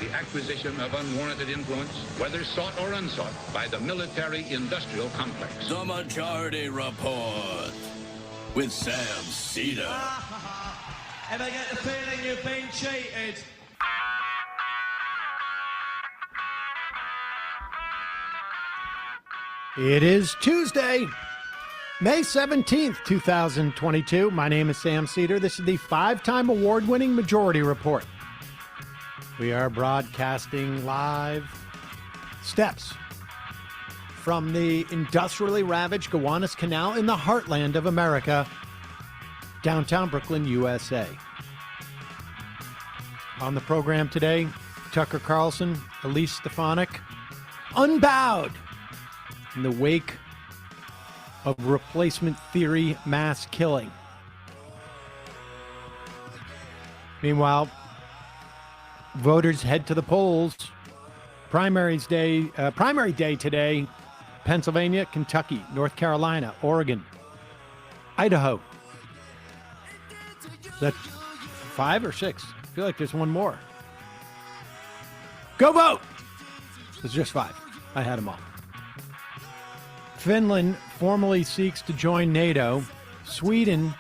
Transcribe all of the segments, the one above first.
the acquisition of unwarranted influence, whether sought or unsought, by the military-industrial complex. The Majority Report with Sam Seder. Ever get the feeling you've been cheated? It is Tuesday, May 17th, 2022. My name is Sam Seder. This is the five-time award-winning Majority Report. We are broadcasting live steps from the industrially ravaged Gowanus Canal in the heartland of America, downtown Brooklyn, USA. On the program today, Tucker Carlson, Elise Stefanik, unbowed in the wake of replacement theory mass killing. Meanwhile, voters head to the polls. Primary day today, Pennsylvania, Kentucky, North Carolina, Oregon, Idaho. That's 5 or 6. I feel like there's one more. Go vote! It's just 5. I had them all. Finland formally seeks to join NATO. Sweden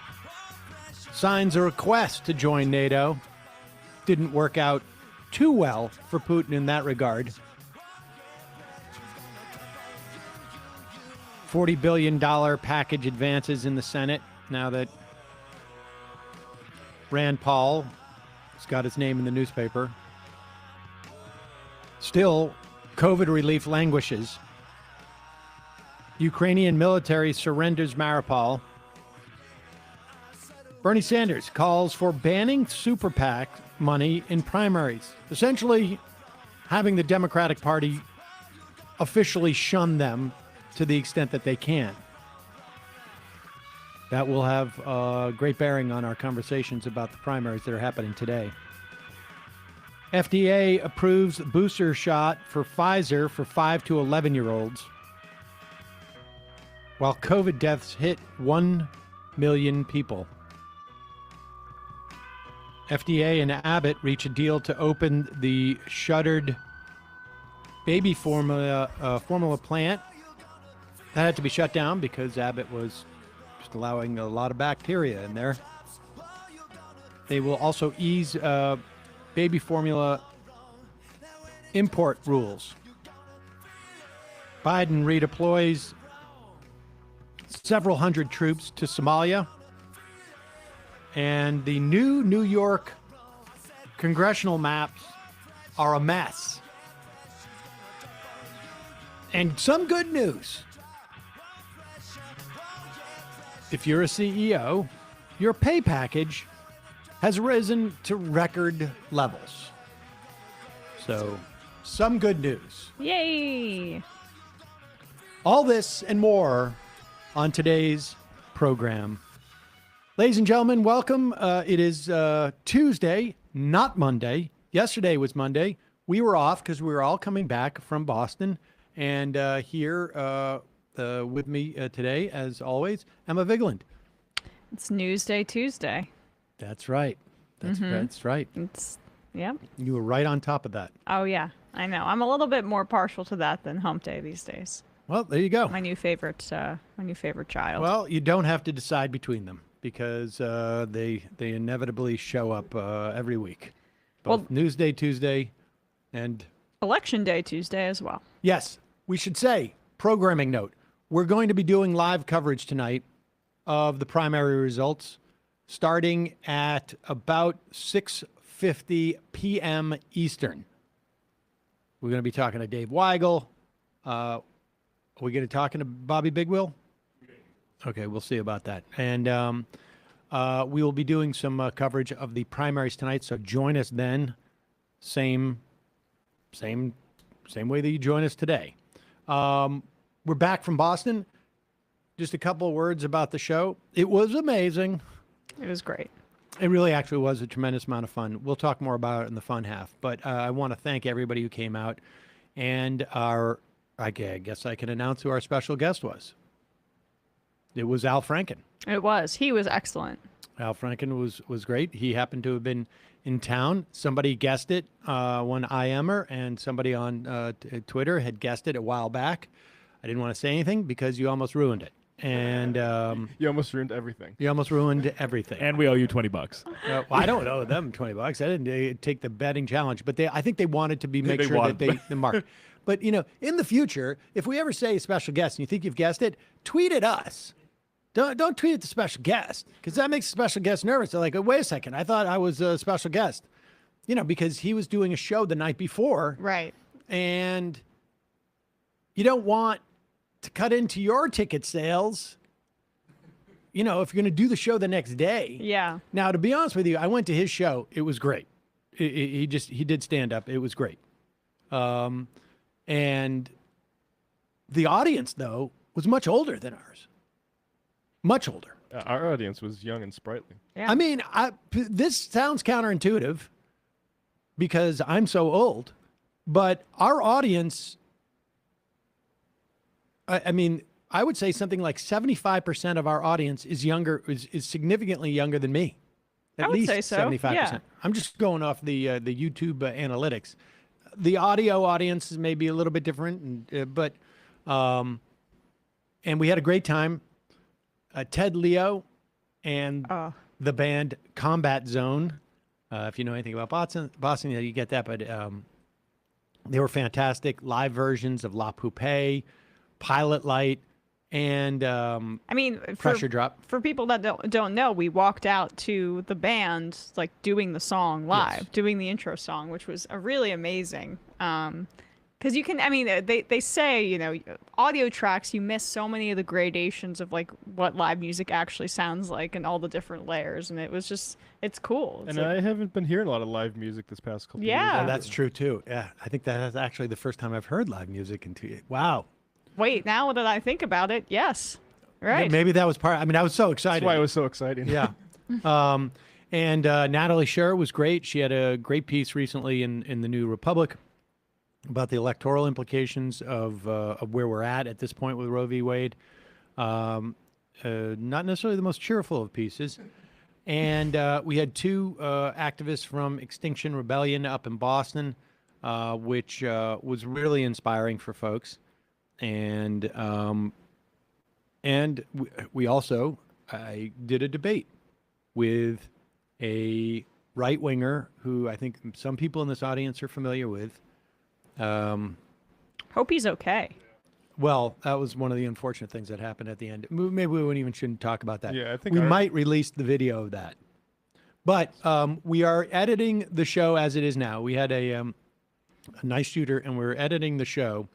signs a request to join NATO. Didn't work out too well for Putin in that regard. $40 billion package advances in the Senate now that Rand Paul has got his name in the newspaper. Still, COVID relief languishes. Ukrainian military surrenders Mariupol. Bernie Sanders calls for banning super PAC money in primaries, essentially having the Democratic Party officially shun them to the extent that they can. That will have great bearing on our conversations about the primaries that are happening today. FDA approves booster shot for Pfizer for 5 to 11-year-olds. While COVID deaths hit 1 million people. FDA and Abbott reach a deal to open the shuttered baby formula plant. That had to be shut down because Abbott was just allowing a lot of bacteria in there. They will also ease baby formula import rules. Biden redeploys several hundred troops to Somalia. And the new New York congressional maps are a mess. And some good news. If you're a CEO, your pay package has risen to record levels. So, some good news. Yay! All this and more on today's program. Ladies and gentlemen, welcome. It is Tuesday, not Monday. Yesterday was Monday. We were off because we were all coming back from Boston. And here with me today, as always, Emma Vigeland. It's Newsday Tuesday. That's right. That's right. Yeah. You were right on top of that. Oh, yeah. I know. I'm a little bit more partial to that than Hump Day these days. Well, there you go. My new favorite child. Well, you don't have to decide between them because they inevitably show up every week. Both Newsday Tuesday and Election Day Tuesday as well. Yes, we should say, programming note, we're going to be doing live coverage tonight of the primary results starting at about 6:50 p.m. Eastern. We're going to be talking to Dave Weigel. Are we going to be talking to Bobby Bigwell? Okay, we'll see about that. And we will be doing some coverage of the primaries tonight, so join us then. Same way that you join us today. We're back from Boston. Just a couple of words about the show. It was amazing. It was great. It really actually was a tremendous amount of fun. We'll talk more about it in the fun half. But I want to thank everybody who came out. And I guess I can announce who our special guest was. It was Al Franken. It was. He was excellent. Al Franken was great. He happened to have been in town. Somebody guessed it, one IMer, and somebody on Twitter had guessed it a while back. I didn't want to say anything because you almost ruined it. And You almost ruined everything. you almost ruined everything. And we owe you $20. Well, I don't owe them $20. I didn't take the betting challenge, but I think they wanted to make They sure wanted- that they mark. But in the future, if we ever say special guest and you think you've guessed it, tweet at us. Don't tweet at the special guest, because that makes the special guest nervous. They're like, wait a second, I thought I was a special guest, because he was doing a show the night before, Right. and you don't want to cut into your ticket sales. If you're going to do the show the next day. Yeah. Now, to be honest with you, I went to his show. It was great. He did stand up. It was great. And the audience, though, was much older than ours. Much older. Our audience was young and sprightly. Yeah. I mean, this sounds counterintuitive because I'm so old, but our audience, I mean, I would say something like 75% of our audience is younger, is significantly younger than me. At I would least say so, 75%. yeah. I'm just going off the YouTube analytics. The audio audience is maybe a little bit different, but and we had a great time. Ted Leo and the band Combat Zone. If you know anything about Boston, you get that. But they were fantastic live versions of La Poupée, Pilot Light, and I mean, Pressure Drop. For people that don't know, we walked out to the band like doing the song live, Yes. doing the intro song, which was really amazing. Because you can, I mean, they say, audio tracks, you miss so many of the gradations of like what live music actually sounds like and all the different layers. And it's cool. It's And like- I haven't been hearing a lot of live music this past couple Yeah. years. Oh, that's true too. Yeah, I think that's actually the first time I've heard live music in 2 years. Wow. wait, now that I think about it, yes. Right. Maybe that was part. I mean, I was so excited. That's why it was so exciting. Yeah. And Natalie Scher was great. She had a great piece recently in the New Republic about the electoral implications of where we're at this point with Roe v. Wade. Not necessarily the most cheerful of pieces. And we had two activists from Extinction Rebellion up in Boston, which was really inspiring for folks. And we also, I did a debate with a right-winger who I think some people in this audience are familiar with. Hope he's okay. Well, that was one of the unfortunate things that happened at the end. Maybe we shouldn't talk about that. Yeah, I think we our- might release the video of that. But we are editing the show as it is now. We had a nice shooter, and we're editing the show,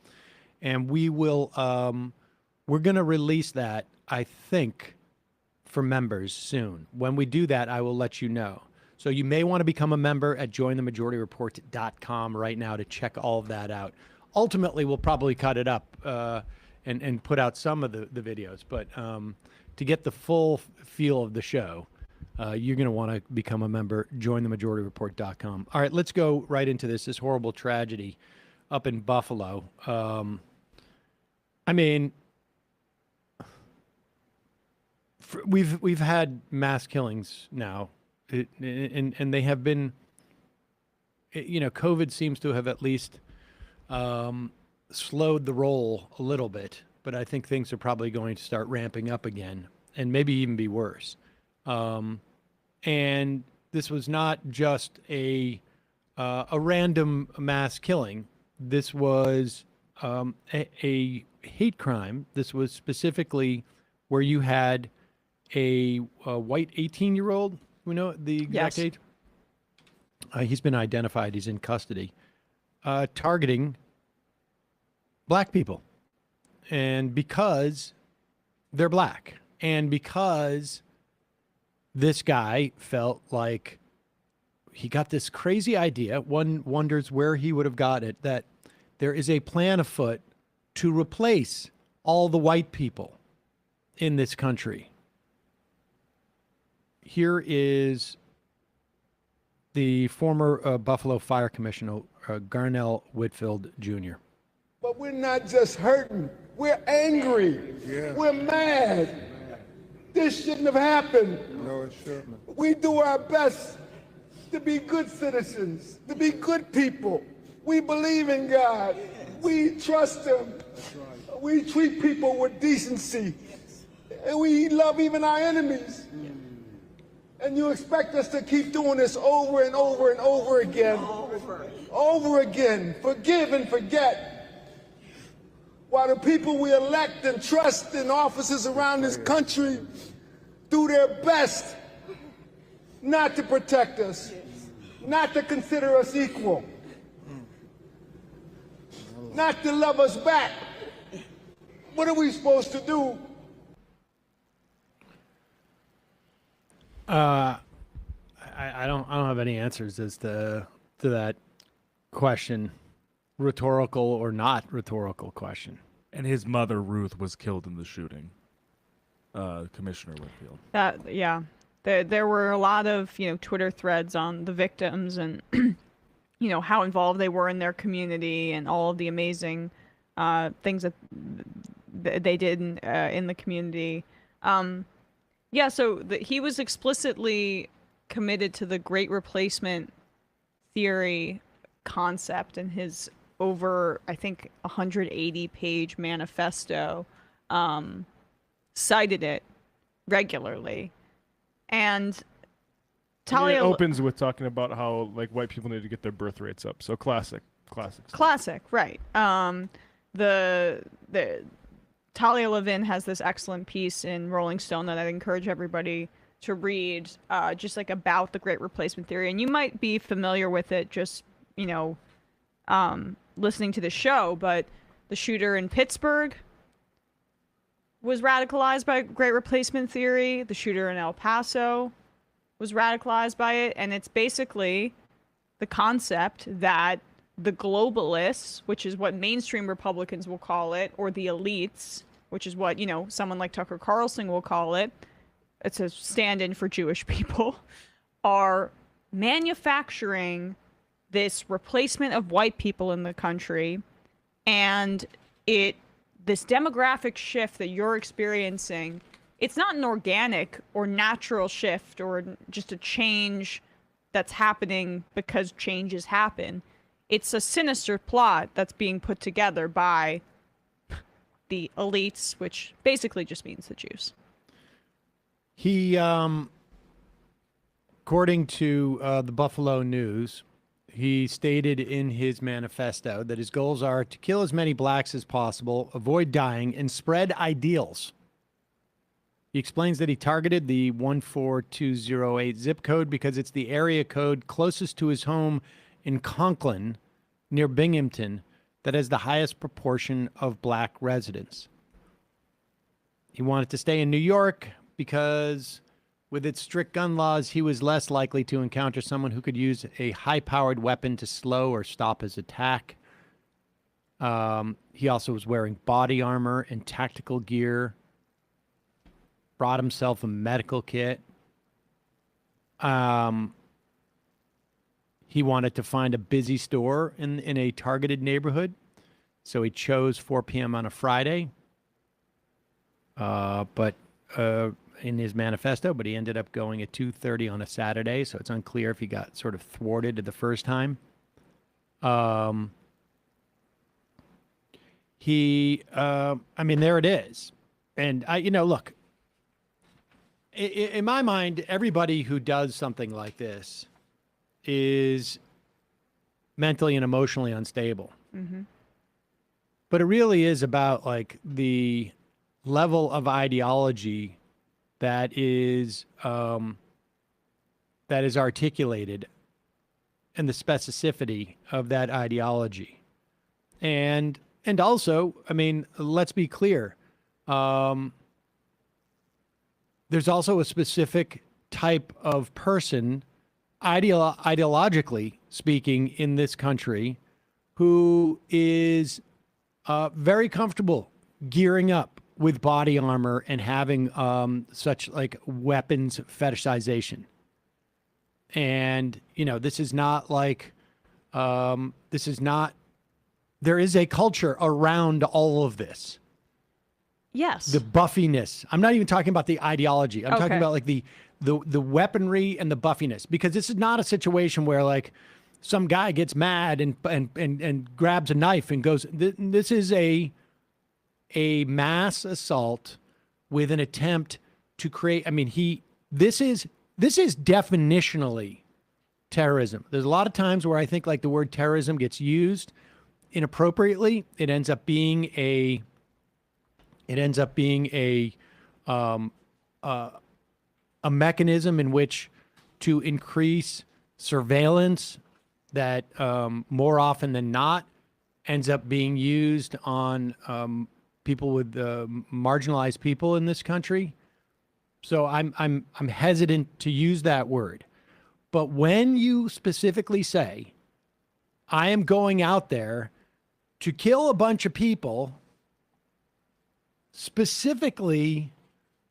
and we will. We're going to release that, I think, for members soon. When we do that, I will let you know. So you may want to become a member at jointhemajority.report.com right now to check all of that out. Ultimately, we'll probably cut it up and put out some of the videos. But to get the full feel of the show, you're going to want to become a member, jointhemajority.report.com. All right, let's go right into this horrible tragedy up in Buffalo. I mean, we've had mass killings now, and they have been, COVID seems to have at least slowed the roll a little bit, but I think things are probably going to start ramping up again and maybe even be worse. And this was not just a random mass killing. This was a hate crime. This was specifically where you had a white 18-year-old. We know the exact Yes. age. He's been identified. He's in custody. Targeting black people, and because they're black, and because this guy felt like he got this crazy idea. One wonders where he would have got it, that there is a plan afoot to replace all the white people in this country. Here is the former Buffalo Fire Commissioner, Garnell Whitfield Jr. But we're not just hurting, we're angry. We're mad. This shouldn't have happened. No, it shouldn't. We do our best to be good citizens, to be good people. We believe in God. We trust Him. We treat people with decency. And we love even our enemies. And you expect us to keep doing this over and over and over again. Over again. Forgive and forget. While the people we elect and trust in offices around this country do their best not to protect us, not to consider us equal, not to love us back. What are we supposed to do? I don't have any answers as to that question, rhetorical or not rhetorical question. And his mother Ruth was killed in the shooting. Commissioner Whitfield. There were a lot of Twitter threads on the victims and how involved they were in their community and all of the amazing things that they did in the community. So he was explicitly committed to the Great Replacement theory concept in his over, I think, 180-page manifesto, cited it regularly. And Talia... It opens with talking about how white people need to get their birth rates up. So classic. Classic, right. The Talia Levin has this excellent piece in Rolling Stone that I'd encourage everybody to read, just about the Great Replacement theory. And you might be familiar with it just, listening to the show, but the shooter in Pittsburgh was radicalized by Great Replacement theory. The shooter in El Paso was radicalized by it. And it's basically the concept that the globalists, which is what mainstream Republicans will call it, or the elites, which is what, someone like Tucker Carlson will call it, it's a stand-in for Jewish people, are manufacturing this replacement of white people in the country, and this demographic shift that you're experiencing, it's not an organic or natural shift or just a change that's happening because changes happen. It's a sinister plot that's being put together by the elites, which basically just means the Jews. He, according to the Buffalo News, he stated in his manifesto that his goals are to kill as many blacks as possible, avoid dying, and spread ideals. He explains that he targeted the 14208 zip code because it's the area code closest to his home in Conklin, near Binghamton, that has the highest proportion of black residents. He wanted to stay in New York because with its strict gun laws, he was less likely to encounter someone who could use a high-powered weapon to slow or stop his attack. He also was wearing body armor and tactical gear, brought himself a medical kit. He wanted to find a busy store in a targeted neighborhood, so he chose 4 p.m. on a Friday. But in his manifesto, but he ended up going at 2:30 on a Saturday, so it's unclear if he got sort of thwarted the first time. There it is. And look, in my mind, everybody who does something like this is mentally and emotionally unstable. Mm-hmm. But it really is about the level of ideology that is articulated and the specificity of that ideology. And also, let's be clear. There's also a specific type of person, ideologically speaking, in this country who is very comfortable gearing up with body armor and having such weapons fetishization. And, this is not there is a culture around all of this. Yes. The buffiness. I'm not even talking about the ideology. I'm talking Okay. about like the weaponry and the buffiness, because this is not a situation where like some guy gets mad and grabs a knife and goes. This is a mass assault with an attempt to create. I mean, this is definitionally terrorism. There's a lot of times where I think like the word terrorism gets used inappropriately. It ends up being a mechanism in which to increase surveillance that more often than not ends up being used on people with marginalized people in this country. So I'm hesitant to use that word. But when you specifically say, I am going out there to kill a bunch of people specifically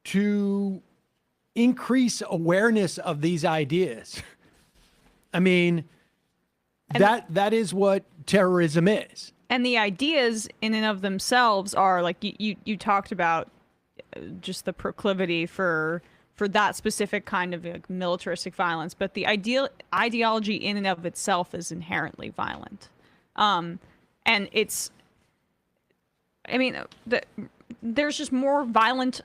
to increase awareness of these ideas. I mean, that is what terrorism is. And the ideas in and of themselves are like you talked about just the proclivity for that specific kind of like, militaristic violence, but the ideology in and of itself is inherently violent. And it's, I mean, there's just more violent.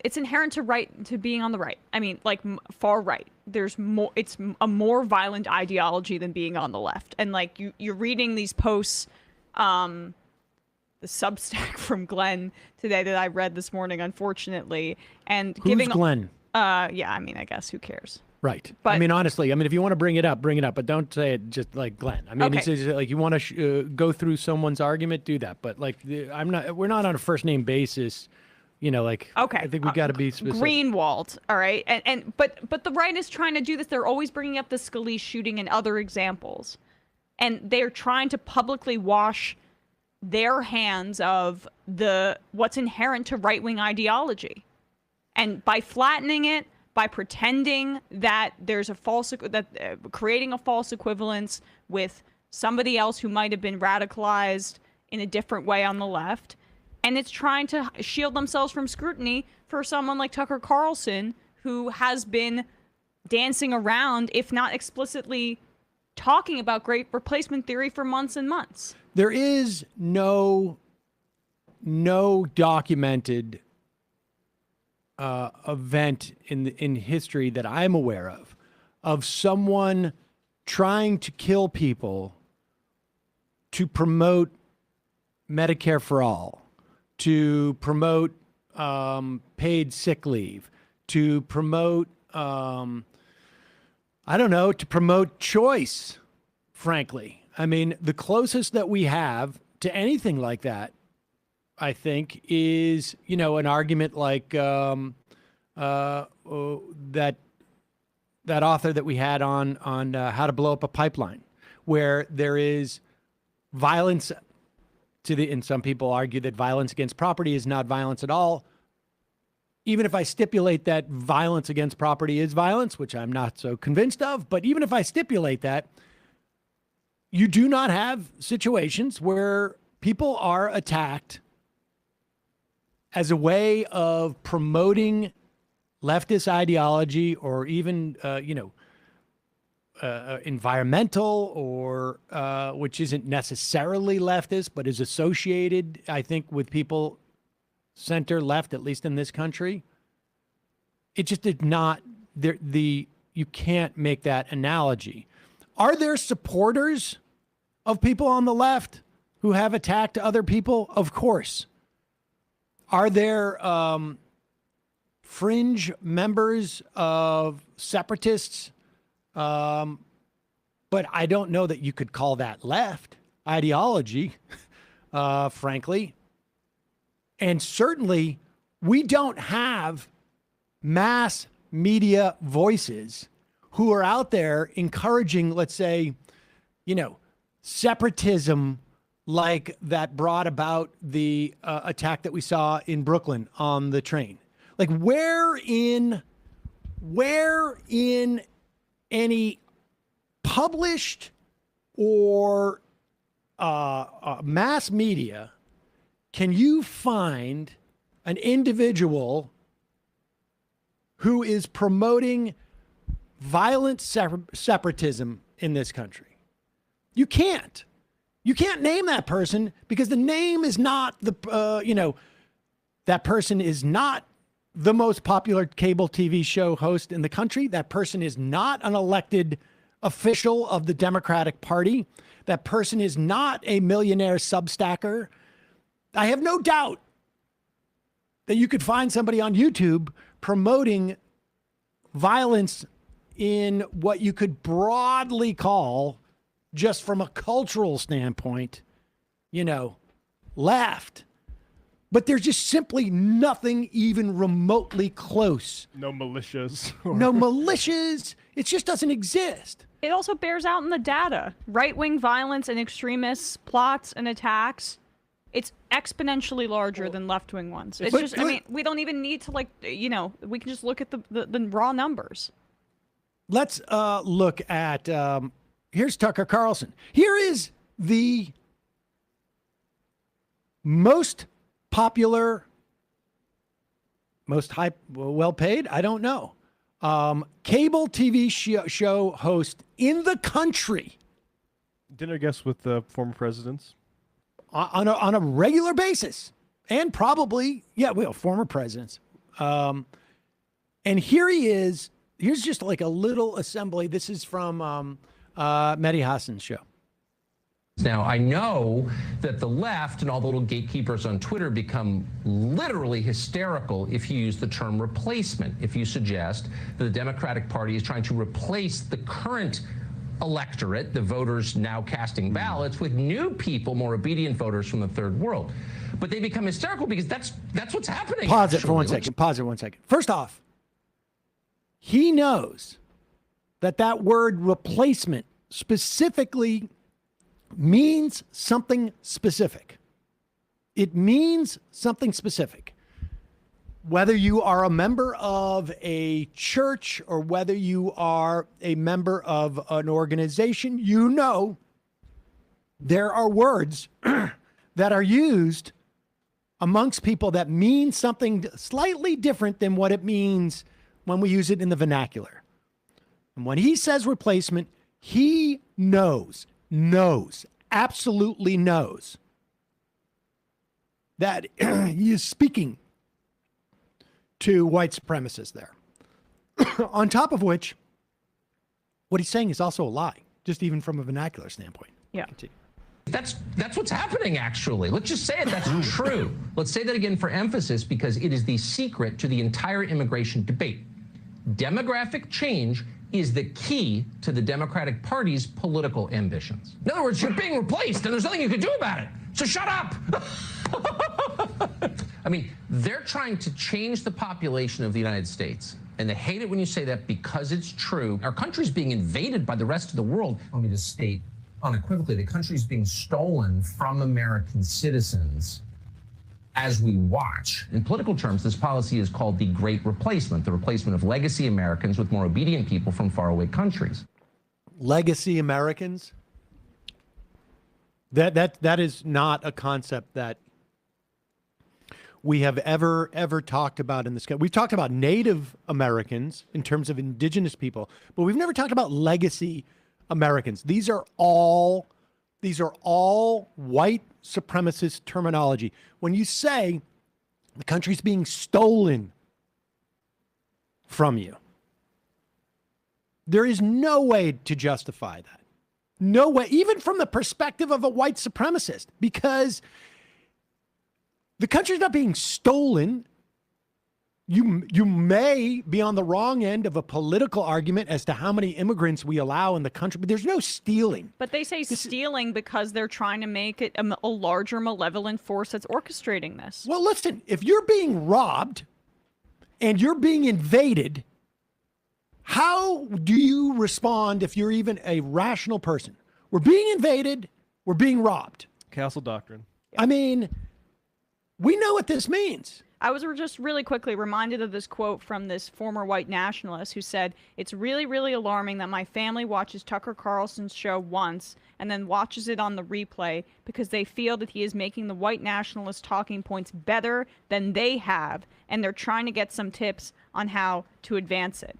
It's inherent to being on the right. I mean, like far right. There's more. It's a more violent ideology than being on the left. And like you're reading these posts, the Substack from Glenn today that I read this morning, unfortunately, and Who's Glenn? Yeah, I mean, I guess who cares? Right. But, I mean, honestly, I mean, if you want to bring it up, but don't say it just like Glenn. I mean, Okay. it's just, like you want to go through someone's argument, do that. But like, we're not on a first name basis. You know, like, Okay. I think we got to be specific. Greenwald, all right, but the right is trying to do this. They're always bringing up the Scalise shooting and other examples, and they're trying to publicly wash their hands of what's inherent to right-wing ideology, and by flattening it, by pretending that there's creating a false equivalence with somebody else who might have been radicalized in a different way on the left. And it's trying to shield themselves from scrutiny for someone like Tucker Carlson, who has been dancing around, if not explicitly talking about great replacement theory for months and months. There is no documented event in history that I'm aware of someone trying to kill people to promote Medicare for all, to promote paid sick leave, to promote, to promote choice, frankly. I mean, the closest that we have to anything like that, I think, is, an argument like that author that we had on how to blow up a pipeline, where there is violence and some people argue that violence against property is not violence at all. Even if I stipulate that violence against property is violence, which I'm not so convinced of, but even if I stipulate that, you do not have situations where people are attacked as a way of promoting leftist ideology or even, environmental or which isn't necessarily leftist, but is associated, I think, with people center left, at least in this country. It just did not. You can't make that analogy. Are there supporters of people on the left who have attacked other people? Of course. Are there fringe members of separatists? But I don't know that you could call that left ideology, frankly. And certainly, we don't have mass media voices who are out there encouraging, let's say, separatism like that brought about the attack that we saw in Brooklyn on the train. Like, where in any published or mass media can you find an individual who is promoting violent separatism in this country. You can't. You can't name that person because the name is not that person is not the most popular cable TV show host in the country. That person is not an elected official of the Democratic Party. That person is not a millionaire Substacker. I have no doubt that you could find somebody on YouTube promoting violence in what you could broadly call, just from a cultural standpoint, left. But there's just simply nothing even remotely close. No militias. No militias. It just doesn't exist. It also bears out in the data. Right-wing violence and extremist plots and attacks, it's exponentially larger than left-wing ones. It's just, I mean, we don't even need to, we can just look at the raw numbers. Let's look at, here's Tucker Carlson. Here is the most popular, most well-paid, I don't know, cable TV show host in the country. Dinner guests with the former presidents? On a regular basis. And probably, former presidents. And here he is. Here's just like a little assembly. This is from Mehdi Hassan's show. Now, I know that the left and all the little gatekeepers on Twitter become literally hysterical if you use the term replacement, if you suggest that the Democratic Party is trying to replace the current electorate, the voters now casting ballots, with new people, more obedient voters from the third world. But they become hysterical because that's what's happening. Pause it for 1 second. Pause it 1 second. First off, he knows that word replacement specifically means something specific. It means something specific. Whether you are a member of a church or whether you are a member of an organization, there are words that are used amongst people that mean something slightly different than what it means when we use it in the vernacular. And when he says replacement, he knows, absolutely knows that he is speaking to white supremacists there. On top of which, what he's saying is also a lie, just even from a vernacular standpoint. Yeah. Continue. That's what's happening, actually. Let's just say it. That's true. Let's say that again for emphasis, because it is the secret to the entire immigration debate. Demographic change is the key to the Democratic Party's political ambitions. In other words, you're being replaced and there's nothing you can do about it. So shut up. I mean, they're trying to change the population of the United States. And they hate it when you say that because it's true. Our country's being invaded by the rest of the world. Let me just state unequivocally, the country's being stolen from American citizens as we watch. In political terms, this policy is called the Great Replacement, the replacement of legacy Americans with more obedient people from faraway countries. Legacy Americans? That is not a concept that we have ever talked about in this country. We've talked about Native Americans in terms of indigenous people, but we've never talked about legacy Americans. These are all white supremacist terminology. When you say the country's being stolen from you, there is no way to justify that. No way, even from the perspective of a white supremacist, because the country's not being stolen. You may be on the wrong end of a political argument as to how many immigrants we allow in the country, but there's no stealing. But they say stealing because they're trying to make it a larger malevolent force that's orchestrating this. Well, listen, if you're being robbed and you're being invaded, how do you respond if you're even a rational person? We're being invaded. We're being robbed. Castle doctrine. I mean, We know what this means. I was just really quickly reminded of this quote from this former white nationalist who said, "It's really, really alarming that my family watches Tucker Carlson's show once and then watches it on the replay because they feel that he is making the white nationalist talking points better than they have, and they're trying to get some tips on how to advance it."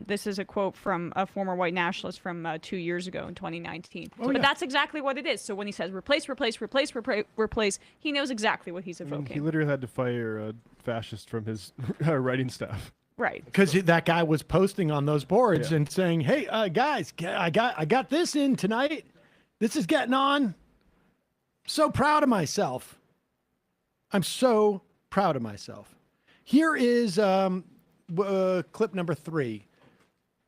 This is a quote from a former white nationalist from 2 years ago in 2019. But that's exactly what it is. So when he says replace, he knows exactly what he's evoking. He literally had to fire a fascist from his writing staff. Right. Because that guy was posting on those boards and saying, "Hey, guys, I got this in tonight. This is getting on. So proud of myself. I'm so proud of myself." Here is clip number 3.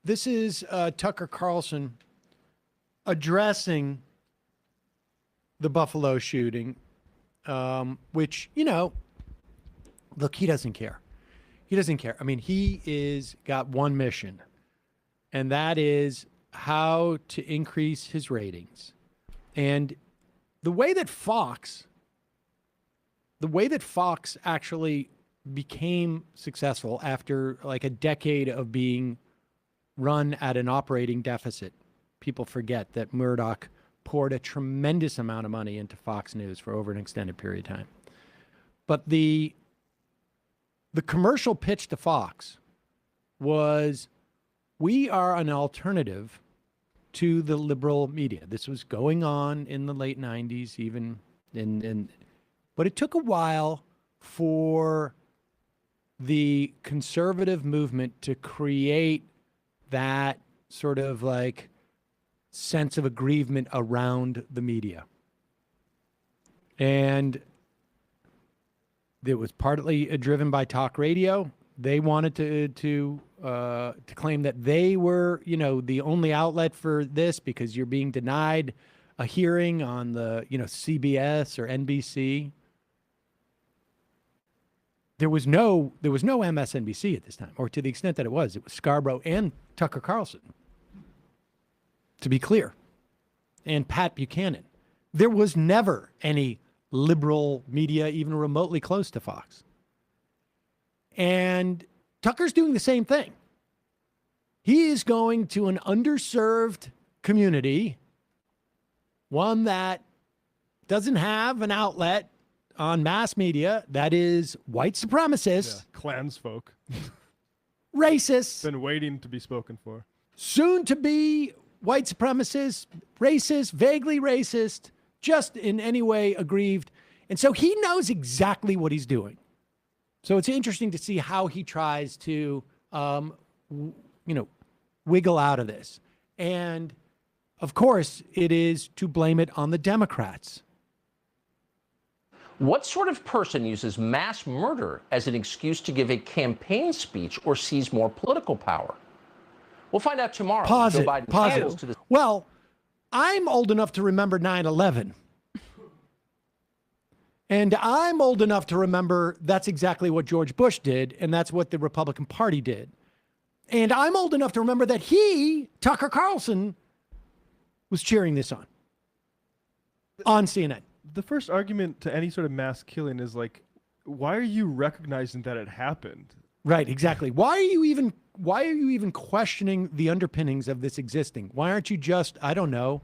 This is Tucker Carlson addressing the Buffalo shooting, which, look, he doesn't care. He doesn't care. I mean, he is got one mission, and that is how to increase his ratings. And the way that Fox actually became successful after like a decade of being run at an operating deficit. People forget that Murdoch poured a tremendous amount of money into Fox News for over an extended period of time. But the commercial pitch to Fox was, we are an alternative to the liberal media. This was going on in the late 90s, even but it took a while for the conservative movement to create that sort of like sense of aggrievement around the media. And it was partly driven by talk radio. They wanted to claim that they were, the only outlet for this because you're being denied a hearing on the, CBS or NBC. There was no MSNBC at this time, or to the extent that it was Scarborough and Tucker Carlson, to be clear, and Pat Buchanan. There was never any liberal media even remotely close to Fox. And Tucker's doing the same thing. He is going to an underserved community, one that doesn't have an outlet on mass media, that is white supremacists, Klansfolk, racists, been waiting to be spoken for, soon to be white supremacists, racist, vaguely racist, just in any way aggrieved. And so he knows exactly what he's doing. So it's interesting to see how he tries to, wiggle out of this. And of course, it is to blame it on the Democrats. What sort of person uses mass murder as an excuse to give a campaign speech or seize more political power? We'll find out tomorrow. Pause Joe it. Biden Pause travels it. to the... Well, I'm old enough to remember 9/11. And I'm old enough to remember that's exactly what George Bush did, and that's what the Republican Party did. And I'm old enough to remember that Tucker Carlson, was cheering this on CNN. The first argument to any sort of mass killing is like, why are you recognizing that it happened? Right, exactly. Why are you even questioning the underpinnings of this existing? Why aren't you just, I don't know,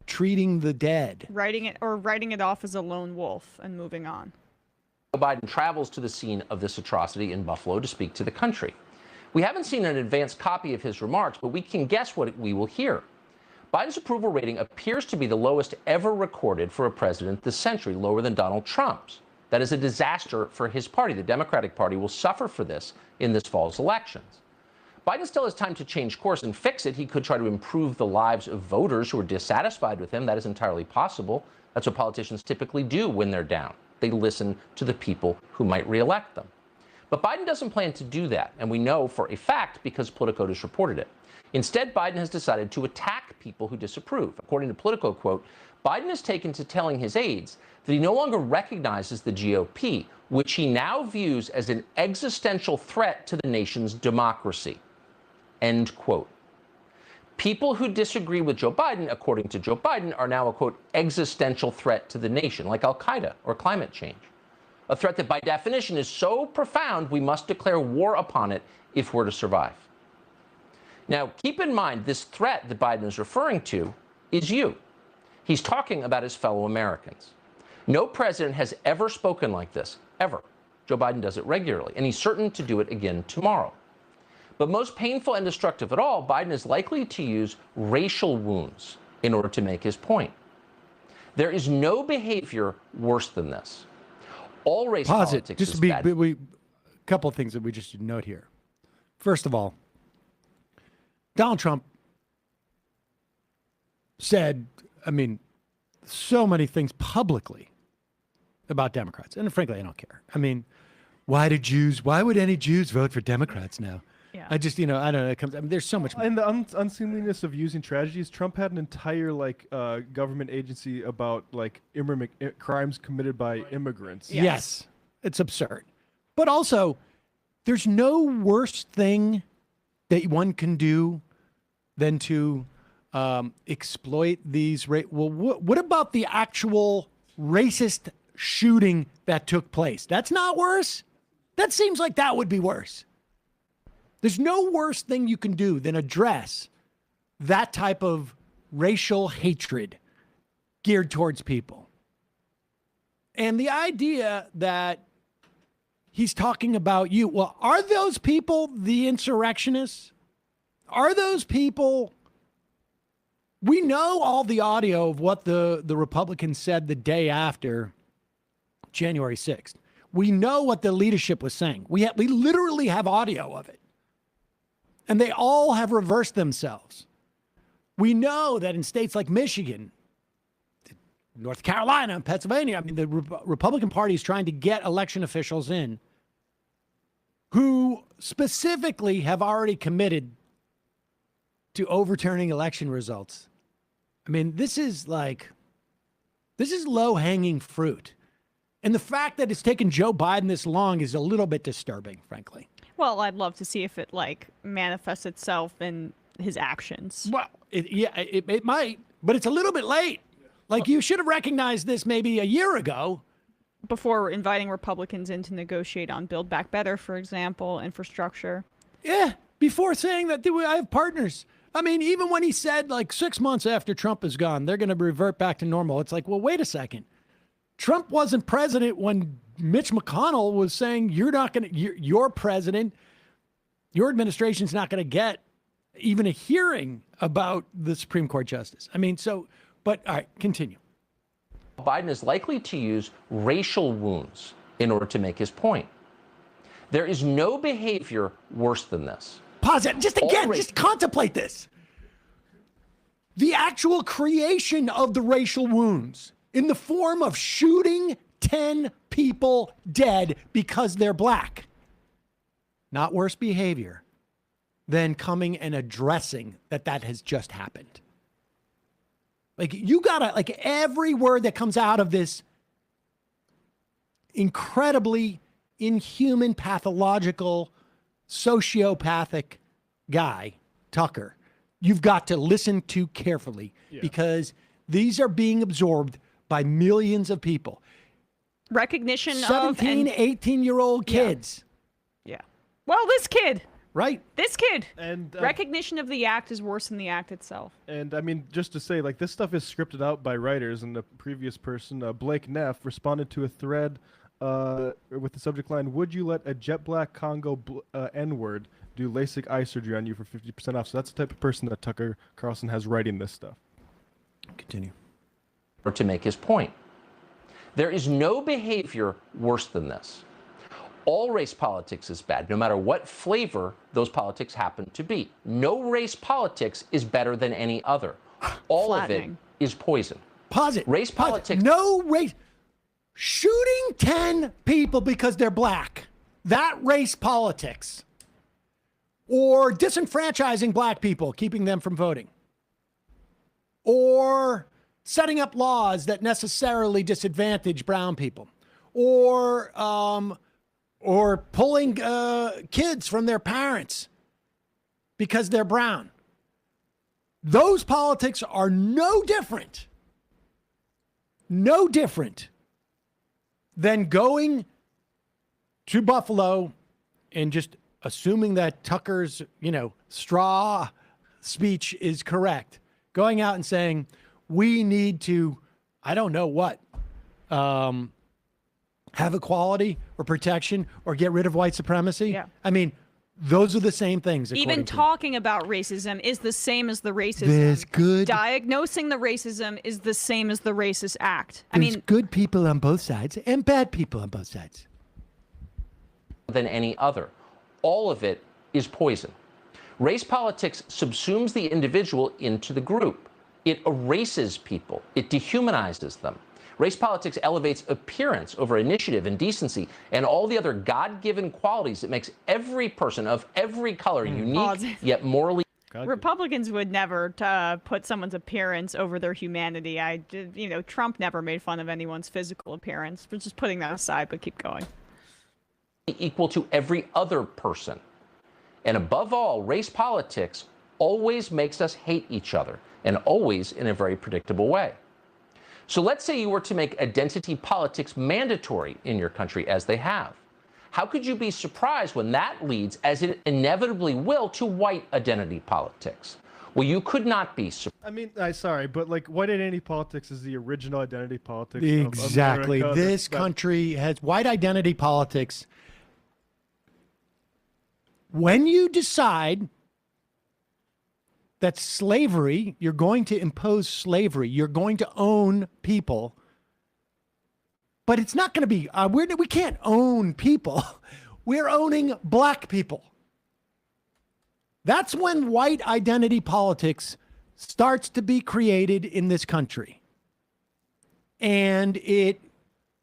treating the dead? Writing it off as a lone wolf and moving on. Joe Biden travels to the scene of this atrocity in Buffalo to speak to the country. We haven't seen an advanced copy of his remarks, but we can guess what we will hear. Biden's approval rating appears to be the lowest ever recorded for a president this century, lower than Donald Trump's. That is a disaster for his party. The Democratic Party will suffer for this in this fall's elections. Biden still has time to change course and fix it. He could try to improve the lives of voters who are dissatisfied with him. That is entirely possible. That's what politicians typically do when they're down. They listen to the people who might reelect them. But Biden doesn't plan to do that, and we know for a fact because Politico just reported it. Instead, Biden has decided to attack people who disapprove. According to Politico, quote, Biden has taken to telling his aides that he no longer recognizes the GOP, which he now views as an existential threat to the nation's democracy, end quote. People who disagree with Joe Biden, according to Joe Biden, are now a, quote, existential threat to the nation, like al-Qaeda or climate change. a threat that by definition is so profound we must declare war upon it if we're to survive. Now, keep in mind, this threat that Biden is referring to is you. He's talking about his fellow Americans. No president has ever spoken like this, ever. Joe Biden does it regularly, and he's certain to do it again tomorrow. But most painful and destructive of all, Biden is likely to use racial wounds in order to make his point. There is no behavior worse than this. All race politics just is to be, bad. a couple of things that we just should note here. First of all, Donald Trump said, so many things publicly about Democrats. And frankly, I don't care. Why would any Jews vote for Democrats now? Yeah. I just, I don't know. There's so much. And the unseemliness of using tragedies. Trump had an entire government agency about crimes committed by immigrants. Yes, it's absurd. But also, there's no worse thing that one can do than to exploit these. What about the actual racist shooting that took place? That's not worse. That seems like that would be worse. There's no worse thing you can do than address that type of racial hatred geared towards people. And the idea that he's talking about you, well, are those people the insurrectionists? Are those people? We know all the audio of what the Republicans said the day after January 6th. We know what the leadership was saying. We literally have audio of it. And they all have reversed themselves. We know that in states like Michigan, North Carolina, and Pennsylvania, the Republican Party is trying to get election officials in who specifically have already committed to overturning election results. This is low-hanging fruit. And the fact that it's taken Joe Biden this long is a little bit disturbing, frankly. Well, I'd love to see if it manifests itself in his actions. Well, it might, but it's a little bit late. You should have recognized this maybe a year ago. Before inviting Republicans in to negotiate on Build Back Better, for example, infrastructure. Yeah, before saying that I have partners. Even when he said 6 months after Trump is gone, they're going to revert back to normal. It's well, wait a second. Trump wasn't president when Mitch McConnell was saying you're president, your administration's not going to get even a hearing about the Supreme Court justice. But all right, continue. Biden is likely to use racial wounds in order to make his point. There is no behavior worse than this. Pause it. Just contemplate this. The actual creation of the racial wounds in the form of shooting 10 people dead because they're black. Not worse behavior than coming and addressing that has just happened. You gotta, every word that comes out of this incredibly inhuman, pathological, sociopathic guy, Tucker, you've got to listen to carefully because these are being absorbed by millions of people. Recognition 17, 18-year-old kids. Yeah. Well, this kid. Right. This kid. And recognition of the act is worse than the act itself. And just to say, this stuff is scripted out by writers. And the previous person, Blake Neff, responded to a thread with the subject line, "Would you let a jet black Congo N-word do LASIK eye surgery on you for 50% off?" So that's the type of person that Tucker Carlson has writing this stuff. Continue. Or to make his point. There is no behavior worse than this. All race politics is bad, no matter what flavor those politics happen to be. No race politics is better than any other. All of it is poison. Pause it. Race politics. No race. Shooting 10 people because they're black. That race politics. Or disenfranchising black people, keeping them from voting. Or setting up laws that necessarily disadvantage brown people. Or pulling kids from their parents because they're brown. Those politics are no different than going to Buffalo and just assuming that Tucker's, straw speech is correct, going out and saying, we need to, I don't know what, have equality or protection or get rid of white supremacy. Yeah. I mean, those are the same things. Even talking about racism is the same as the racism. There's good. Diagnosing the racism is the same as the racist act. There's good people on both sides and bad people on both sides. Than any other. All of it is poison. Race politics subsumes the individual into the group. It erases people. It dehumanizes them. Race politics elevates appearance over initiative and decency and all the other God-given qualities that makes every person of every color unique, yet morally. Republicans would never put someone's appearance over their humanity. Trump never made fun of anyone's physical appearance. We're just putting that aside, but keep going. Equal to every other person. And above all, race politics always makes us hate each other, and always in a very predictable way. So let's say you were to make identity politics mandatory in your country, as they have. How could you be surprised when that leads, as it inevitably will, to white identity politics? Well, you could not be surprised. I mean, sorry, but like white identity politics is the original identity politics. Exactly. Of America. This country has white identity politics. When you decide that slavery, you're going to impose slavery, you're going to own people, but it's not going to be, we can't own people. We're owning black people. That's when white identity politics starts to be created in this country. And it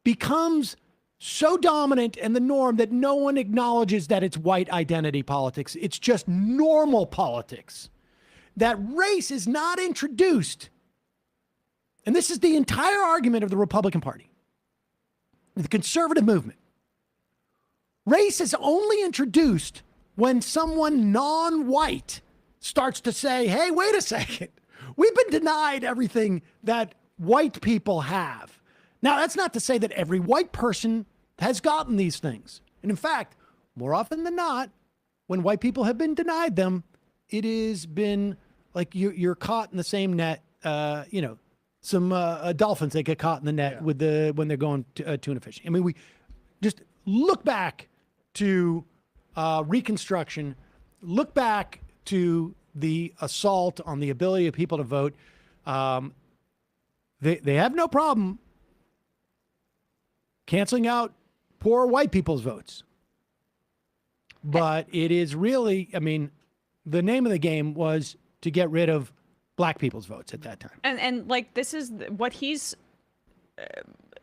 becomes so dominant and the norm that no one acknowledges that it's white identity politics. It's just normal politics. That race is not introduced. And this is the entire argument of the Republican Party, the conservative movement. Race is only introduced when someone non-white starts to say, hey, wait a second. We've been denied everything that white people have. Now, that's not to say that every white person has gotten these things. And in fact, more often than not, when white people have been denied them, it has been like you're caught in the same net. Some dolphins that get caught in the net with when they're going to, tuna fishing. I mean, we just look back to Reconstruction, look back to the assault on the ability of people to vote. They have no problem canceling out poor white people's votes. But it is really, I mean, the name of the game was to get rid of black people's votes at that time. And like, this is what he's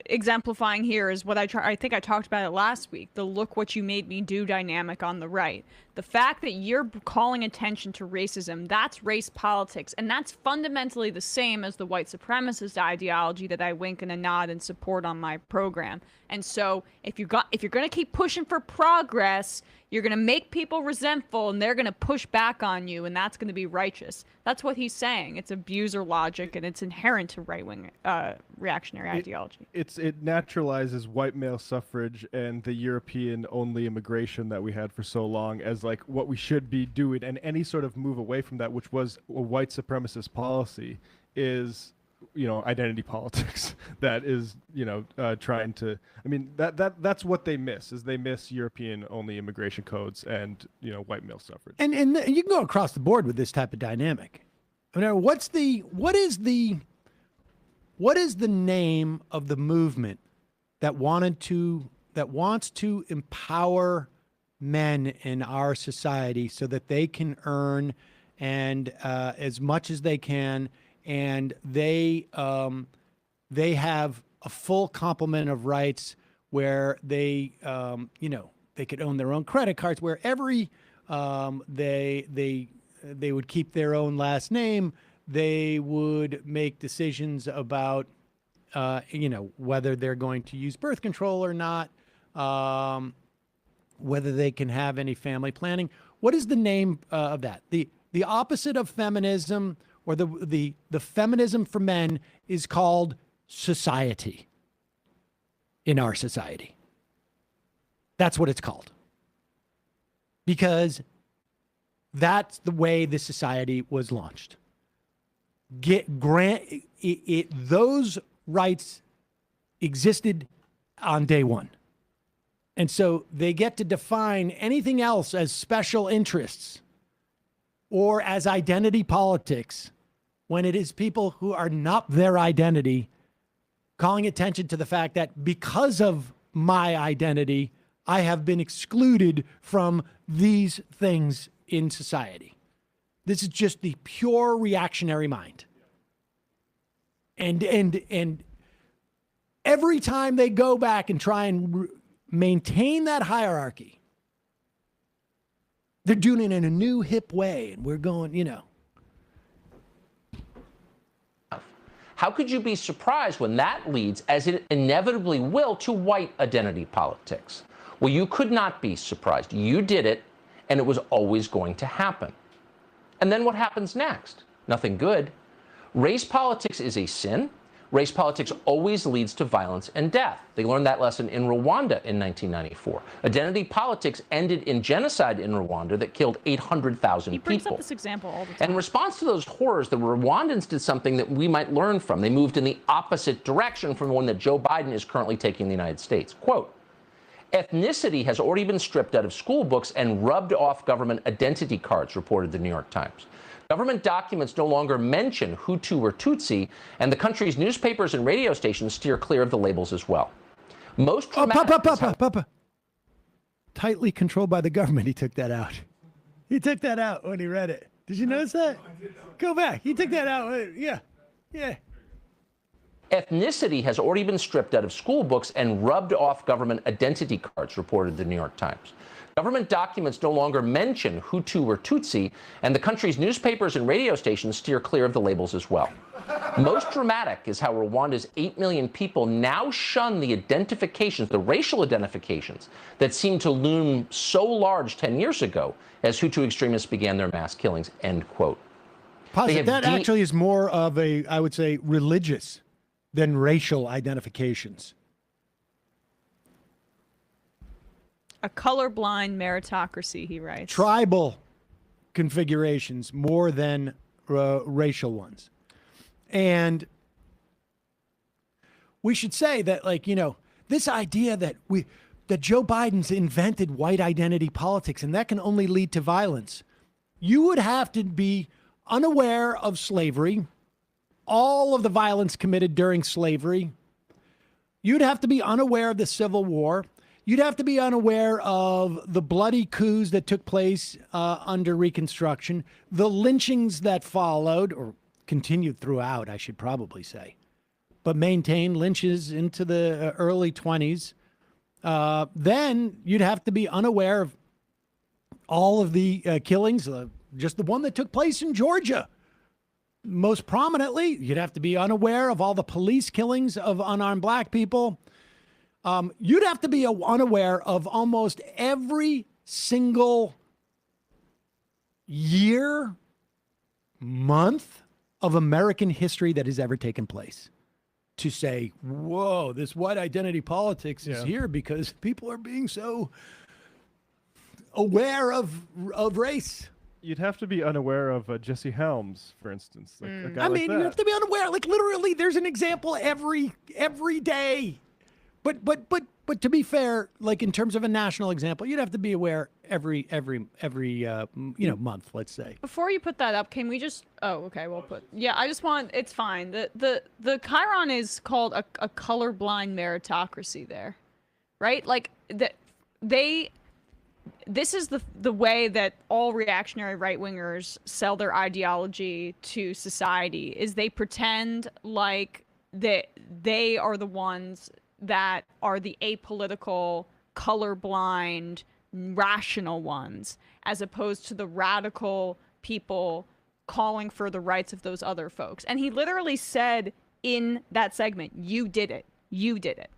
exemplifying here is what I think I talked about it last week, the look what you made me do dynamic on the right. The fact that you're calling attention to racism, that's race politics. And that's fundamentally the same as the white supremacist ideology that I wink and a nod and support on my program. And so if you're going to keep pushing for progress, you're going to make people resentful and they're going to push back on you, and that's going to be righteous. That's what he's saying. It's abuser logic, and it's inherent to right-wing reactionary ideology. It naturalizes white male suffrage and the European-only immigration that we had for so long as like what we should be doing, and any sort of move away from that, which was a white supremacist policy, is identity politics that is trying to, I mean, that's what they miss, is they miss European only immigration codes and white male suffrage. And you can go across the board with this type of dynamic. I mean, what is the name of the movement that wants to empower men in our society so that they can earn and as much as they can, and they have a full complement of rights where they could own their own credit cards, where every they would keep their own last name, they would make decisions about whether they're going to use birth control or not, whether they can have any family planning. What is the name of that? The opposite of feminism, or the feminism for men, is called society in our society. That's what it's called. Because that's the way the society was launched. Those rights existed on day one. And so they get to define anything else as special interests or as identity politics when it is people who are not their identity calling attention to the fact that because of my identity, I have been excluded from these things in society. This is just the pure reactionary mind. And every time they go back and try and maintain that hierarchy, they're doing it in a new hip way. And we're going, How could you be surprised when that leads, as it inevitably will, to white identity politics? Well, you could not be surprised. You did it, and it was always going to happen. And then what happens next? Nothing good. Race politics is a sin. Race politics always leads to violence and death. They learned that lesson in Rwanda in 1994. Identity politics ended in genocide in Rwanda that killed 800,000 people. He brings up this example all the time. And in response to those horrors, the Rwandans did something that we might learn from. They moved in the opposite direction from the one that Joe Biden is currently taking in the United States. Quote, ethnicity has already been stripped out of school books and rubbed off government identity cards, reported the New York Times. Government documents no longer mention Hutu or Tutsi, and the country's newspapers and radio stations steer clear of the labels as well. Most dramatic tightly controlled by the government. He took that out. He took that out when he read it. Did you notice that? Go back. He took that out. Yeah. Ethnicity has already been stripped out of school books and rubbed off government identity cards, reported the New York Times. Government documents no longer mention Hutu or Tutsi, and the country's newspapers and radio stations steer clear of the labels as well. Most dramatic is how Rwanda's 8 million people now shun the identifications, the racial identifications, that seemed to loom so large 10 years ago as Hutu extremists began their mass killings, end quote. That actually is more of a, I would say, religious than racial identifications. A colorblind meritocracy, he writes. Tribal configurations more than racial ones. And we should say that, this idea that Joe Biden's invented white identity politics and that can only lead to violence. You would have to be unaware of slavery, all of the violence committed during slavery. You'd have to be unaware of the Civil War. You'd have to be unaware of the bloody coups that took place under Reconstruction, the lynchings that followed, or continued throughout, I should probably say, but maintained lynches into the early 20s. Then you'd have to be unaware of all of the killings, just the one that took place in Georgia. Most prominently, you'd have to be unaware of all the police killings of unarmed black people. You'd have to be unaware of almost every single year, month of American history that has ever taken place to say, whoa, this white identity politics is here because people are being so aware of race. You'd have to be unaware of Jesse Helms, for instance. A guy like that. You have to be unaware. Literally, there's an example every day. But to be fair, in terms of a national example, you'd have to be aware every month, let's say. Before you put that up, can we just? Oh, okay. We'll put. Yeah, I just want. It's fine. The Chiron is called a colorblind meritocracy. There, right? This is the way that all reactionary right wingers sell their ideology to society. Is they pretend like that they are the ones that are the apolitical, colorblind, rational ones, as opposed to the radical people calling for the rights of those other folks. And he literally said in that segment, you did it. You did it.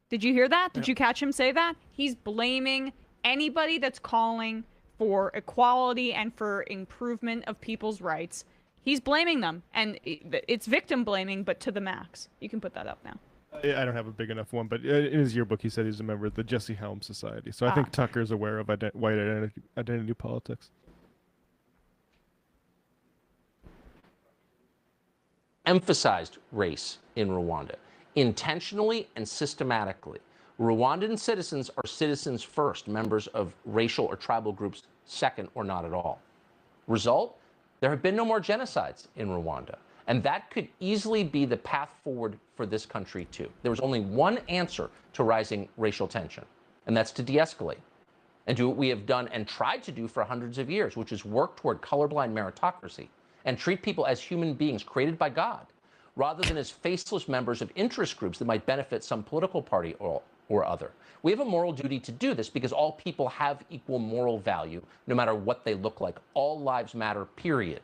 Did you hear that? Did you catch him say that? He's blaming anybody that's calling for equality and for improvement of people's rights. He's blaming them. And it's victim blaming, but to the max. You can put that up now. I don't have a big enough one, but in his yearbook he said he's a member of the Jesse Helms Society. So I think Tucker's aware of white identity politics. Emphasized race in Rwanda, intentionally and systematically. Rwandan citizens are citizens first, members of racial or tribal groups second, or not at all. Result? There have been no more genocides in Rwanda. And that could easily be the path forward for this country, too. There was only one answer to rising racial tension, and that's to de-escalate and do what we have done and tried to do for hundreds of years, which is work toward colorblind meritocracy and treat people as human beings created by God, rather than as faceless members of interest groups that might benefit some political party or other. We have a moral duty to do this because all people have equal moral value, no matter what they look like. All lives matter, period.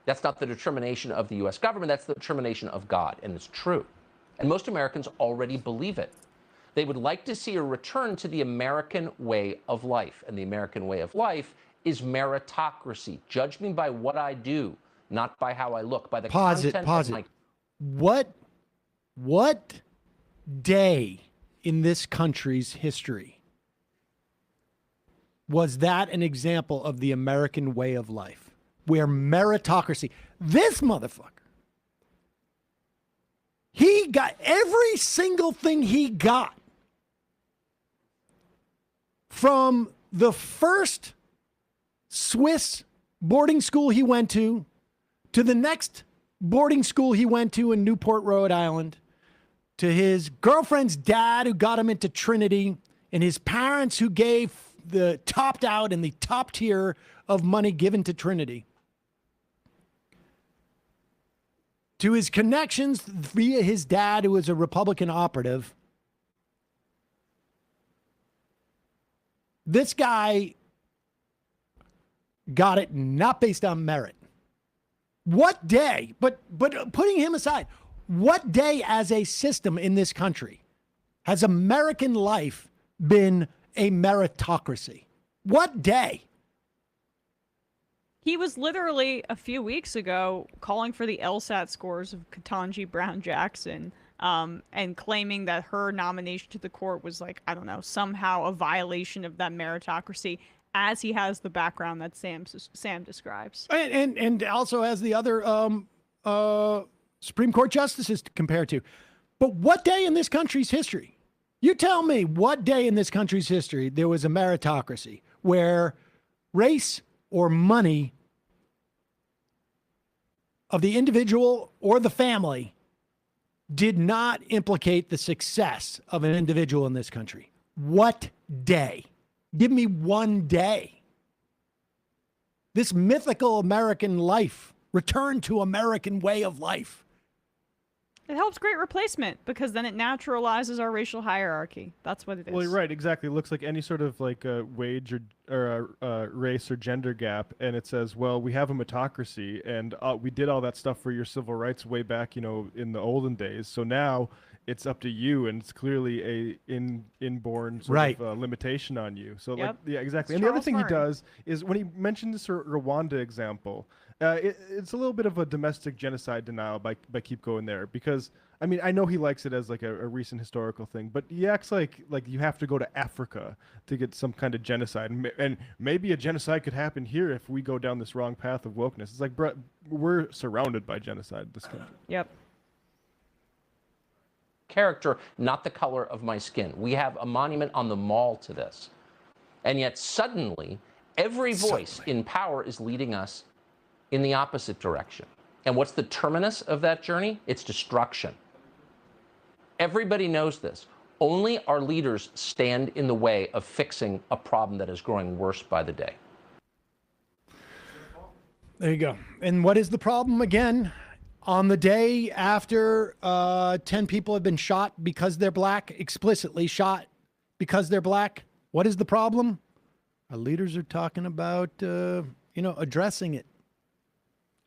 That's not the determination of the U.S. government, that's the determination of God, and it's true. And most Americans already believe it. They would like to see a return to the American way of life, and the American way of life is meritocracy. Judge me by what I do, not by how I look, by the content of my... What day in this country's history was that an example of the American way of life? Where meritocracy, this motherfucker, he got every single thing he got from the first Swiss boarding school he went to the next boarding school he went to in Newport, Rhode Island, to his girlfriend's dad who got him into Trinity, and his parents who gave the topped out and the top tier of money given to Trinity, to his connections via his dad, who was a Republican operative. This guy got it not based on merit. What day, but putting him aside, what day as a system in this country has American life been a meritocracy? What day? He was literally a few weeks ago calling for the LSAT scores of Ketanji Brown Jackson, and claiming that her nomination to the court was like, I don't know, somehow a violation of that meritocracy, as he has the background that Sam describes. And also has the other Supreme Court justices to compare to. But what day in this country's history? You tell me what day in this country's history there was a meritocracy where race or money of the individual or the family did not implicate the success of an individual in this country. What day? Give me one day. This mythical American life, return to American way of life. It helps great replacement because then it naturalizes our racial hierarchy. That's what it is. Well, you're right, exactly. It looks like any sort of like a wage or race or gender gap, and it says, well, we have a meritocracy, and we did all that stuff for your civil rights way back, in the olden days. So now it's up to you, and it's clearly a inborn sort of limitation on you. So Yep. yeah, exactly. It's And the other Charles thing Murray. he does is when he mentioned this Rwanda example, it's a little bit of a domestic genocide denial by keep going there, because I mean, I know he likes it as like a recent historical thing, but he acts like you have to go to Africa to get some kind of genocide, and maybe a genocide could happen here if we go down this wrong path of wokeness. It's like, we're surrounded by genocide in this country. Yep. Character, not the color of my skin. We have a monument on the mall to this. And yet suddenly, every voice in power is leading us in the opposite direction. And what's the terminus of that journey? It's destruction. Everybody knows this. Only our leaders stand in the way of fixing a problem that is growing worse by the day. There you go. And what is the problem again? On the day after 10 people have been shot because they're black, explicitly shot because they're black, what is the problem? Our leaders are talking about, addressing it.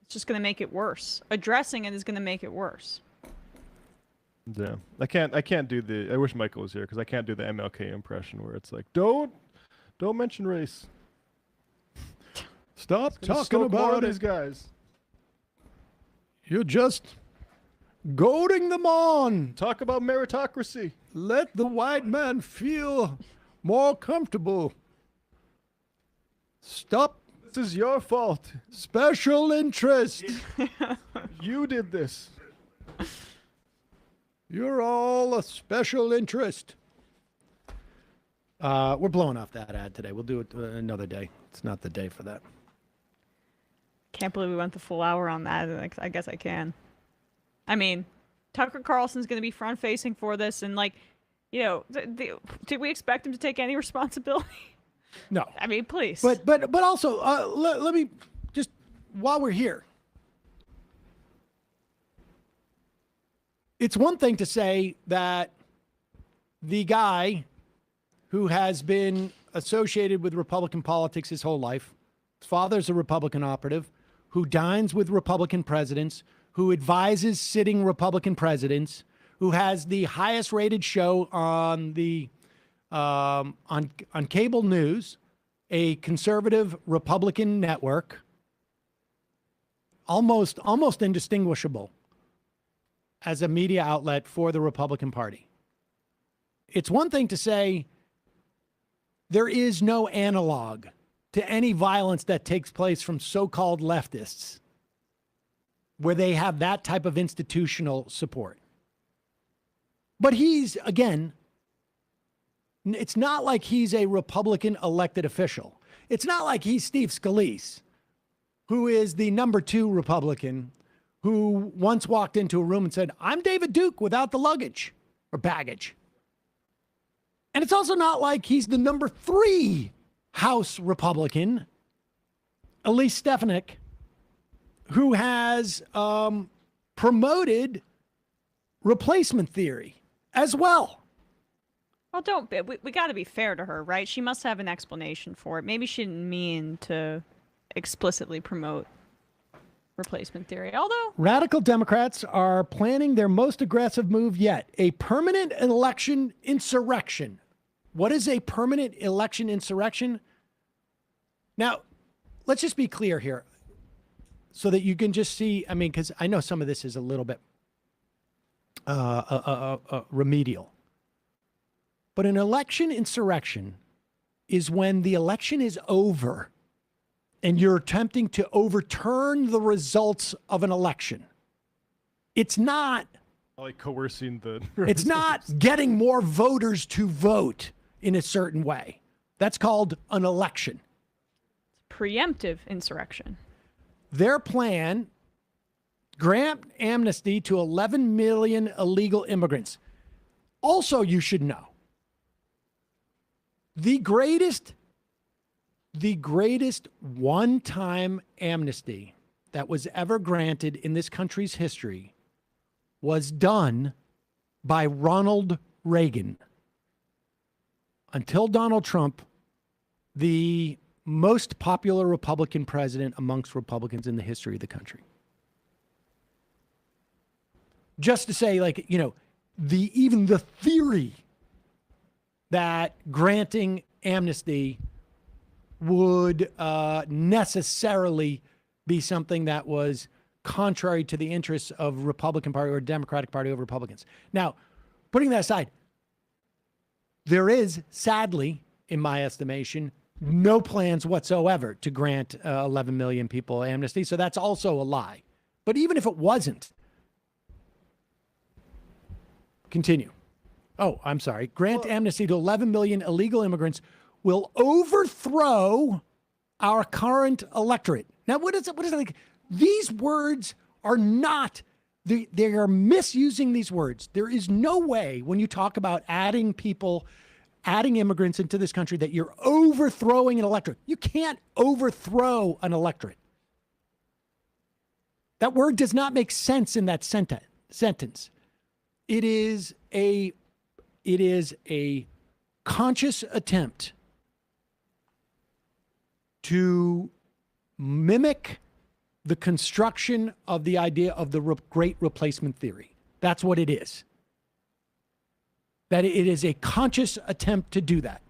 It's just going to make it worse. Addressing it is going to make it worse. Yeah, I can't do the. I wish Michael was here because I can't do the MLK impression where it's like, don't mention race. Stop talking about more of these guys. You're just goading them on. Talk about meritocracy. Let the white man feel more comfortable. Stop. This is your fault. Special interest. You did this. You're all a special interest. We're blowing off that ad today. We'll do it another day. It's not the day for that. Can't believe we went the full hour on that. I guess I can. I mean, Tucker Carlson's going to be front-facing for this, and did we expect him to take any responsibility? No. I mean, please. But also, let me just, while we're here, it's one thing to say that the guy who has been associated with Republican politics his whole life, his father's a Republican operative, who dines with Republican presidents, who advises sitting Republican presidents, who has the highest rated show on the on cable news, a conservative Republican network, almost indistinguishable as a media outlet for the Republican Party. It's one thing to say there is no analog to any violence that takes place from so-called leftists where they have that type of institutional support. But he's, again, it's not like he's a Republican elected official. It's not like he's Steve Scalise, who is the number 2 Republican who once walked into a room and said, I'm David Duke without the luggage or baggage. And it's also not like he's the number 3 House Republican, Elise Stefanik, who has promoted replacement theory as well. Well, we got to be fair to her, right? She must have an explanation for it. Maybe she didn't mean to explicitly promote replacement theory, although radical Democrats are planning their most aggressive move yet, a permanent election insurrection. What is a permanent election insurrection? Now, let's just be clear here so that you can just see, I mean, because I know some of this is a little bit remedial. But an election insurrection is when the election is over and you're attempting to overturn the results of an election. It's not like coercing the it's not getting more voters to vote in a certain way. That's called an election. Preemptive insurrection. Their plan, grant amnesty to 11 million illegal immigrants. Also, you should know, the greatest one-time amnesty that was ever granted in this country's history was done by Ronald Reagan. Until Donald Trump, the most popular Republican president amongst Republicans in the history of the country. Just to say, even the theory that granting amnesty would necessarily be something that was contrary to the interests of Republican Party or Democratic Party over Republicans. Now, putting that aside, there is, sadly, in my estimation, no plans whatsoever to grant 11 million people amnesty. So that's also a lie. But even if it wasn't, continue. Oh, I'm sorry. Grant amnesty to 11 million illegal immigrants will overthrow our current electorate. Now, what is it like? These words are not, they are misusing these words. There is no way when you talk about adding immigrants into this country that you're overthrowing an electorate. You can't overthrow an electorate. That word does not make sense in that sentence. It is a conscious attempt to mimic the construction of the idea of the great replacement theory. That's what it is. That it is a conscious attempt to do that.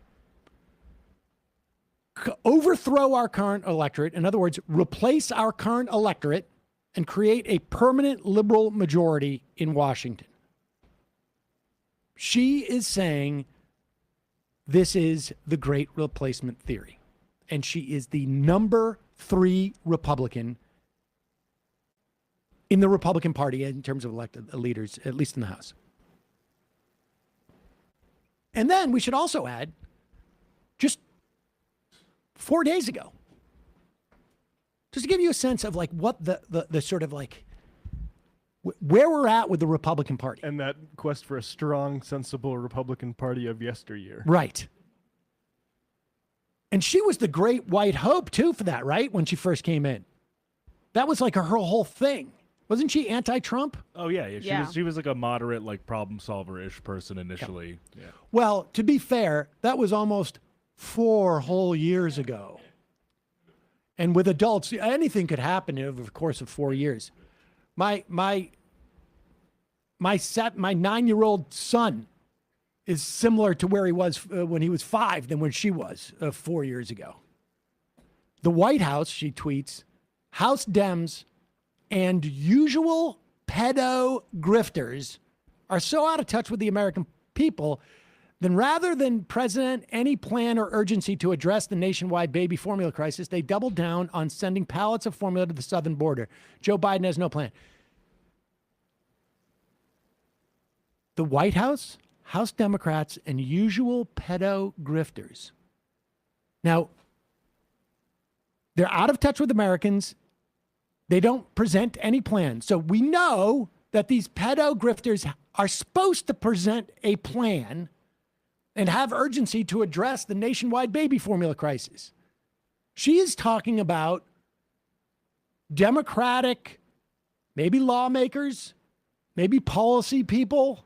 Overthrow our current electorate. In other words, replace our current electorate and create a permanent liberal majority in Washington. She is saying this is the great replacement theory. And she is the number 3 Republican in the Republican Party in terms of elected leaders, at least in the House. And then we should also add, just 4 days ago, just to give you a sense of like what the sort of like where we're at with the Republican Party. And that quest for a strong, sensible Republican Party of yesteryear. Right. And she was the great white hope, too, for that, right? When she first came in. That was like her whole thing. Wasn't she anti-Trump? Oh, yeah. She was like a moderate, like problem solver-ish person initially. Yeah. Well, to be fair, that was almost 4 whole years ago. And with adults, anything could happen over the course of 4 years. My 9-year-old son is similar to where he was when he was 5 than when she was 4 years ago. The White House, she tweets, House Dems and usual pedo grifters are so out of touch with the American people, then rather than present any plan or urgency to address the nationwide baby formula crisis, they doubled down on sending pallets of formula to the southern border. Joe Biden has no plan. The White House, House Democrats, and usual pedo grifters. Now, they're out of touch with Americans. They don't present any plan. So we know that these pedo grifters are supposed to present a plan and have urgency to address the nationwide baby formula crisis. She is talking about Democratic, maybe lawmakers, maybe policy people.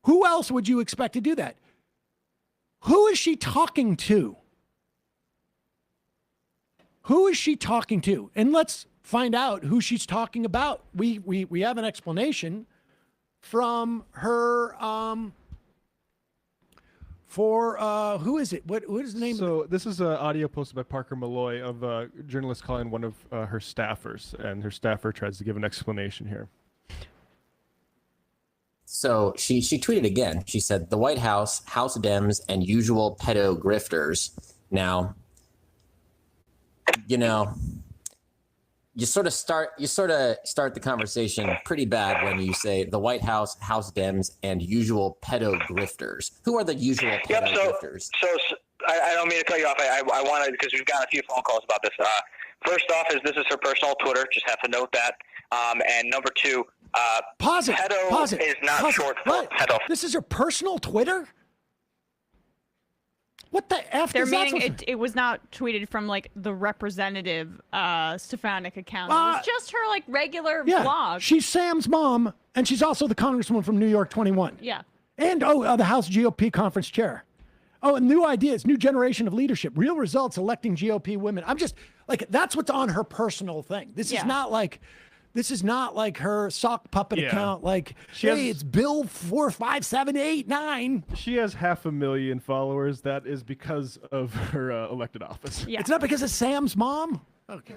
Who else would you expect to do that? Who is she talking to? Who is she talking to? And let's find out who she's talking about. We have an explanation from her who is it? What is the name? So this is an audio posted by Parker Malloy of a journalist calling one of her staffers, and her staffer tries to give an explanation here. So she tweeted again. She said, the White House, House Dems, and usual pedo grifters. Now, you sort of start the conversation pretty bad when you say the White House, House Dems, and usual pedo grifters. Who are the usual pedo grifters? So I don't mean to cut you off. I wanted, because we've got a few phone calls about this. First off, this is her personal Twitter. Just have to note that. And number 2, pause it. Pedo is not short for pedo. This is her personal Twitter? What the F They're does that meaning it was not tweeted from like the representative Stefanik account. It was just her like regular blog. She's Sam's mom, and she's also the congresswoman from New York 21. Yeah. And the House GOP conference chair. Oh, and new ideas, new generation of leadership, real results electing GOP women. I'm just like, that's what's on her personal thing. This is not like her sock puppet account. Like, it's Bill 45789. She has 500,000 followers. That is because of her elected office. Yeah. It's not because of Sam's mom? Okay.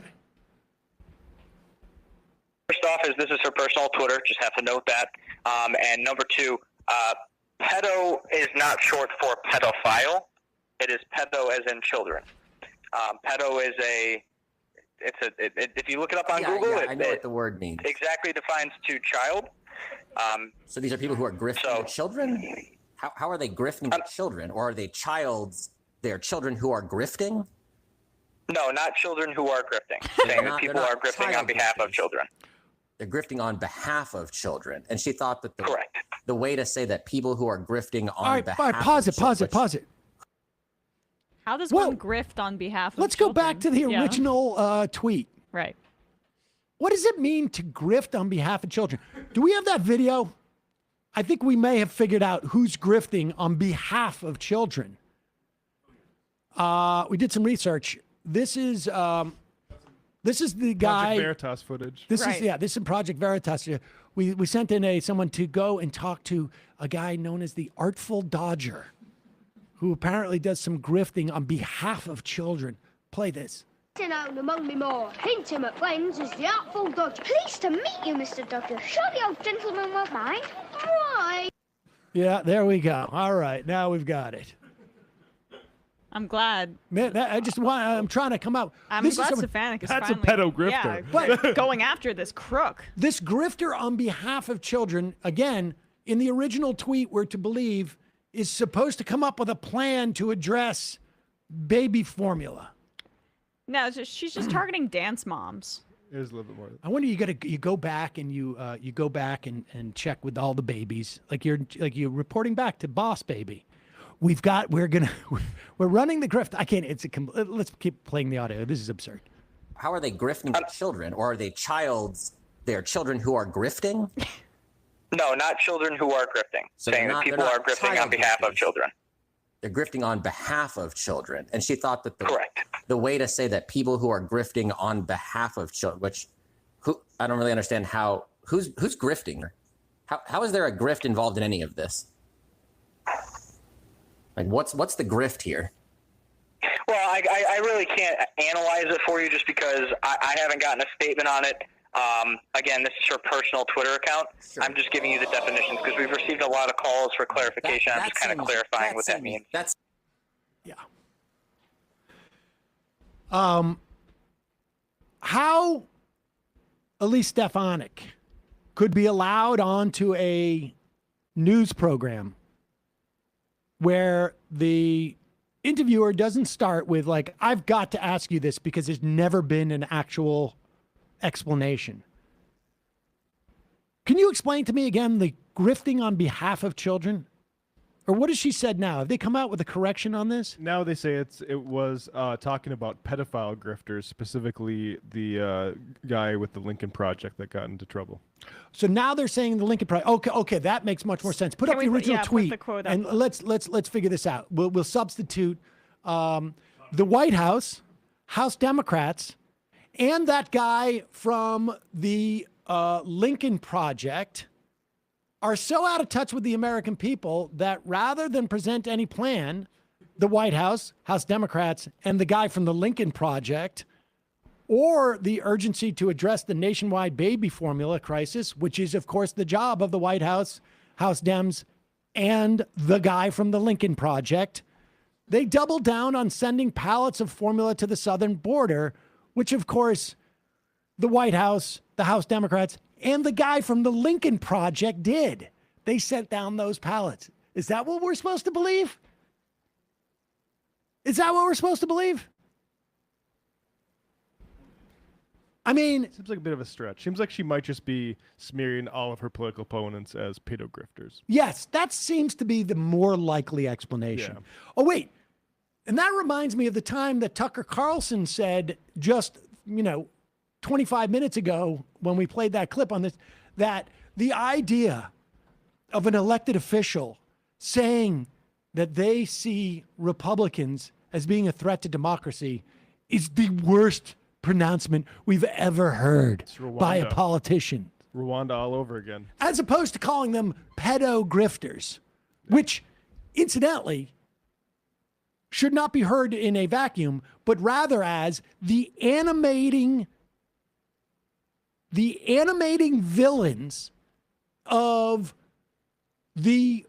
First off, this is her personal Twitter. Just have to note that. And number 2, pedo is not short for pedophile. It is pedo as in children. Pedo is if you look it up on Google, I know what the word means. Exactly defines to child. So these are people who are grifting children? How are they grifting children? Or are they they're children who are grifting? No, not children who are grifting. Saying that people are grifting on behalf of children. They're grifting on behalf of children. And she thought that the way to say that people who are grifting on behalf of children. Pause it. How does one grift on behalf of Let's children? go back to the original tweet. Right. What does it mean to grift on behalf of children? Do we have that video? I think we may have figured out who's grifting on behalf of children. We did some research. This is the guy. Project Veritas footage. This is Project Veritas. We sent in someone to go and talk to a guy known as the Artful Dodger, who apparently does some grifting on behalf of children. Play this. Known among me more intimate friends as the Artful Dodger. Pleased to meet you, Mr. Dodger. Sure the old gentleman won't mind. Right. Yeah, there we go. All right, now we've got it. I'm glad. Man, I'm trying to come out. I'm This is glad some- Stefanik is That's a finally, pedo grifter. Yeah, going after this crook. This grifter on behalf of children, again, in the original tweet, we're to believe, is supposed to come up with a plan to address baby formula. No, she's just targeting dance moms. It is a little bit more. I wonder, you go back and you go back and check with all the babies, like you're reporting back to Boss Baby. We're running the grift. I can't. Let's keep playing the audio. This is absurd. How are they grifting children, or are they they're children who are grifting? No, not children who are grifting. So saying that people are grifting on behalf of children. They're grifting on behalf of children. And she thought that Correct. The way to say that people who are grifting on behalf of children, I don't really understand who's grifting? How is there a grift involved in any of this? Like, what's the grift here? Well, I really can't analyze it for you just because I haven't gotten a statement on it. Again, this is her personal Twitter account. Sure. I'm just giving you the definitions because we've received a lot of calls for clarification. I'm just kind of clarifying what that means. Yeah. How Elise Stefanik could be allowed onto a news program where the interviewer doesn't start with, like, I've got to ask you this because there's never been an actual explanation. Can you explain to me again the grifting on behalf of children? Or what has she said now? Have they come out with a correction on this? Now they say it was talking about pedophile grifters, specifically the guy with the Lincoln Project that got into trouble. So now they're saying the Lincoln Project. Okay, that makes much more sense. Put up the original tweet, and let's figure this out. We'll substitute the White House, House Democrats, and that guy from the Lincoln Project are so out of touch with the American people that rather than present any plan, the White House, House Democrats, and the guy from the Lincoln Project, or the urgency to address the nationwide baby formula crisis, which is, of course, the job of the White House, House Dems, and the guy from the Lincoln Project, they doubled down on sending pallets of formula to the southern border, which, of course, the White House, the House Democrats, and the guy from the Lincoln Project did. They sent down those pallets. Is that what we're supposed to believe? Is that what we're supposed to believe? I mean, seems like a bit of a stretch. Seems like she might just be smearing all of her political opponents as pedo grifters. Yes, that seems to be the more likely explanation. Yeah. Oh, wait. And that reminds me of the time that Tucker Carlson said just, 25 minutes ago when we played that clip on this, that the idea of an elected official saying that they see Republicans as being a threat to democracy is the worst pronouncement we've ever heard by a politician. Rwanda all over again. As opposed to calling them pedo grifters, which, incidentally, should not be heard in a vacuum, but rather as the animating villains of the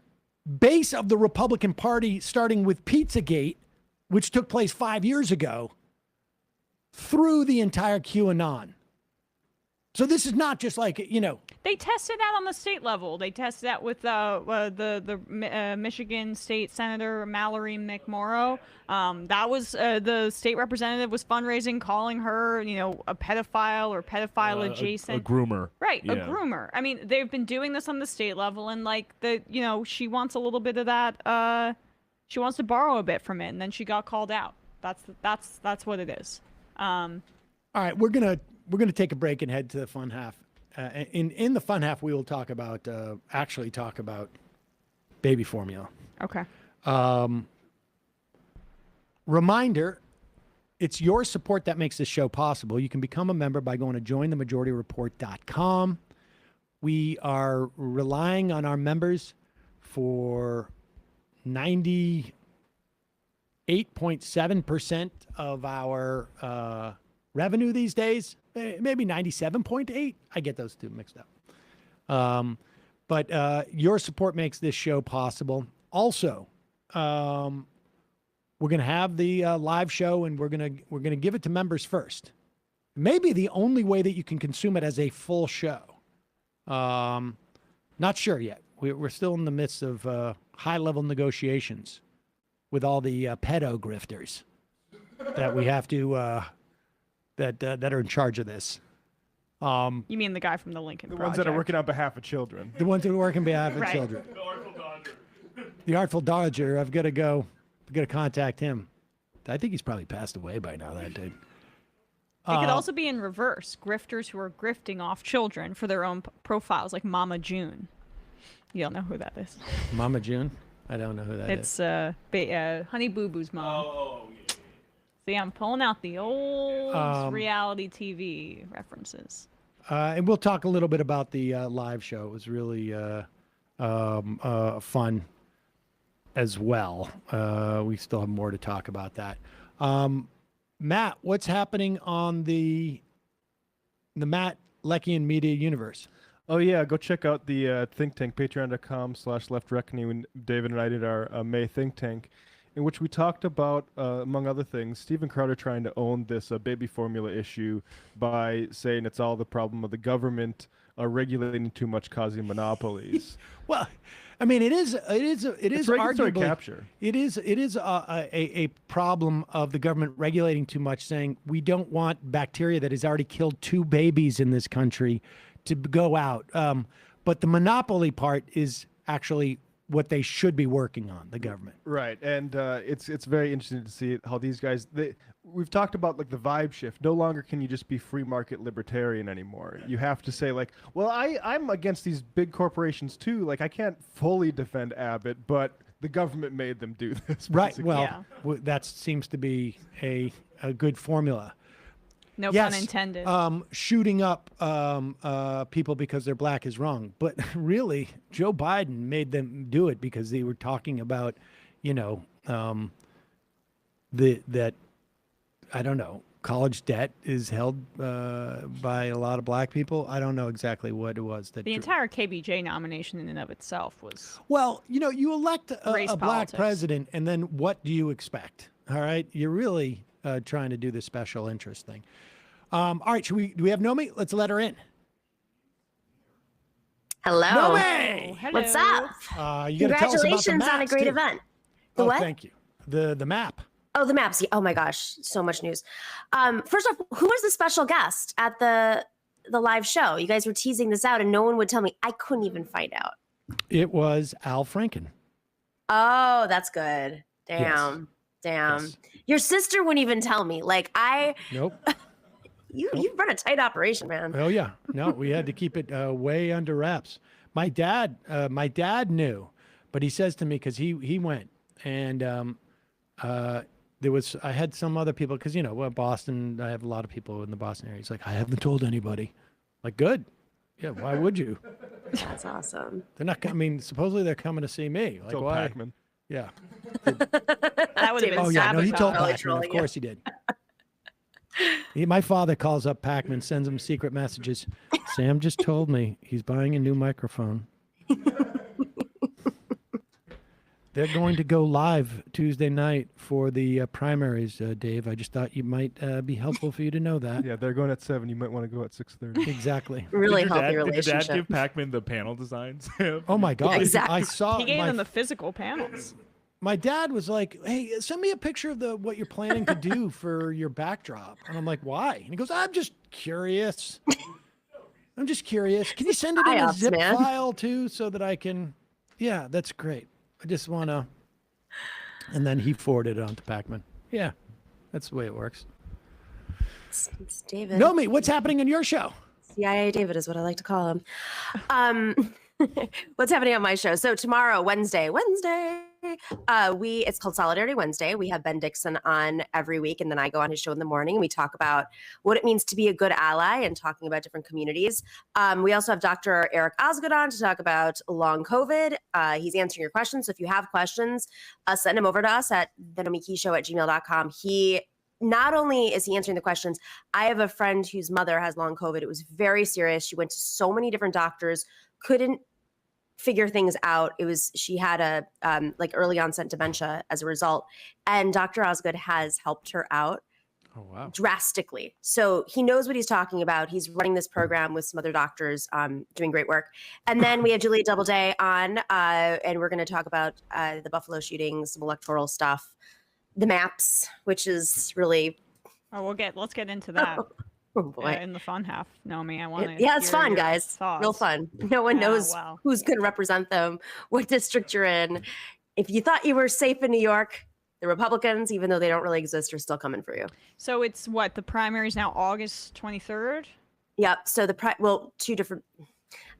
base of the Republican Party, starting with Pizzagate, which took place 5 years ago, through the entire QAnon. So this is not just like, They tested that on the state level. They tested that with the Michigan State Senator Mallory McMorrow. That was the state representative was fundraising, calling her, a pedophile or pedophile adjacent. A groomer. Right, Yeah. a groomer. I mean, they've been doing this on the state level, and she wants a little bit of that. She wants to borrow a bit from it, and then she got called out. That's what it is. All right, we're gonna take a break and head to the fun half. In the fun half, we will talk about baby formula. Okay. Reminder, it's your support that makes this show possible. You can become a member by going to jointhemajorityreport.com. We are relying on our members for 98% 98.7% of our revenue these days. Maybe 97.8. I get those two mixed up. But your support makes this show possible. Also, we're going to have the live show, and we're going to give it to members first. Maybe the only way that you can consume it as a full show. Not sure yet. We're still in the midst of high-level negotiations with all the pedo grifters that we have to that are in charge of this. You mean the guy from the Lincoln Project? Ones that are working on behalf of children. The ones that are working on behalf of children. The Artful Dodger. I've got to go. I've got to contact him. I think he's probably passed away by now, that dude. It could also be in reverse. Grifters who are grifting off children for their own profiles, like Mama June. You don't know who that is. Mama June? I don't know who that is. It's Honey Boo Boo's mom. Oh, yeah. See, I'm pulling out the old reality TV references. And we'll talk a little bit about the live show. It was really fun as well. We still have more to talk about that. Matt, what's happening on the Matt Leckian Media universe? Oh, yeah. Go check out the think tank, patreon.com/leftreckoning, when David and I did our May think tank, in which we talked about, among other things, Steven Crowder trying to own this baby formula issue by saying it's all the problem of the government regulating too much, causing monopolies. Well, I mean, it is arguably capture. It is a problem of the government regulating too much, saying we don't want bacteria that has already killed 2 babies in this country to go out. But the monopoly part is actually what they should be working on, the government. Right, and it's very interesting to see how these guys. We've talked about like the vibe shift. No longer can you just be free market libertarian anymore. You have to say like, well, I'm against these big corporations too. Like I can't fully defend Abbott, but the government made them do this. Right. Well, that seems to be a good formula. No pun intended. Shooting up people because they're black is wrong. But really, Joe Biden made them do it because they were talking about, that, I don't know, college debt is held by a lot of black people. I don't know exactly what it was. The entire KBJ nomination in and of itself was... Well, you elect a black president, and then what do you expect? All right? You're really trying to do the special interest thing. All right, do we have Nomi? Let's let her in. Hello. Nomi! Hello. What's up? Congratulations on a great event. The what? Thank you. The map. Oh, the maps. Oh my gosh, so much news. First off, who was the special guest at the live show? You guys were teasing this out, and no one would tell me. I couldn't even find out. It was Al Franken. Oh, that's good. Damn. Yes. Your sister wouldn't even tell me. Nope. You run a tight operation, man. Oh yeah. No, we had to keep it way under wraps. My dad knew, but he says to me, because he went, and I had some other people, because Boston, I have a lot of people in the Boston area. He's like, I haven't told anybody. Like, good. Yeah, why would you? That's awesome. They're not. I mean, supposedly they're coming to see me. Like, told why? Pac-Man. Yeah. That would have been. Oh yeah, no, he told Pac-Man. Of you. course he did. My father calls up Pac-Man, sends him secret messages. Sam just told me he's buying a new microphone. They're going to go live Tuesday night for the primaries, Dave. I just thought you might be helpful for you to know that. Yeah, they're going at 7. You might want to go at 6:30. Exactly. Really healthy relationship. Did your dad give Pac-Man the panel designs? Oh my God! Yeah, exactly. I saw. He gave them the physical panels. My dad was like, "Hey, send me a picture of what you're planning to do for your backdrop." And I'm like, "Why?" And he goes, "I'm just curious. Can you send it in a zip file too, so that I can?" Yeah, that's great. I just want to. And then he forwarded it on to Pac-Man. Yeah, that's the way it works. It's David. Nomi, what's happening in your show? CIA David is what I like to call him. What's happening on my show? So tomorrow, Wednesday, it's called Solidarity Wednesday. We have Ben Dixon on every week, and then I go on his show in the morning, and we talk about what it means to be a good ally and talking about different communities. We also have Dr. Eric Osgood on to talk about long COVID. He's answering your questions. So if you have questions, send them over to us at thenomikishow@gmail.com. He not only is he answering the questions, I have a friend whose mother has long COVID. It was very serious. She went to so many different doctors, couldn't figure things out. She had a like early onset dementia as a result, and Dr. Osgood has helped her out drastically. So he knows what he's talking about. He's running this program with some other doctors, doing great work. And then we have Julia Doubleday on, and we're going to talk about the Buffalo shootings, some electoral stuff, the maps, which is really. Oh, let's get into that. Oh boy! In the fun half, Naomi, I want to. Yeah, it's fun, guys. Thoughts. Real fun. No one knows who's going to represent them, what district you're in. If you thought you were safe in New York, the Republicans, even though they don't really exist, are still coming for you. So it's what the primary is now August 23rd. Yep. So two different.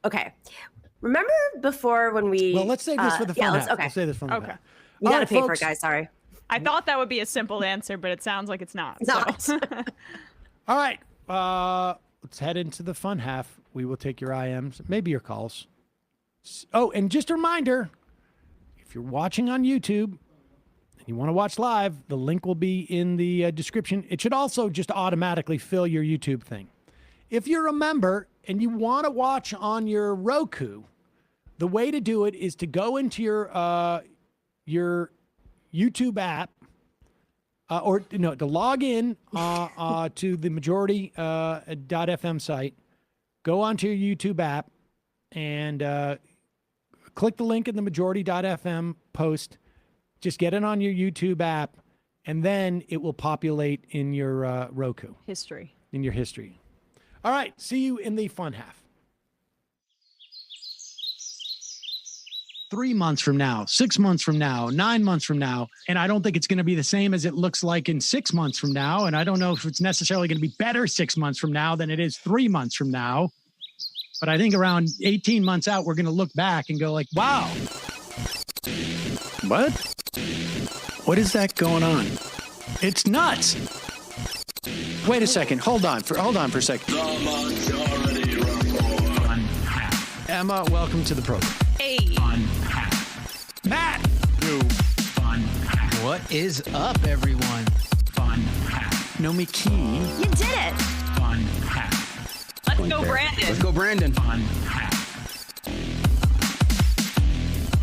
Okay. Remember before when we? Well, let's save this for the fun half. Okay. Let's save this for the fun half. You got to pay for it, guys. Sorry. I thought that would be a simple answer, but it sounds like it's not. It's not. All right. Let's head into the fun half. We will take your IMs, maybe your calls. Oh, and just a reminder, if you're watching on YouTube and you want to watch live, the link will be in the description. It should also just automatically fill your YouTube thing. If you're a member and you want to watch on your Roku, the way to do it is to go into your YouTube app, to log in to the majority.fm site, go onto your YouTube app and click the link in the majority.fm post. Just get it on your YouTube app, and then it will populate in your Roku. History. In your history. All right. See you in the fun half. 3 months from now, 6 months from now, 9 months from now. And I don't think it's going to be the same as it looks like in 6 months from now. And I don't know if it's necessarily going to be better 6 months from now than it is 3 months from now. But I think around 18 months out, we're going to look back and go like, wow. What? What is that going on? It's nuts. Wait a second. Hold on for a second. Emma, welcome to the program. Hey. Matt. What is up, everyone? Nomi Key. You did it. Let's go, Brandon. Let's go, Brandon.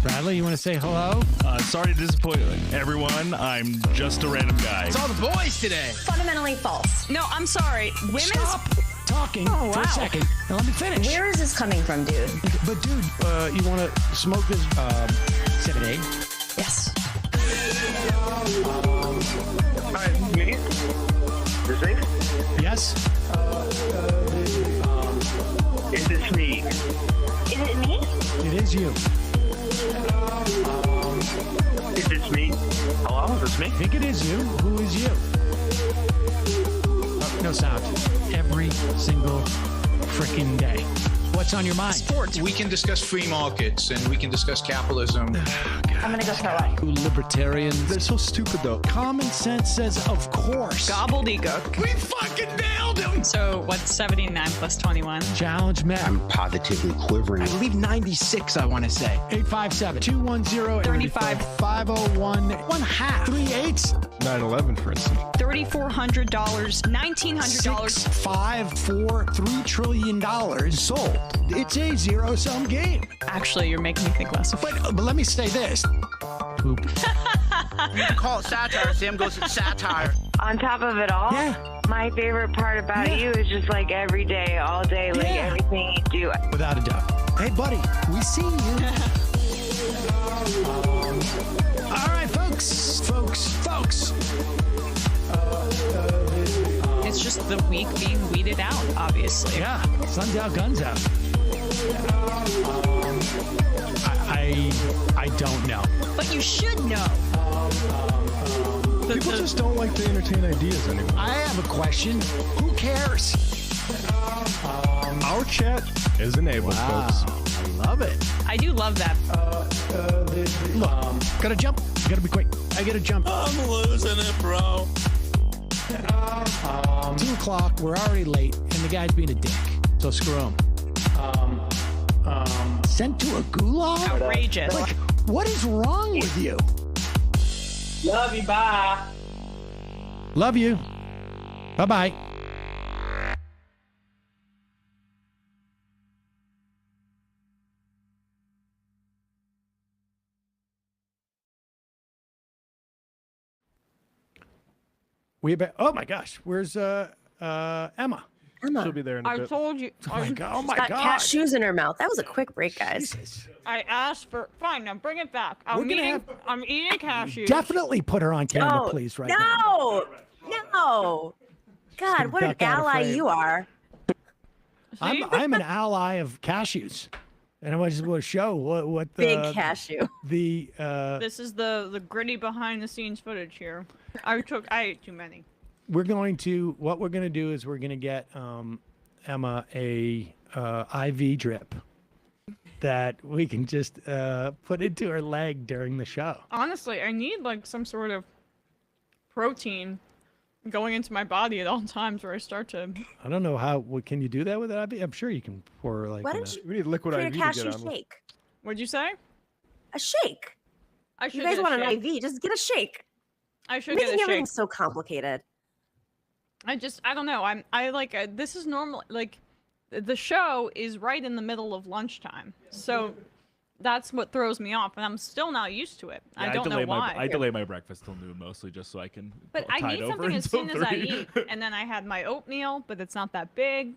Bradley, you want to say hello? Sorry to disappoint everyone. I'm just a random guy. It's all the boys today. Fundamentally false. No, I'm sorry. Stop talking for a second and let me finish. Where is this coming from, dude? But dude, you want to smoke this 7A? Yes. Hi, me? This me? Yes. Is this me? Is it me? It is you. Is this me? Hello, is this me? I think it is you. Who is you? Oh, no sound. Every single freaking day. What's on your mind? Sports. We can discuss free markets and we can discuss capitalism. I'm gonna go start watching. Libertarians. They're so stupid, though. Common sense says, of course. Gobbledygook. We fucking nailed him. So what's 79 plus 21? Challenge Matt. I'm positively quivering. I believe 96, I want to say. 857-210-501. 1/2. 3/8. 9/11, for instance. $3,400, $1,900. 6, 5, 4, $3 trillion sold. It's a zero-sum game. Actually, you're making me think less of it. But let me say this. Poop. You can call it satire. Sam goes to satire. On top of it all, my favorite part about you is just like every day, all day, like everything you do. Without a doubt. Hey, buddy, we see you. All right, folks. It's just the week being weeded out, obviously. Yeah, sun's out, guns out. I don't know. But you should know. People just don't like to entertain ideas anymore. I have a question. Who cares? Our chat is enabled, folks. I love it. I do love that. Look, gotta jump. Gotta be quick. I gotta jump. I'm losing it, bro. 2 o'clock. We're already late, and the guy's being a dick. So screw him. Sent to a gulag? Outrageous. Like, what is wrong with you? Love you, bye. Love you. Bye-bye. Oh my gosh, where's Emma? Emma. She'll be there in a I bit. told you. Oh my god! Oh my Got god! cashews in her mouth. That was a quick break, guys. Jesus. I asked for. Fine, now bring it back. We're gonna I'm eating cashews. Definitely put her on camera, Oh, please, right now. No. God, what an duck out of ally frame. you are. I'm an ally of cashews, and I just want to show what the Big cashew. The This is the gritty behind the scenes footage here. I ate too many. what we're gonna do is we're gonna get Emma a IV drip that we can just put into her leg during the show. Honestly, I need like some sort of protein going into my body at all times where I start to. I don't know can you do that with an IV? I'm sure you can pour like. Why don't you We need liquid create IV a to cashew get on with. shake? What'd you say? A shake. I should You guys get a want an shake. IV? Just get a shake. I should Making get a everything shake. so complicated. I don't know. I like this is normal. Like the show is right in the middle of lunchtime, so that's what throws me off, and I'm still not used to it. Yeah, I don't know why. I delay my breakfast till noon mostly just so I can. But I tide need over something as until soon as I 3. eat, and then I had my oatmeal, but it's not that big.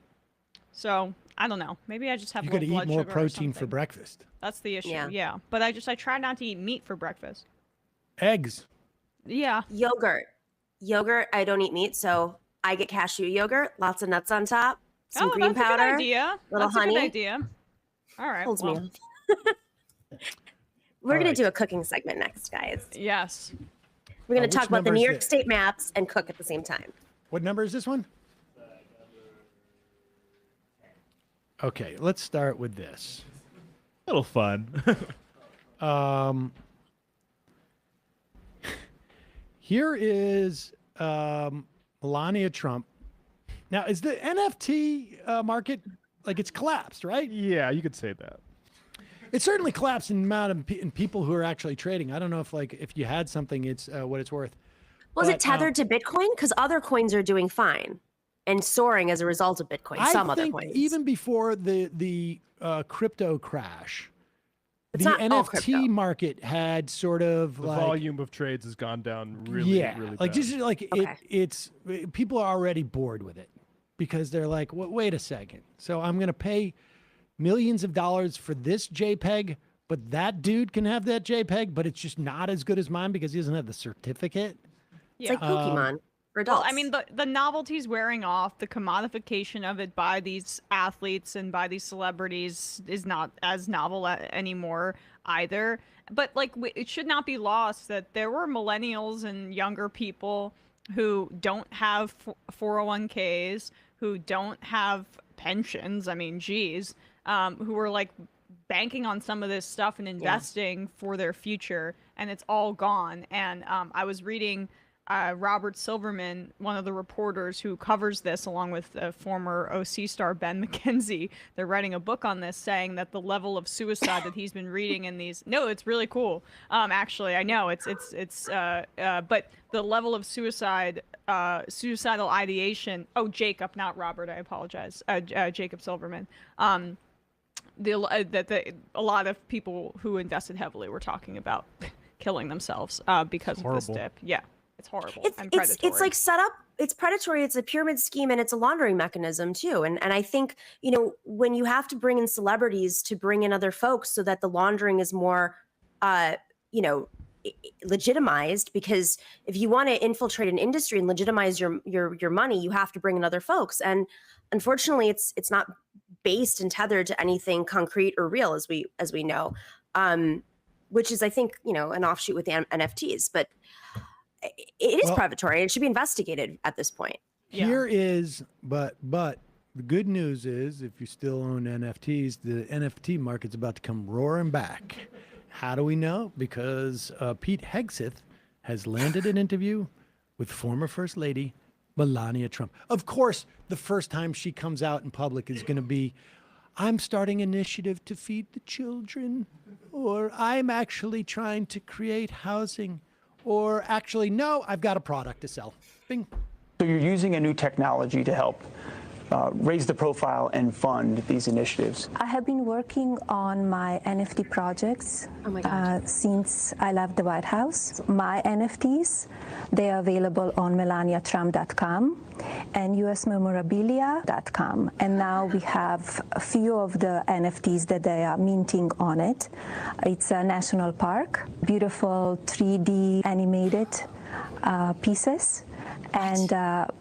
So I don't know. Maybe I just have You low got to blood eat more sugar or protein for something. breakfast. That's the issue. Yeah. Yeah. But I try not to eat meat for breakfast. Eggs. Yeah. Yogurt. I don't eat meat, so I get cashew yogurt, lots of nuts on top, some green that's powder, a good idea. little That's honey. a good idea. All right. Holds well, me up. We're All gonna right. do a cooking segment next, guys. Yes. We're gonna which talk about the number New is York it? State maps and cook at the same time. What number is this one? Okay, let's start with this. Little fun. Here is Melania Trump. Now, is the NFT market like it's collapsed, right? Yeah, you could say that. It's certainly collapsed in amount of in people who are actually trading. I don't know if you had something, it's what it's worth. Was But, it tethered to Bitcoin? Because other coins are doing fine and soaring as a result of Bitcoin. Some I other think coins. even before the crypto crash, It's the not all NFT crypto. market had sort of The like volume of trades has gone down really, really like bad. just like Okay. it's people are already bored with it because they're like, wait a second. So I'm gonna pay millions of dollars for this JPEG, but that dude can have that JPEG, but it's just not as good as mine because he doesn't have the certificate. It's like Pokemon for adults. Well, I mean, the novelty's wearing off. The commodification of it by these athletes and by these celebrities is not as novel anymore either. But like, it should not be lost that there were millennials and younger people who don't have 401ks, who don't have pensions. I mean, geez, who were like banking on some of this stuff and investing for their future, and it's all gone. And I was reading Robert Silverman, one of the reporters who covers this, along with former OC star Ben McKenzie. They're writing a book on this, saying that the level of suicide that he's been reading in these. No, it's really cool. Actually, I know it's but the level of suicidal ideation. Oh, Jacob, not Robert. I apologize. Jacob Silverman. A lot of people who invested heavily were talking about killing themselves because of this dip. Yeah. It's horrible and predatory. It's like set up. It's predatory. It's a pyramid scheme, and it's a laundering mechanism too. And I think, you know, when you have to bring in celebrities to bring in other folks so that the laundering is more, legitimized, because if you want to infiltrate an industry and legitimize your money, you have to bring in other folks. And unfortunately, it's not based and tethered to anything concrete or real, as we know, which is, I think, you know, an offshoot with the NFTs, but. It is predatory. It should be investigated at this point. Here is, but the good news is, if you still own NFTs, the NFT market's about to come roaring back. How do we know? Because Pete Hegseth has landed an interview with former First Lady Melania Trump. Of course, the first time she comes out in public is going to be, I'm starting an initiative to feed the children, or I'm actually trying to create housing, or actually, no, I've got a product to sell. Bing. So you're using a new technology to help raise the profile and fund these initiatives. I have been working on my NFT projects since I left the White House. My NFTs, they are available on melaniatrump.com and usmemorabilia.com. And now we have a few of the NFTs that they are minting on it. It's a national park, beautiful 3D animated pieces. And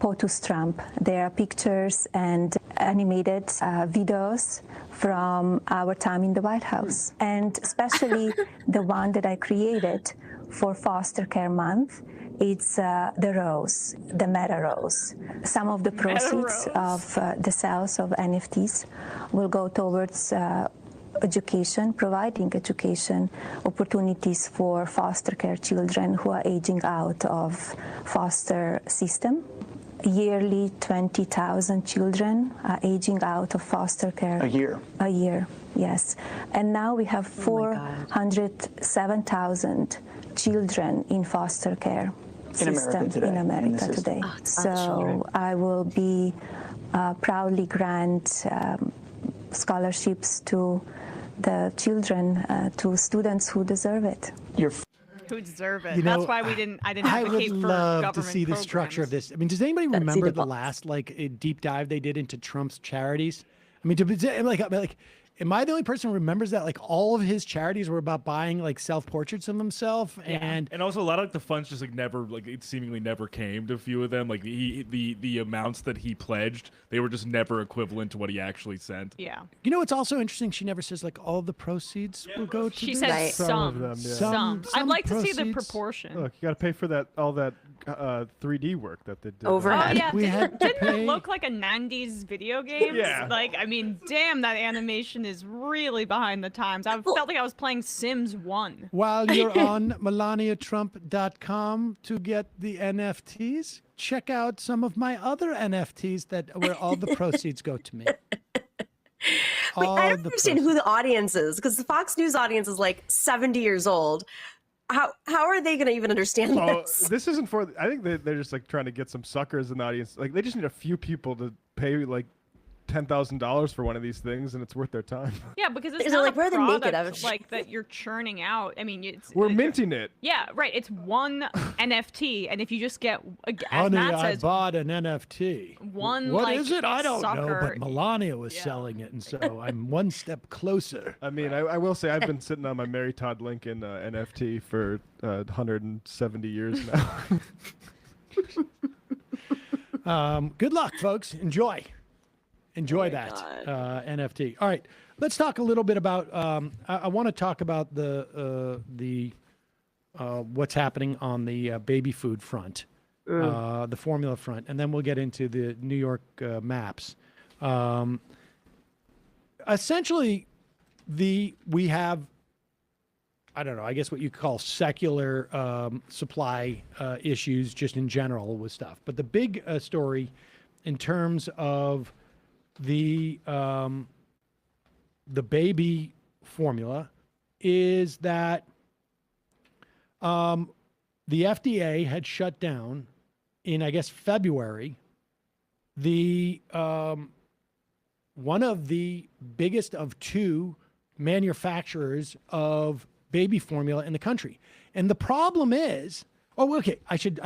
POTUS Trump. There are pictures and animated videos from our time in the White House. And especially the one that I created for Foster Care Month, it's the rose, the meta rose. Some of the proceeds of the sales of NFTs will go towards education, providing education opportunities for foster care children who are aging out of foster system. Yearly, 20,000 children are aging out of foster care. A year? A year, yes. And now we have 407,000 children in foster care system in America today. So I will be proudly grant scholarships to the children, to students who deserve it. Who deserve it. You know, That's why I didn't I would advocate for love government to see the structure of this. I mean, does anybody remember the last deep dive they did into Trump's charities? I mean, am I the only person who remembers that? Like, all of his charities were about buying self-portraits of himself, and also a lot of the funds just never it seemingly never came to a few of them. Like the amounts that he pledged, they were just never equivalent to what he actually sent. Yeah. You know what's also interesting? She never says all the proceeds will go to. She this. said Some of them, yeah. Some. I'd like to see the proceeds. proportion. Look, you got to pay for all that 3D work that they did. Overhead. Oh, yeah. Didn't it pay. look like a 90s video game? Yeah. I mean, damn, that animation is really behind the times. I felt like I was playing Sims 1. While you're on melaniatrump.com to get the NFTs, check out some of my other NFTs where all the proceeds go to me. Wait, I don't understand who the audience is, because the Fox News audience is 70 years old. How are they going to even understand this? This isn't for. I think they're just trying to get some suckers in the audience. They just need a few people to pay $10,000 for one of these things, and it's worth their time. Yeah, because it's They're not like, a where are the naked product of- that you're churning out. I mean, We're minting it. Yeah, right. It's one NFT, and if you just get, as Honey, Matt I says, bought an NFT. one What is it? I don't know, sucker. but Melania was selling it, and so I'm one step closer. I mean, I will say I've been sitting on my Mary Todd Lincoln NFT for 170 years now. Good luck, folks. Enjoy that NFT. All right, let's talk a little bit about. I want to talk about the what's happening on the baby food front, the formula front, and then we'll get into the New York maps. Essentially, we have, I don't know, I guess what you call secular supply issues just in general with stuff. But the big story in terms of the baby formula is that the FDA had shut down in, I guess, February, the one of the biggest of two manufacturers of baby formula in the country. And the problem is, I should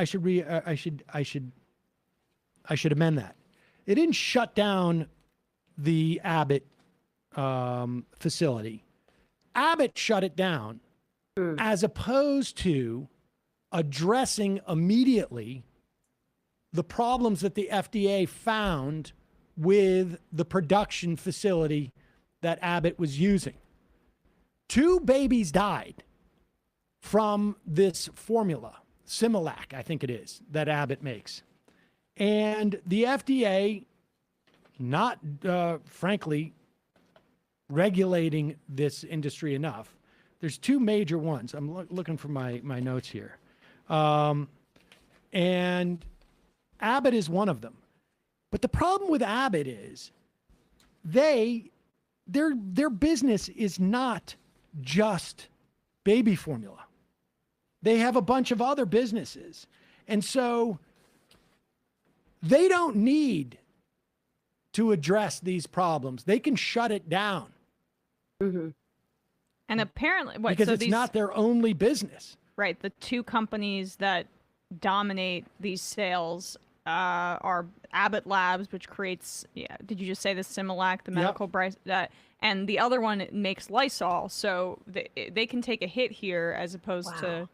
amend that. They didn't shut down the Abbott facility. Abbott shut it down as opposed to addressing immediately the problems that the FDA found with the production facility that Abbott was using. 2 babies died from this formula, Similac, I think it is, that Abbott makes. And the FDA not, frankly, regulating this industry enough. There's two major ones. I'm looking for my notes here. And Abbott is one of them. But the problem with Abbott is their business is not just baby formula. They have a bunch of other businesses. And so they don't need to address these problems. They can shut it down. Mm-hmm. And apparently, because it's not their only business. Right. The two companies that dominate these sales are Abbott Labs, which creates, did you just say the Similac, the medical price, and the other one makes Lysol. So they can take a hit here as opposed to,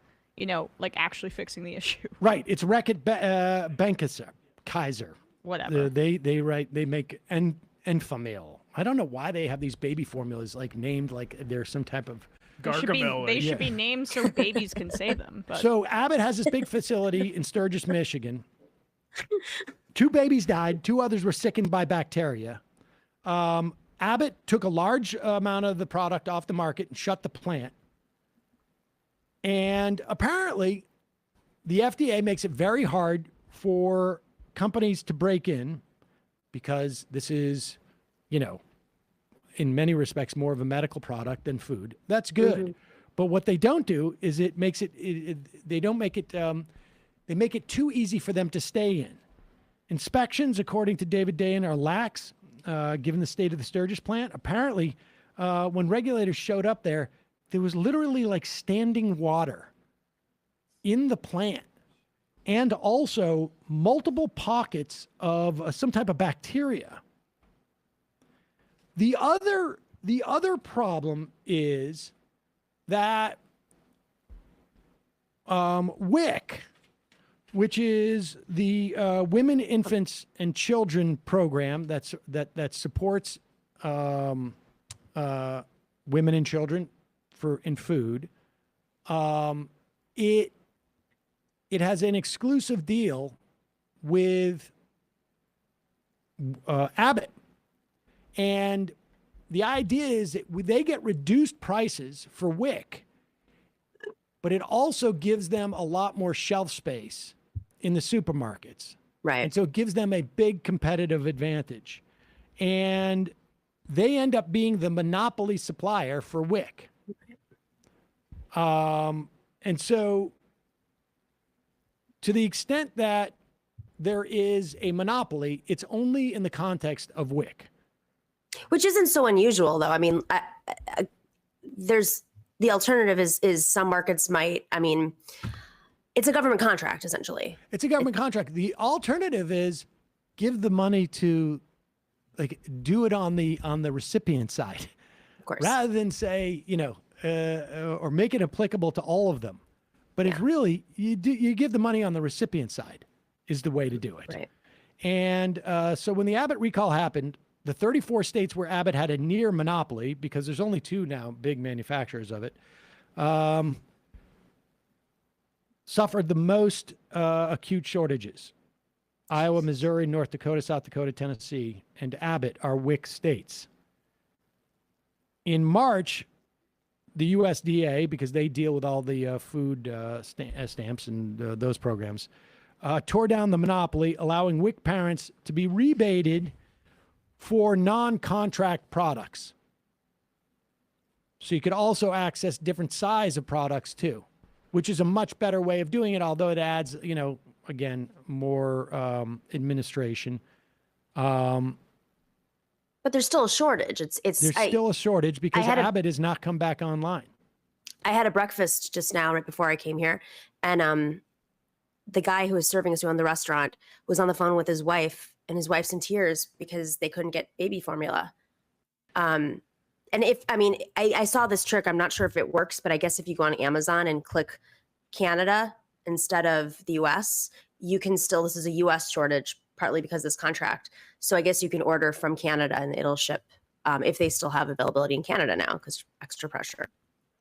like actually fixing the issue. Right. It's Reckitt Kaiser. Whatever. They make Enfamil. I don't know why they have these baby formulas like named like they're some type of Gargamel. They should be named so babies can say them. But. So Abbott has this big facility in Sturgis, Michigan. 2 babies died. 2 others were sickened by bacteria. Abbott took a large amount of the product off the market and shut the plant. And apparently, the FDA makes it very hard for companies to break in because this is, in many respects, more of a medical product than food. That's good. Mm-hmm. But what they don't do is they make it too easy for them to stay in. Inspections, according to David Dayen, are lax, given the state of the Sturgis plant. Apparently, when regulators showed up there was literally like standing water in the plant and also multiple pockets of some type of bacteria. The other problem is that WIC, which is the Women, Infants, and Children program that supports women and children in food. It has an exclusive deal with Abbott, and the idea is that they get reduced prices for WIC, but it also gives them a lot more shelf space in the supermarkets. Right. And so it gives them a big competitive advantage. And they end up being the monopoly supplier for WIC. And so to the extent that there is a monopoly, it's only in the context of WIC. Which isn't so unusual, though. I mean, there's the alternative is some markets might, it's a government contract, essentially. It's a government contract. The alternative is give the money to, do it on the recipient side. Of course. Rather than say, or make it applicable to all of them. But it's really, you give the money on the recipient side is the way to do it. Right. And so when the Abbott recall happened, the 34 states where Abbott had a near monopoly, because there's only 2 now big manufacturers of it, suffered the most acute shortages. Iowa, Missouri, North Dakota, South Dakota, Tennessee, and Abbott are WIC states. In March, the USDA, because they deal with all the food stamps and those programs, tore down the monopoly, allowing WIC parents to be rebated for non-contract products. So you could also access different size of products too, which is a much better way of doing it, although it adds, again, more administration. But there's still a shortage. There's still a shortage because Abbott has not come back online. I had a breakfast just now, right before I came here, and the guy who was serving us who owned the restaurant was on the phone with his wife, and his wife's in tears because they couldn't get baby formula. And I saw this trick. I'm not sure if it works, but I guess if you go on Amazon and click Canada instead of the US, you can still, this is a US shortage, partly because of this contract. So I guess you can order from Canada and it'll ship if they still have availability in Canada now because extra pressure.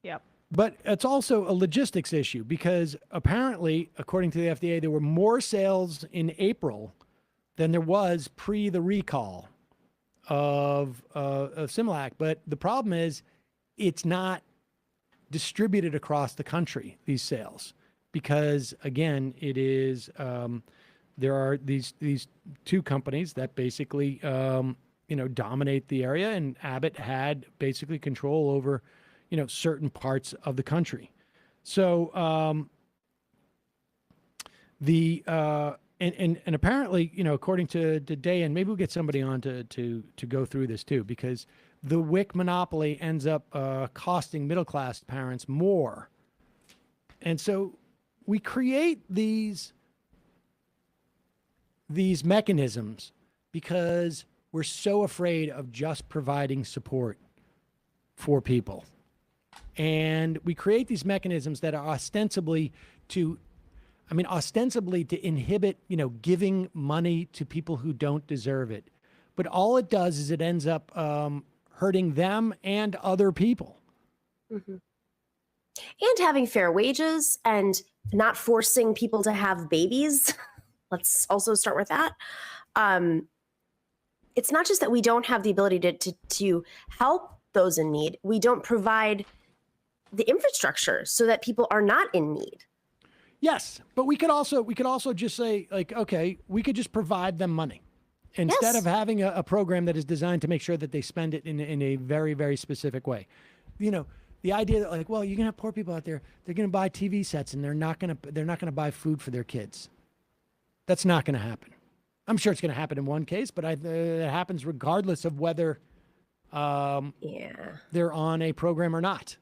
Yep. But it's also a logistics issue because apparently, according to the FDA, there were more sales in April than there was pre the recall. of Similac. But the problem is it's not distributed across the country, these sales, because again, it is, there are these two companies that basically, dominate the area, and Abbott had basically control over, certain parts of the country. So, and apparently, according to Day, and maybe we'll get somebody on to go through this too, because the WIC monopoly ends up costing middle-class parents more. And so we create these mechanisms because we're so afraid of just providing support for people. And we create these mechanisms that are ostensibly to inhibit, giving money to people who don't deserve it. But all it does is it ends up hurting them and other people. Mm-hmm. And having fair wages and not forcing people to have babies. Let's also start with that. It's not just that we don't have the ability to help those in need. We don't provide the infrastructure so that people are not in need. Yes, but we could also just say, like, okay, we could just provide them money instead of having a program that is designed to make sure that they spend it in a very, very specific way. The idea that, like, well, you're gonna have poor people out there, they're gonna buy TV sets and they're not gonna buy food for their kids. That's not gonna happen. I'm sure it's gonna happen in one case, but it happens regardless of whether they're on a program or not.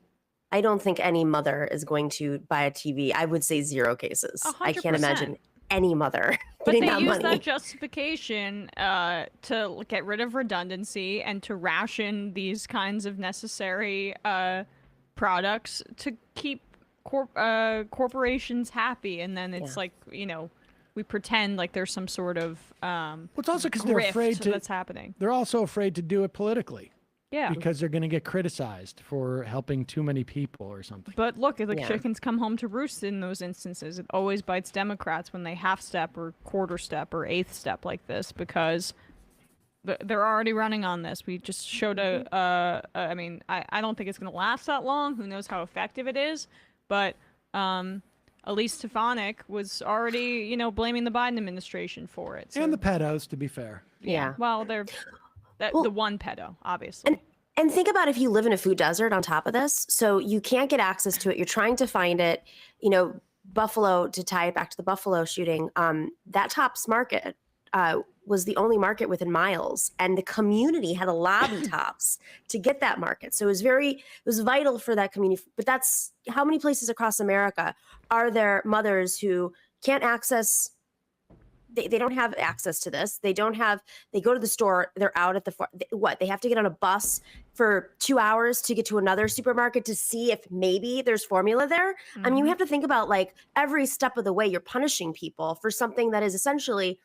I don't think any mother is going to buy a TV. I would say 0 cases. 100%. I can't imagine any mother But putting they that use money. that justification to get rid of redundancy and to ration these kinds of necessary products to keep corporations happy. And then it's like, we pretend like there's some sort of it's also because they're afraid that's happening. They're also afraid to do it politically. Yeah. Because they're going to get criticized for helping too many people or something. But look, chickens come home to roost in those instances. It always bites Democrats when they half step or quarter step or eighth step like this, because they're already running on this. We just showed I don't think it's going to last that long. Who knows how effective it is? But Elise Stefanik was already, blaming the Biden administration for it. So. And the pedos, to be fair. Yeah. Well, they're the one pedo, obviously. And think about if you live in a food desert on top of this, so you can't get access to it. You're trying to find it. Buffalo, to tie it back to the Buffalo shooting, that Tops market was the only market within miles, and the community had a lobby Tops to get that market. So it was vital for that community. But that's how many places across America are there mothers who can't access. They don't have access to this. They go to the store, they're out at they have to get on a bus for 2 hours to get to another supermarket to see if maybe there's formula there. Mm-hmm. I mean, you have to think about, like, every step of the way you're punishing people for something that is essentially,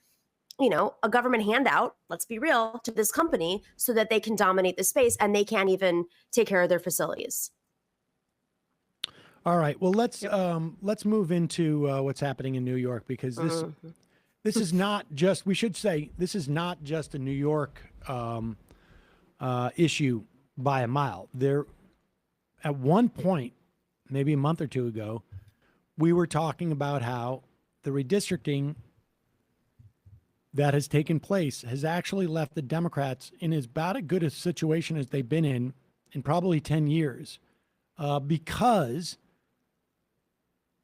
a government handout, let's be real, to this company so that they can dominate the space and they can't even take care of their facilities. All right. Well, let's move into what's happening in New York, because this is not just, we should say, this is not just a New York issue by a mile. There, at one point, maybe a month or two ago, we were talking about how the redistricting that has taken place has actually left the Democrats in as bad a good a situation as they've been in probably 10 years, because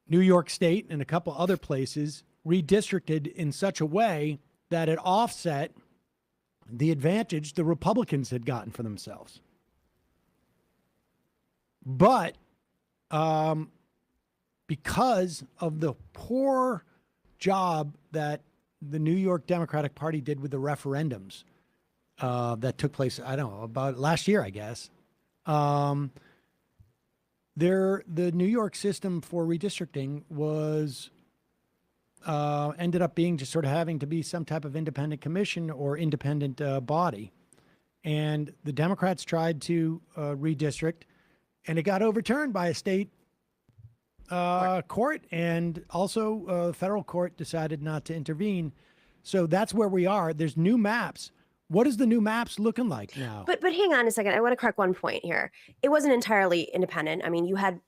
New York State and a couple other places redistricted in such a way that it offset the advantage the Republicans had gotten for themselves. But because of the poor job that the New York Democratic Party did with the referendums that took place, I don't know, about last year, I guess, the New York system for redistricting was ended up being just sort of having to be some type of independent commission or independent body. And the Democrats tried to redistrict, and it got overturned by a state court, and also federal court decided not to intervene. So that's where we are. There's new maps What is the new maps looking like now? But hang on a second. I want to correct one point here. It wasn't entirely independent. I mean, you had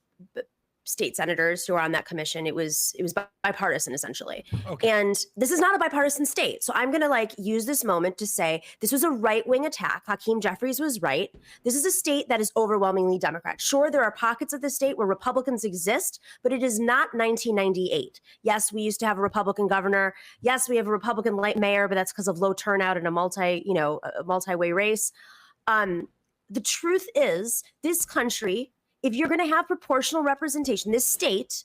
state senators who were on that commission. It was bipartisan essentially. Okay. And this is not a bipartisan state. So I'm going to use this moment to say this was a right-wing attack. Hakeem Jeffries was right. This is a state that is overwhelmingly Democrat. Sure, there are pockets of the state where Republicans exist, but it is not 1998. Yes, we used to have a Republican governor. Yes, we have a Republican light mayor, but that's because of low turnout in a multi-way race. The truth is, this country, if you're going to have proportional representation, this state,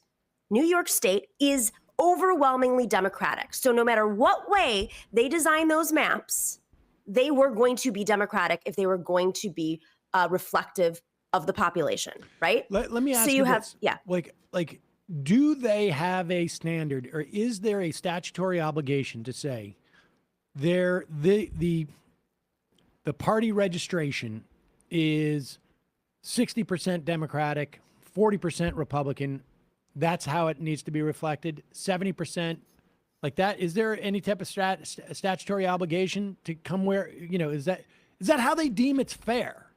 New York State, is overwhelmingly Democratic. So no matter what way they design those maps, they were going to be Democratic if they were going to be reflective of the population, right? Let me ask so you have, this. yeah. Like, do they have a standard, or is there a statutory obligation to say the party registration is 60% Democratic, 40% Republican? That's how it needs to be reflected. 70% like that. Is there any type of statutory obligation to come where, is that how they deem it's fair?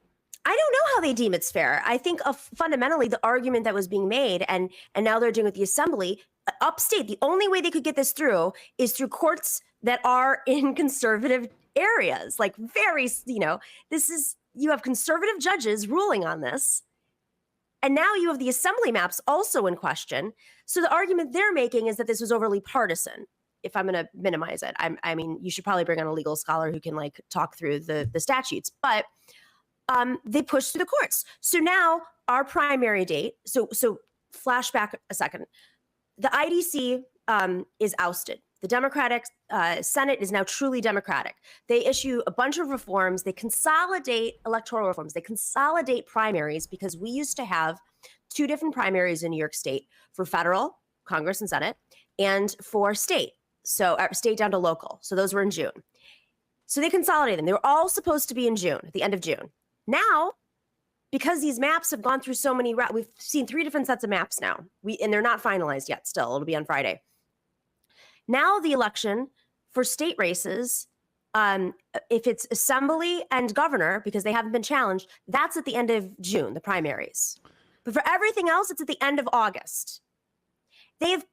I don't know how they deem it's fair. I think fundamentally the argument that was being made, and now they're doing with the assembly, upstate, the only way they could get this through is through courts that are in conservative areas. You have conservative judges ruling on this. And now you have the assembly maps also in question. So the argument they're making is that this was overly partisan, if I'm going to minimize it. I mean, you should probably bring on a legal scholar who can talk through the statutes. But they pushed through the courts. So now our primary date, so flashback a second. The IDC is ousted. The Democratic Senate is now truly Democratic. They issue a bunch of reforms. They consolidate electoral reforms. They consolidate primaries, because we used to have 2 different primaries in New York State for federal, Congress and Senate, and for state. So state down to local. So those were in June. So they consolidated them. They were all supposed to be in June, at the end of June. Now, because these maps have gone through so many, we've seen 3 different sets of maps now. And they're not finalized yet still. It'll be on Friday. Now the election for state races, if it's assembly and governor, because they haven't been challenged, that's at the end of June, the primaries. But for everything else, it's at the end of August. They have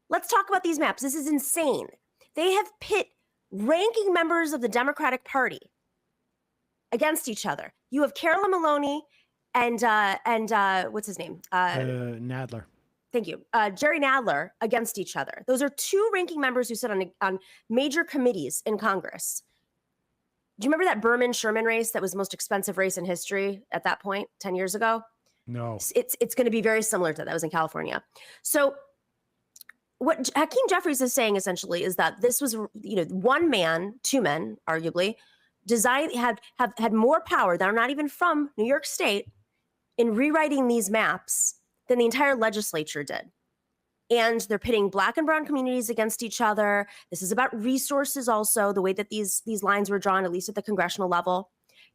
let's talk about these maps. This is insane. They have pit ranking members of the Democratic Party against each other. You have Carolyn Maloney and what's his name? Nadler. Thank you. Jerry Nadler against each other. Those are 2 ranking members who sit on major committees in Congress. Do you remember that Berman-Sherman race that was the most expensive race in history at that point 10 years ago? No. It's going to be very similar to that. That was in California. So what Hakeem Jeffries is saying essentially is that this was, one man, 2 men, arguably, had more power that are not even from New York State in rewriting these maps than the entire legislature did. And they're pitting Black and brown communities against each other. This is about resources also, the way that these lines were drawn, at least at the congressional level.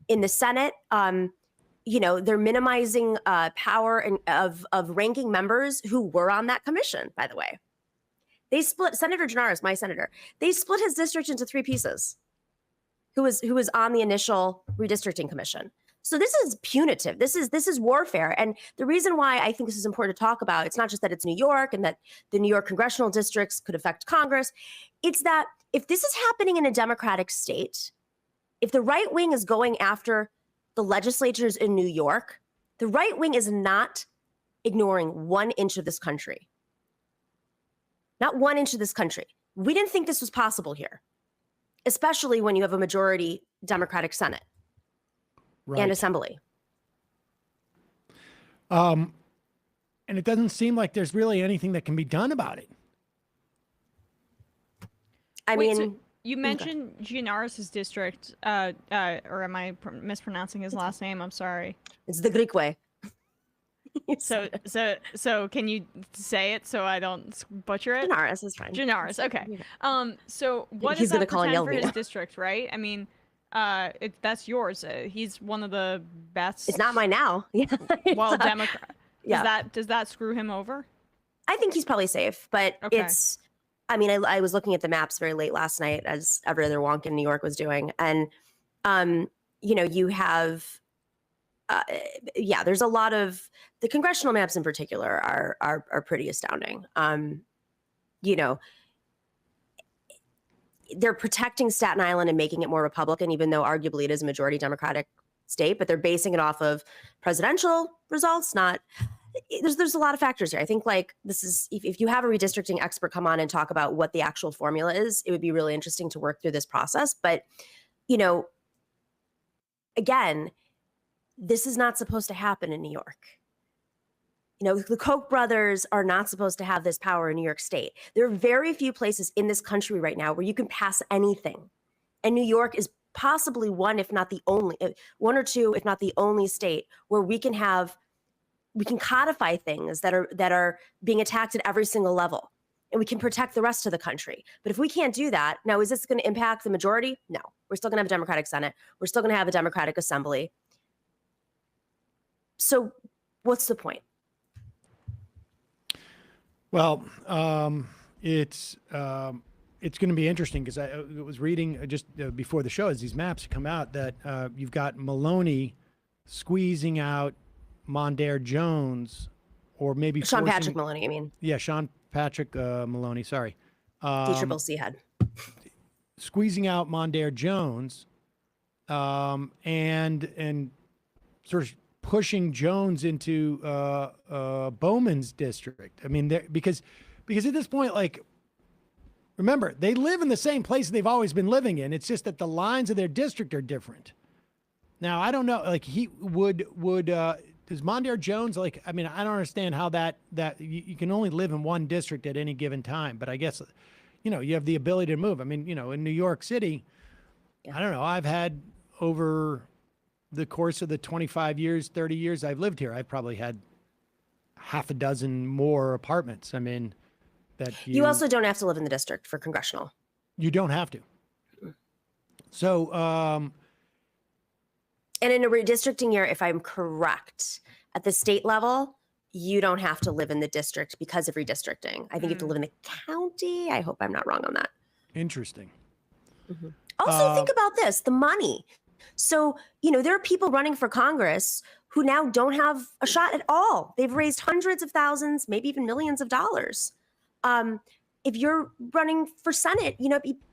In the Senate, they're minimizing power of ranking members who were on that commission, by the way. They split, Senator Janaris, my senator, they split his district into 3 pieces, who was on the initial redistricting commission. So this is punitive. This is warfare. And the reason why I think this is important to talk about, it's not just that it's New York and that the New York congressional districts could affect Congress. It's that if this is happening in a Democratic state, if the right wing is going after the legislatures in New York, the right wing is not ignoring 1 inch of this country. Not 1 inch of this country. We didn't think this was possible here, especially when you have a majority Democratic Senate. Right. And assembly. And it doesn't seem like there's really anything that can be done about it. So you mentioned Gianaris's district, or am I mispronouncing his last name? I'm sorry. It's the Greek way. So can you say it so I don't butcher it? Gianaris is fine. Gianaris, okay. So what He's does that gonna portend for his Elvina. district, right? I mean, that's yours. He's one of the best. It's not mine now. Yeah. Well, Democrat. Yeah. Does that screw him over? I think he's probably safe, but Okay. it's I mean, I was looking at the maps very late last night, as every other wonk in New York was doing. And, you have, there's a lot of, the congressional maps in particular are pretty astounding. They're protecting Staten Island and making it more Republican, even though arguably it is a majority Democratic state, but they're basing it off of presidential results, not there's a lot of factors here. I think like this is, if you have a redistricting expert come on and talk about what the actual formula is, it would be really interesting to work through this process. But, again, this is not supposed to happen in New York. The Koch brothers are not supposed to have this power in New York State. There are very few places in this country right now where you can pass anything. And New York is possibly one, if not the only, one or two, if not the only state where we can codify things that are being attacked at every single level, and we can protect the rest of the country. But if we can't do that, now, is this going to impact the majority? No. We're still going to have a Democratic Senate. We're still going to have a Democratic Assembly. So what's the point? Well, it's going to be interesting because I was reading just before the show as these maps come out that you've got Maloney squeezing out Mondaire Jones, or maybe Sean Patrick Maloney, I mean. Yeah, Sean Patrick Maloney, sorry. D-Triple-C head. Squeezing out Mondaire Jones and sort of pushing Jones into Bowman's district. I mean, because at this point, like, remember, they live in the same place they've always been living in. It's just that the lines of their district are different. Now, I don't know, like, he would does Mondaire Jones, like, I mean, I don't understand how that you can only live in one district at any given time, but I guess, you have the ability to move. I mean, in New York City, I don't know, I've had over the course of the 25 years, 30 years I've lived here, I've probably had half a dozen more apartments. I mean, that you also don't have to live in the district for congressional. You don't have to. So, and in a redistricting year, if I'm correct, at the state level, you don't have to live in the district because of redistricting. I think you have to live in the county. I hope I'm not wrong on that. Interesting. Mm-hmm. Also, think about this, the money. So, there are people running for Congress who now don't have a shot at all. They've raised hundreds of thousands, maybe even millions of dollars. If you're running for Senate,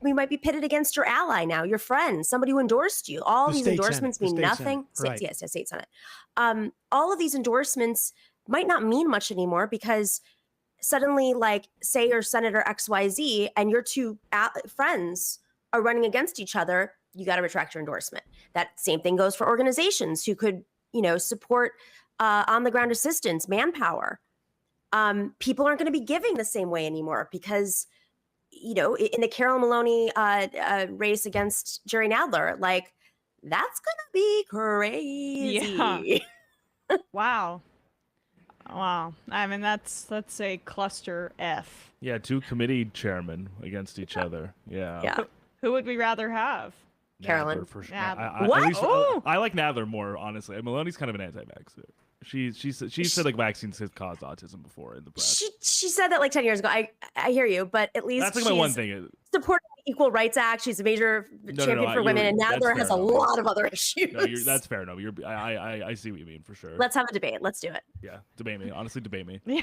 we might be pitted against your ally now, your friend, somebody who endorsed you. All these endorsements mean nothing. Yes, state Senate. All of these endorsements might not mean much anymore because suddenly, like, say you're Senator XYZ and your two friends are running against each other, you got to retract your endorsement. That same thing goes for organizations who could, support on the ground assistance, manpower. People aren't going to be giving the same way anymore because, in the Carol Maloney race against Jerry Nadler, like, that's going to be crazy. Yeah. Wow. I mean, that's a cluster F. Yeah, two committee chairmen against each other. Yeah. Who would we rather have? Carolyn. Nadler, for sure. What? I like Nadler more, honestly. Maloney's kind of an anti-vaxxer. She said like vaccines has caused autism before in the press. She said that like 10 years ago. I hear you, but at least that's like my one thing. Supporting the Equal Rights Act. She's a major champion for women, and Nadler has a lot of other issues. No, that's fair. No, I see what you mean for sure. Let's have a debate. Let's do it. Yeah, debate me. Honestly, debate me. Yeah.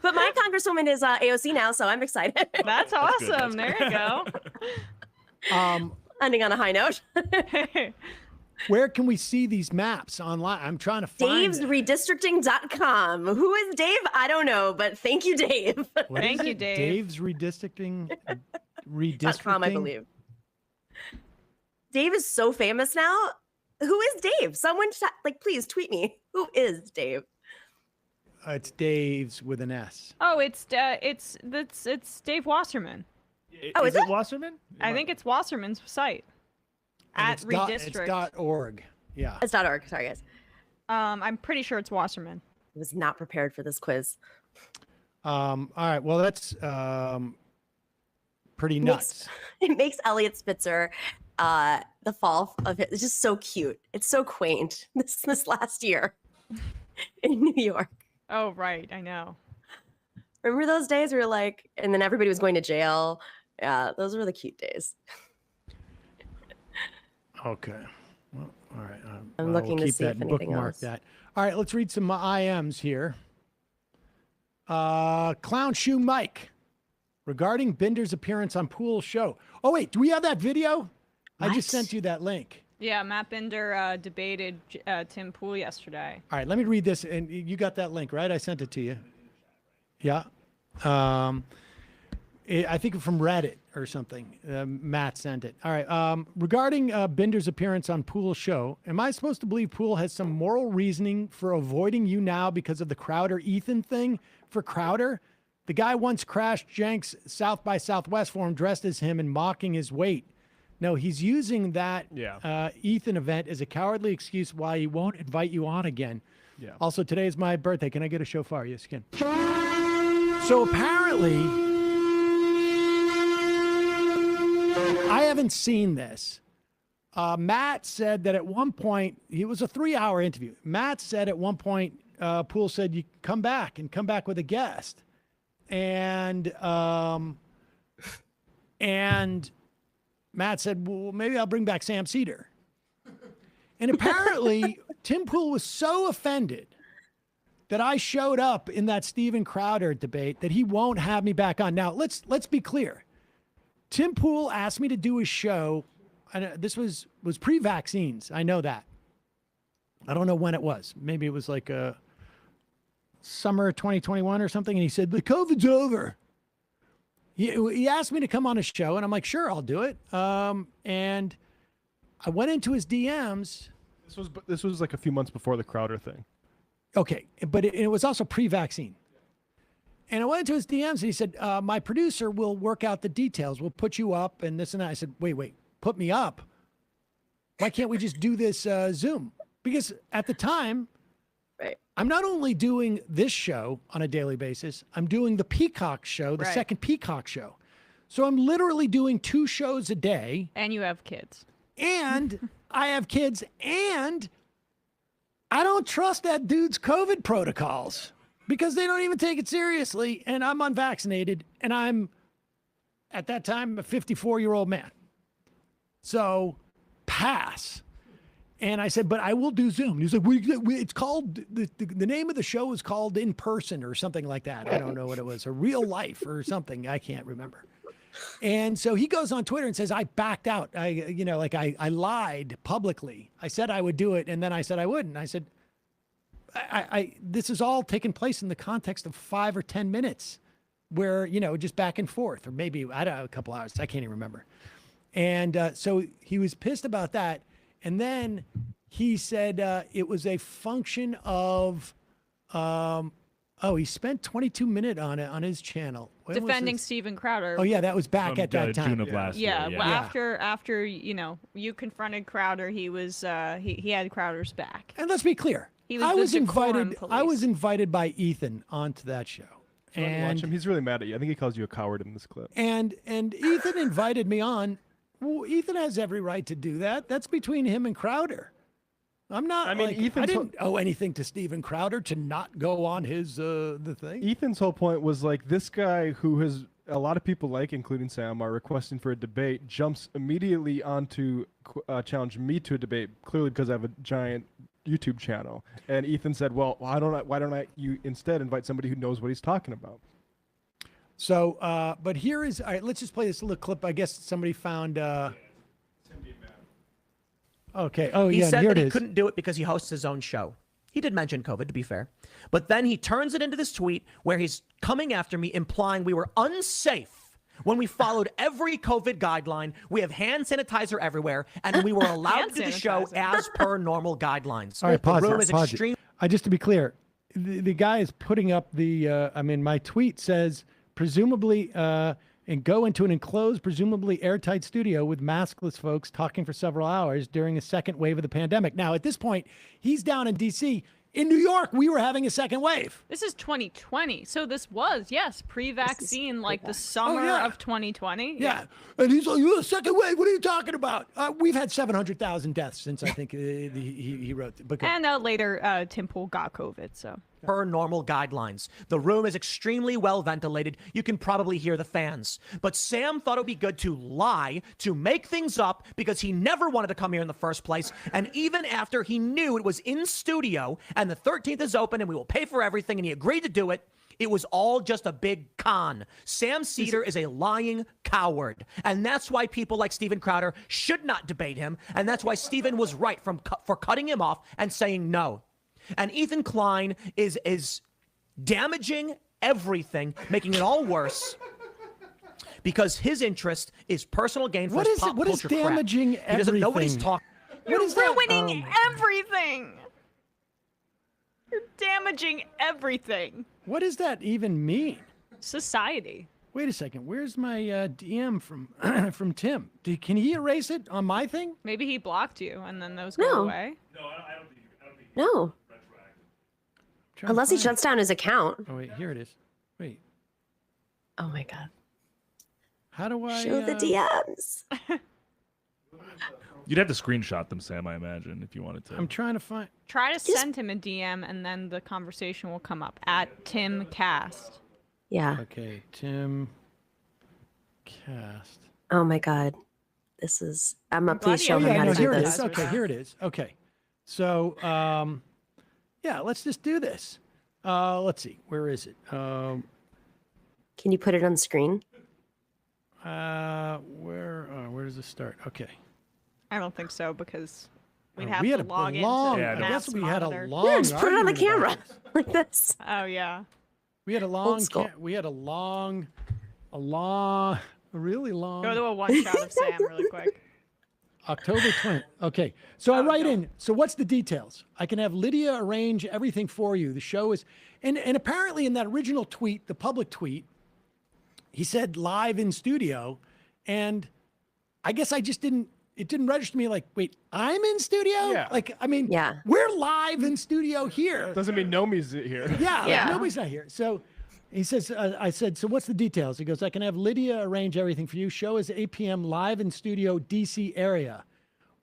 But my congresswoman is AOC now, so I'm excited. That's awesome. There you go. Ending on a high note. Where can we see these maps online? I'm trying to find DavesRedistricting.com. Who is Dave? I don't know, but thank you, Dave. Thank you, Dave. Dave's Redistricting. .com, I believe. Dave is so famous now. Who is Dave? Someone, please tweet me. Who is Dave? It's Dave's with an S. Oh, it's Dave Wasserman. Is it Wasserman? I think it's Wasserman's site. At Redistrict. It's .org. Yeah. It's .org. Sorry, guys. I'm pretty sure it's Wasserman. I was not prepared for this quiz. All right. Well, that's pretty nuts. It makes Elliot Spitzer, the fall of it, it's just so cute. It's so quaint. This last year in New York. Oh, right. I know. Remember those days we were like, and then everybody was going to jail. Yeah, those were the cute days. Okay. Well, all right. I'm we'll looking to keep see that if and anything bookmark else. that. All right, let's read some IMs here. Clown Shoe Mike, regarding Binder's appearance on Pool's show. Oh, wait, do we have that video? I just sent you that link. Yeah, Matt Binder debated Tim Pool yesterday. All right, let me read this. And you got that link, right? I sent it to you. Yeah. I think from Reddit or something. Matt sent it. All right. Regarding Binder's appearance on Pool's show, am I supposed to believe Pool has some moral reasoning for avoiding you now because of the Crowder-Ethan thing? For Crowder, the guy once crashed Jenks South by Southwest for him, dressed as him and mocking his weight. No, he's using that Ethan event as a cowardly excuse why he won't invite you on again. Yeah. Also, today is my birthday. Can I get a shofar? Yes, you can. So apparently, I haven't seen this. Matt said that at one point, it was a 3-hour interview. Matt said at one point, Pool said, you come back with a guest. And Matt said, well, maybe I'll bring back Sam Seder. And apparently, Tim Pool was so offended that I showed up in that Steven Crowder debate that he won't have me back on. Now, let's be clear. Tim Pool asked me to do his show. This was pre-vaccines. I know that. I don't know when it was. Maybe it was like summer 2021 or something. And he said, the COVID's over. He asked me to come on his show, and I'm like, sure, I'll do it. And I went into his DMs. This was like a few months before the Crowder thing. Okay, but it was also pre-vaccine. And I went into his DMs, and he said, my producer will work out the details. We'll put you up and this and that. I said, wait, put me up? Why can't we just do this Zoom? Because at the time, I'm not only doing this show on a daily basis, I'm doing the Peacock show, the second Peacock show. So I'm literally doing 2 shows a day. And you have kids. And I have kids, and I don't trust that dude's COVID protocols because they don't even take it seriously. And I'm unvaccinated, and I'm, at that time, a 54-year-old man. So pass. And I said, but I will do Zoom. He's like, it's called, the name of the show is called In Person or something like that. I don't know what it was, or Real Life or something. I can't remember. And so he goes on Twitter and says, I backed out. I lied publicly. I said I would do it, and then I said I wouldn't. I said, this is all taking place in the context of 5 or 10 minutes where, just back and forth, or maybe, I don't know, a couple hours. I can't even remember. And so he was pissed about that. And then he said it was a function of, he spent 22 minutes on it on his channel. When defending Steven Crowder. Oh yeah, that was back at that time. June of last year. Well, after you confronted Crowder, he was he had Crowder's back. And let's be clear, He was the decorum police. I was invited by Ethan onto that show. And watch him. He's really mad at you. I think he calls you a coward in this clip. And Ethan invited me on. Well, Ethan has every right to do that. That's between him and Crowder. I'm not. I mean, I didn't owe anything to Steven Crowder to not go on his the thing. Ethan's whole point was like, this guy who has a lot of people like, including Sam, are requesting for a debate, jumps immediately onto challenge me to a debate, clearly because I have a giant YouTube channel. And Ethan said, well, why don't I you instead invite somebody who knows what he's talking about? So, but here is, all right, let's just play this little clip. I guess somebody found, okay. Oh, he yeah, said here that it he is. couldn't do it because he hosts his own show. He did mention COVID, to be fair. But then he turns it into this tweet where he's coming after me, implying we were unsafe when we followed every COVID guideline. We have hand sanitizer everywhere, and we were allowed to do the show as per normal guidelines. All right, pause the room it, is pause extreme. it. Just to be clear, the guy is putting up my tweet says, presumably, and go into an enclosed, presumably airtight studio with maskless folks talking for several hours during a second wave of the pandemic. Now, at this point, he's down in D.C. In New York, we were having a second wave. This is 2020. So this was, yes, pre-vaccine, like the summer of 2020. Yeah. And he's like, second wave, what are you talking about? We've had 700,000 deaths since I think he wrote the book. And later, Tim Pool got COVID, so. per normal guidelines. The room is extremely well ventilated. You can probably hear the fans. But Sam thought it would be good to lie, to make things up, because he never wanted to come here in the first place. And even after he knew it was in studio and the 13th is open and we will pay for everything and he agreed to do it, it was all just a big con. Sam Seder is a lying coward. And that's why people like Steven Crowder should not debate him. And that's why Steven was right for cutting him off and saying no. And Ethan Klein is damaging everything, making it all worse. Because his interest is personal gain for his pop culture crap. What is damaging everything? He doesn't know what he's talking. You're ruining everything. You're damaging everything. What does that even mean? Society. Wait a second. Where's my DM from Tim? Can he erase it on my thing? Maybe he blocked you and then those go away. No. Unless he shuts down his account. Oh, wait. Here it is. Wait. Oh, my God. How do I... Show the DMs. You'd have to screenshot them, Sam, I imagine, if you wanted to. I'm trying to find... Try to send him a DM and then the conversation will come up at TimCast. Yeah. Okay, Tim Cast. Oh my God. This is please show him him how to do here this. It is. Okay, here it is. Okay. So yeah, let's just do this. Let's see. Where is it? Can you put it on screen? Where does this start? Okay. I don't think so because we'd Oh, have we to had a log long- into I guess we had a Monitor. long Yeah, just put it on the argument about camera like this. Oh yeah. We had a really long. Go to a one shot of Sam really quick. October 20th. Okay. So I write in. So what's the details? I can have Lydia arrange everything for you. The show is, and apparently in that original tweet, the public tweet, he said live in studio. And I guess it didn't register to me like, wait, I'm in studio? Yeah. Like, I mean, yeah. We're live in studio here. Doesn't mean Nomi's here. Yeah. Nobody's not here. So he says, I said, so what's the details? He goes, I can have Lydia arrange everything for you. Show is 8 p.m. live in studio, DC area.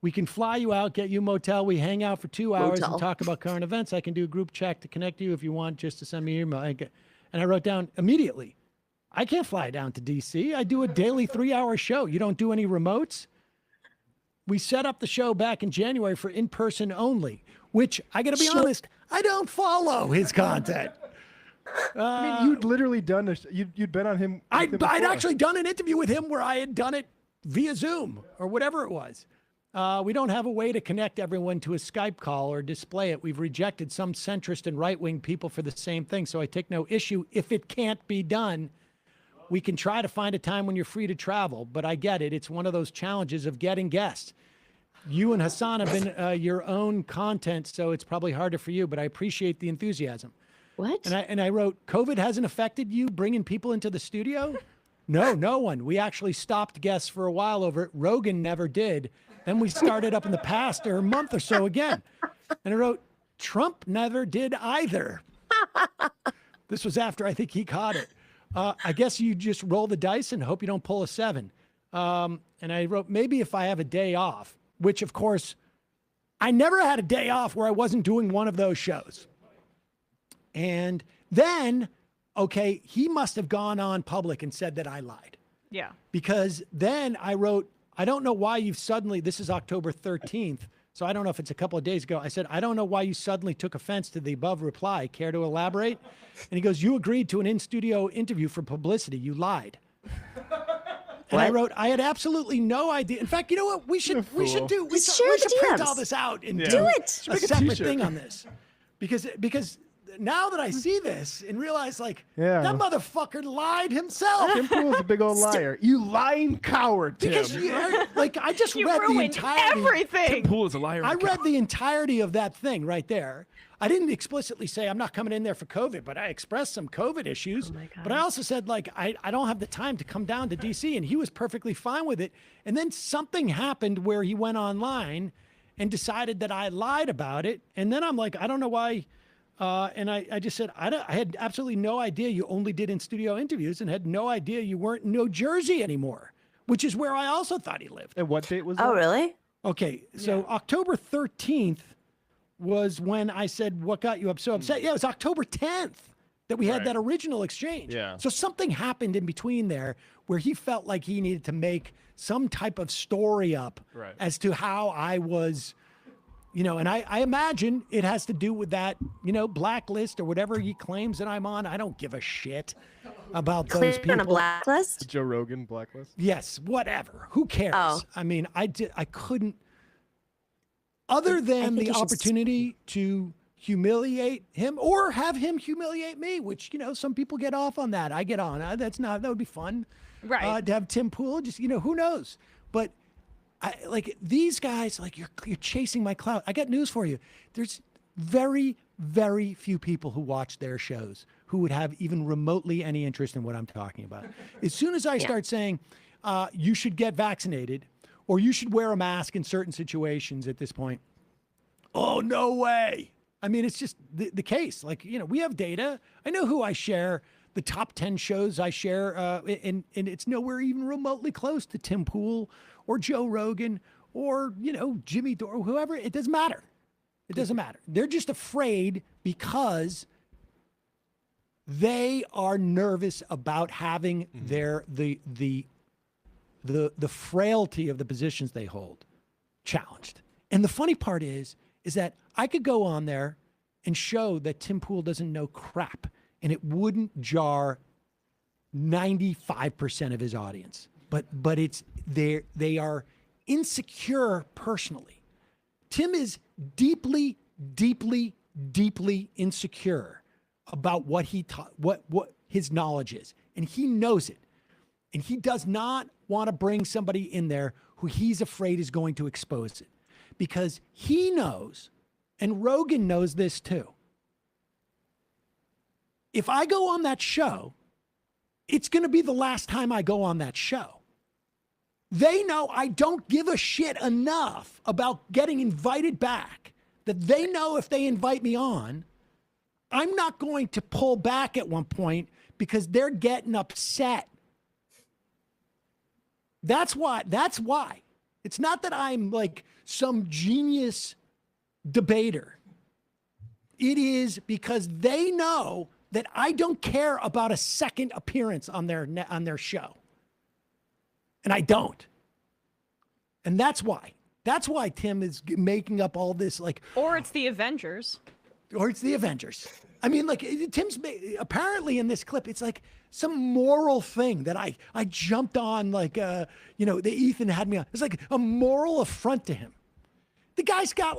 We can fly you out, get you a motel. We hang out for 2 hours and talk about current events. I can do a group chat to connect you if you want, just to send me your email. And I wrote down immediately, I can't fly down to DC. I do a daily 3-hour show. You don't do any remotes? We set up the show back in January for in-person only, which I got to be honest, I don't follow his content. I mean, you'd literally done you'd been on him. I'd actually done an interview with him where I had done it via Zoom or whatever it was. We don't have a way to connect everyone to a Skype call or display it. We've rejected some centrist and right-wing people for the same thing, so I take no issue. If it can't be done, we can try to find a time when you're free to travel, but I get it. It's one of those challenges of getting guests. You and Hassan have been your own content, so it's probably harder for you, but I appreciate the enthusiasm. What? And I wrote, COVID hasn't affected you bringing people into the studio? No one. We actually stopped guests for a while over it. Rogan never did. Then we started up in the past or a month or so again. And I wrote, Trump never did either. This was after I think he caught it. I guess you just roll the dice and hope you don't pull a 7. And I wrote, maybe if I have a day off, which of course, I never had a day off where I wasn't doing one of those shows. And then, okay, he must have gone on public and said that I lied. Yeah. Because then I wrote, I don't know why you've suddenly, this is October 13th, so I don't know if it's a couple of days ago. I said, I don't know why you suddenly took offense to the above reply. Care to elaborate? And he goes, you agreed to an in-studio interview for publicity. You lied. And I wrote, I had absolutely no idea. In fact, you know what? We should print all this out and do a separate thing on this. Because now that I see this and realize, like, that motherfucker lied himself. Tim Pool's a big old liar. You lying coward, Tim. Because, I just read the entirety. Everything. Tim Pool is a liar. I read the entirety of that thing right there. I didn't explicitly say I'm not coming in there for COVID, but I expressed some COVID issues. Oh my God. But I also said, like, I don't have the time to come down to DC, and he was perfectly fine with it. And then something happened where he went online and decided that I lied about it. And then I'm like, I don't know why. And I just said, I had absolutely no idea you only did in-studio interviews and had no idea you weren't in New Jersey anymore, which is where I also thought he lived. And what date was that? Oh, really? Okay, so October 13th was when I said, what got you so upset? Yeah, it was October 10th that we had that original exchange. Yeah. So something happened in between there where he felt like he needed to make some type of story up as to how I was, and I imagine it has to do with that, blacklist or whatever he claims that I'm on. I don't give a shit about those people. On a blacklist? The Joe Rogan blacklist? Yes, whatever. Who cares? I mean, I couldn't, other than the opportunity to humiliate him or have him humiliate me, which, some people get off on that. I get on. That would be fun. Right. To have Tim Pool, just, who knows? But these guys, you're chasing my clout. I got news for you. There's very, very few people who watch their shows who would have even remotely any interest in what I'm talking about. As soon as I start saying, you should get vaccinated or you should wear a mask in certain situations at this point, oh, no way. I mean, it's just the case. We have data. I know who I share. The top 10 shows I share, and it's nowhere even remotely close to Tim Pool or Joe Rogan or, Jimmy Dore, whoever. It doesn't matter. It doesn't matter. They're just afraid because they are nervous about having the frailty of the positions they hold challenged. And the funny part is that I could go on there and show that Tim Pool doesn't know crap, and it wouldn't jar 95% of his audience. But it's they are insecure personally. Tim is deeply, deeply, deeply insecure about what what his knowledge is, and he knows it. And he does not want to bring somebody in there who he's afraid is going to expose it, because he knows, and Rogan knows this too. If I go on that show, it's going to be the last time I go on that show. They know I don't give a shit enough about getting invited back that they know if they invite me on, I'm not going to pull back at one point because they're getting upset. That's why. It's not that I'm like some genius debater. It is because they know that I don't care about a second appearance on their show. And I don't. And that's why. That's why Tim is making up all this Or it's the Avengers. I mean, Tim's apparently in this clip, it's like some moral thing that I jumped on, the Ethan had me on. It's like a moral affront to him. The guy's got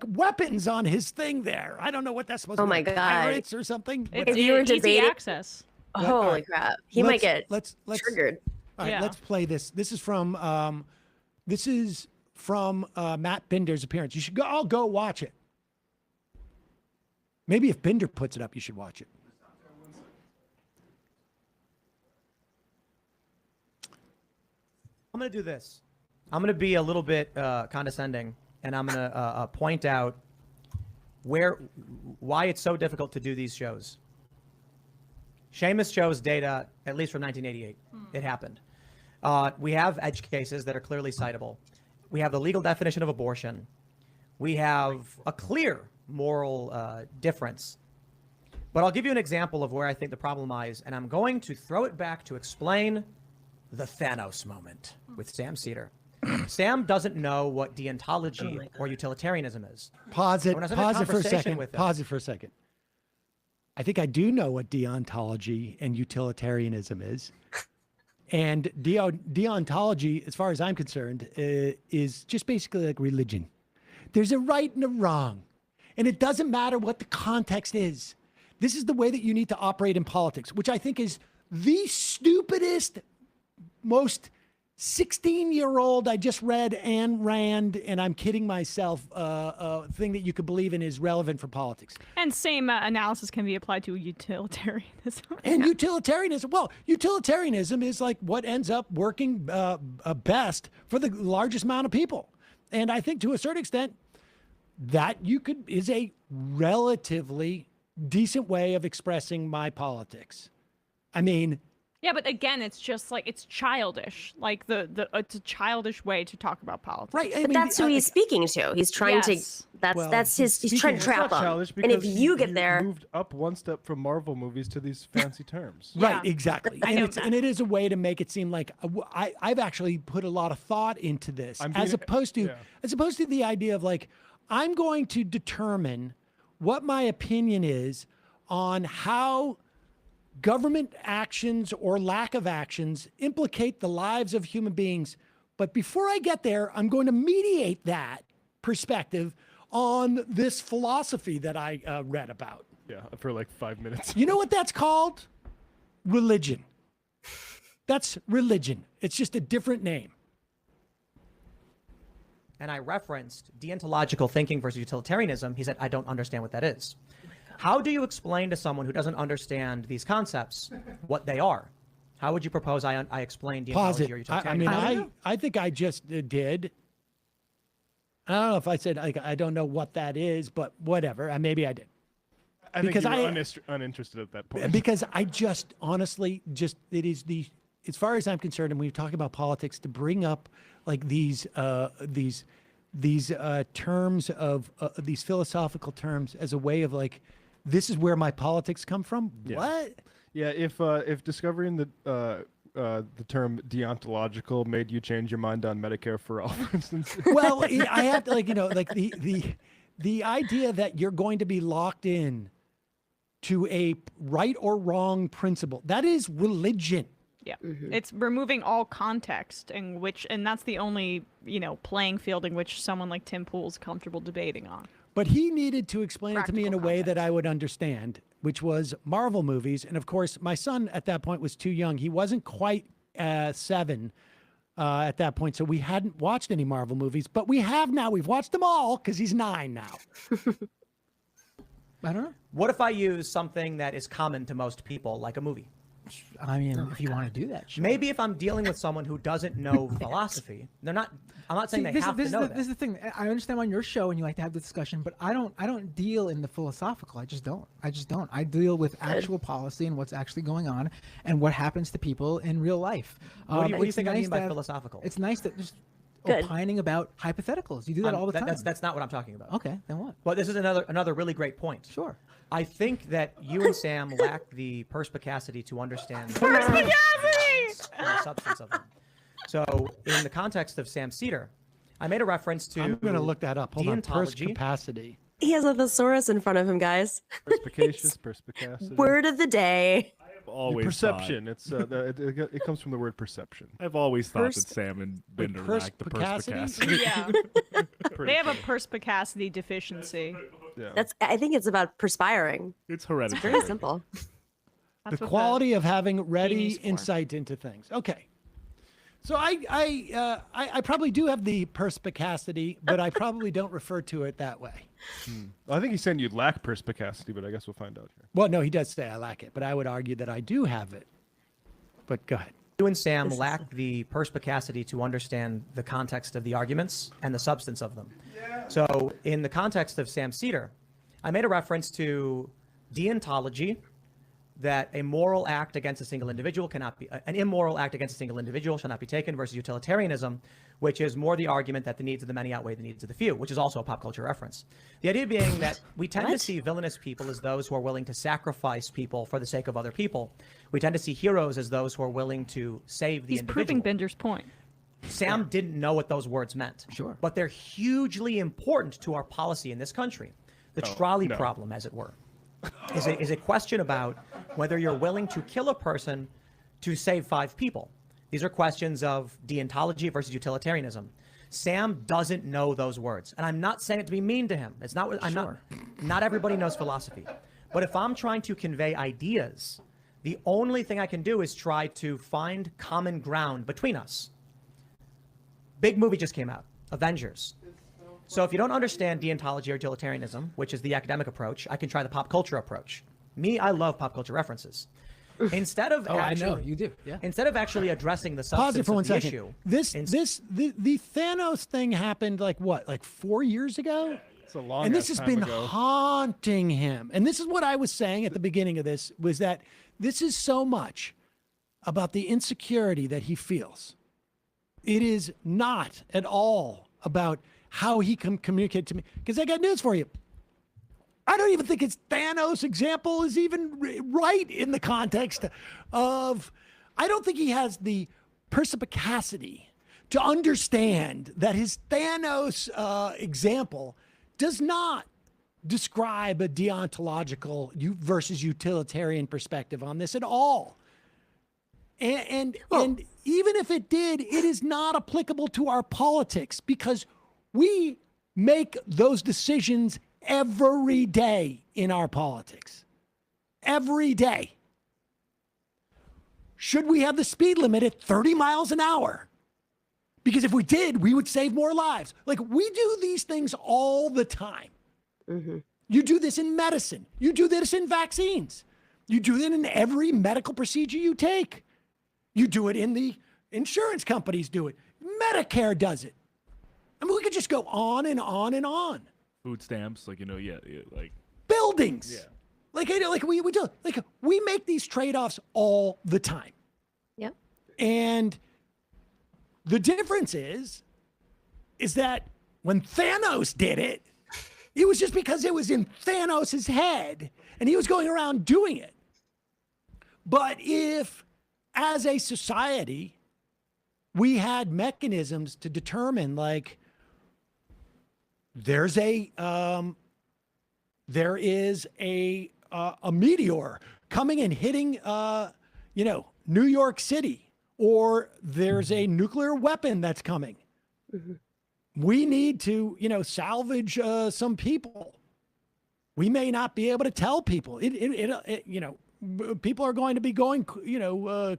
weapons on his thing there. I don't know what that's supposed to be. Oh my God. Pirates or something. It's easy access. Holy crap. He might get triggered. All right, let's play this. This is from Matt Binder's appearance. You should all go watch it. Maybe if Binder puts it up, you should watch it. I'm going to do this. I'm going to be a little bit condescending, and I'm going to point out why it's so difficult to do these shows. Seamus shows data, at least from 1988. It happened. We have edge cases that are clearly citable. We have the legal definition of abortion. We have a clear moral difference. But I'll give you an example of where I think the problem lies, and I'm going to throw it back to explain the Thanos moment with Sam Seder. Sam doesn't know what deontology or utilitarianism is. Pause it for a second. I think I do know what deontology and utilitarianism is. And deontology, as far as I'm concerned, is just basically like religion. There's a right and a wrong. And it doesn't matter what the context is. This is the way that you need to operate in politics, which I think is the stupidest, most 16-year-old, I just read Ayn Rand, and I'm kidding myself, thing that you could believe in is relevant for politics. And same analysis can be applied to utilitarianism. And utilitarianism, well, utilitarianism is like what ends up working best for the largest amount of people. And I think to a certain extent, that is a relatively decent way of expressing my politics. I mean, Yeah, but again, it's just like it's childish. Like it's a childish way to talk about politics. Right. But that's who he's speaking to. He's trying to. That's he's trying to trap them. And if you get there, moved up one step from Marvel movies to these fancy terms. Right, exactly. And it is a way to make it seem like I've actually put a lot of thought into this, as opposed to the idea of like, I'm going to determine what my opinion is on how government actions or lack of actions implicate the lives of human beings. But before I get there, I'm going to mediate that perspective on this philosophy that I read about. Yeah, for like 5 minutes. You know what that's called? Religion. That's religion. It's just a different name. And I referenced deontological thinking versus utilitarianism. He said, I don't understand what that is. How do you explain to someone who doesn't understand these concepts what they are? How would you propose I explain deontology or utilitarianism? I think I just did. I don't know if I said I don't know what that is, but whatever. Maybe I did. I think you were uninterested at that point. Because I just honestly it is as far as I'm concerned, and when we talk about politics, to bring up like these terms of these philosophical terms as a way of like, this is where my politics come from. Yeah. What? Yeah, if discovering the term deontological made you change your mind on Medicare for all, for instance. Well, I have to the idea that you're going to be locked in to a right or wrong principle, that is religion. Yeah, it's removing all context and that's the only playing field in which someone like Tim Pool's comfortable debating on. But he needed to explain it to me in a way that I would understand, which was Marvel movies. And of course, my son at that point was too young. He wasn't quite 7 at that point, so we hadn't watched any Marvel movies. But we have now. We've watched them all because he's 9 now. I don't know. What if I use something that is common to most people, like a movie? I mean, if you want to do that, sure. Maybe if I'm dealing with someone who doesn't know philosophy, I'm not saying they have to know that. This is the thing. I understand on your show and you like to have the discussion, but I don't deal in the philosophical. I just don't. I deal with actual policy and what's actually going on and what happens to people in real life. What do you think I mean by philosophical? It's nice that just opining about hypotheticals. You do that all the time. That's not what I'm talking about. Okay, then what? Well, this is another really great point. Sure. I think that you and Sam lack the perspicacity to understand the substance of them. So, in the context of Sam Seder, I made a reference to. I'm going to look that up. Hold on. Deontology. Perspicacity. he has a thesaurus in front of him, guys. Perspicacious, perspicacity. Word of the day. Always perception. It's it comes from the word perception. I've always thought that Sam and Bender lacked the perspicacity. Yeah, they have a perspicacity deficiency. Yeah. I think it's about perspiring. It's hereditary. It's very simple. The quality of having ready insight into things. Okay. So I probably do have the perspicacity, but I probably don't refer to it that way. Well, I think he's saying you lack perspicacity, but I guess we'll find out here. Well, no, he does say I lack it, but I would argue that I do have it. But go ahead. You and Sam lack the perspicacity to understand the context of the arguments and the substance of them. Yeah. So in the context of Sam Seder, I made a reference to deontology, that a moral act against a single individual cannot be, an immoral act against a single individual shall not be taken, versus utilitarianism, which is more the argument that the needs of the many outweigh the needs of the few, which is also a pop culture reference. The idea being that we tend to see villainous people as those who are willing to sacrifice people for the sake of other people. We tend to see heroes as those who are willing to save the individual. He's proving Bender's point. Sam didn't know what those words meant. Sure. But they're hugely important to our policy in this country. The trolley problem, as it were, is a question about whether you're willing to kill a person to save 5 people. These are questions of deontology versus utilitarianism. Sam doesn't know those words, and I'm not saying it to be mean to him. It's not. Not everybody knows philosophy, but if I'm trying to convey ideas, the only thing I can do is try to find common ground between us. Big movie just came out, Avengers. So if you don't understand deontology or utilitarianism, which is the academic approach, I can try the pop culture approach. Me, I love pop culture references. Instead of I know you do. Yeah. Instead of actually addressing the Pause it substance for one of the second. issue. The Thanos thing happened like 4 years ago? It's a long and this has time been ago. haunting him. And this is what I was saying at the beginning of this, was that this is so much about the insecurity that he feels. It is not at all about how he can communicate to me. Because I got news for you. I don't even think his Thanos example is even right in the context of, I don't think he has the perspicacity to understand that his Thanos example does not describe a deontological versus utilitarian perspective on this at all. And even if it did, it is not applicable to our politics because we make those decisions every day in our politics. Every day. Should we have the speed limit at 30 miles an hour? Because if we did, we would save more lives. Like, we do these things all the time. Mm-hmm. You do this in medicine. You do this in vaccines. You do it in every medical procedure you take. You do it in the insurance companies do it. Medicare does it. I mean, we could just go on and on and on. Food stamps, like, like buildings. Yeah. Like we do. Like, we make these trade-offs all the time. Yep. And the difference is that when Thanos did it, it was just because it was in Thanos' head and he was going around doing it. But if, as a society, we had mechanisms to determine, like, there is a meteor coming and hitting, New York City, or there's a nuclear weapon that's coming. Mm-hmm. We need to, salvage some people. We may not be able to tell people. People are going to be going,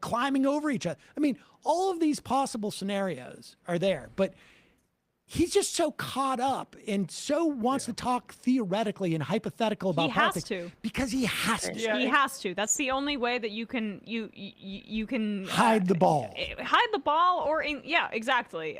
climbing over each other. I mean, all of these possible scenarios are there, but he's just so caught up and so wants to talk theoretically and hypothetical about politics. He has to. Because he has to. Yeah, he has to. That's the only way that you can hide the ball. Hide the ball, or exactly.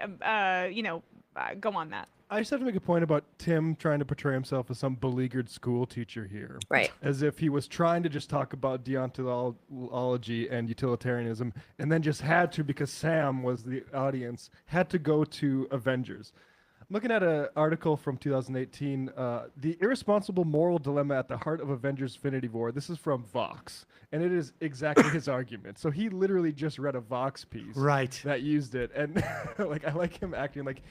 Go on that. I just have to make a point about Tim trying to portray himself as some beleaguered school teacher here. Right. As if he was trying to just talk about deontology and utilitarianism, and then just had to, because Sam was the audience, had to go to Avengers. I'm looking at an article from 2018, The Irresponsible Moral Dilemma at the Heart of Avengers Infinity War. This is from Vox, and it is exactly his argument. So he literally just read a Vox piece that used it, and I like him acting like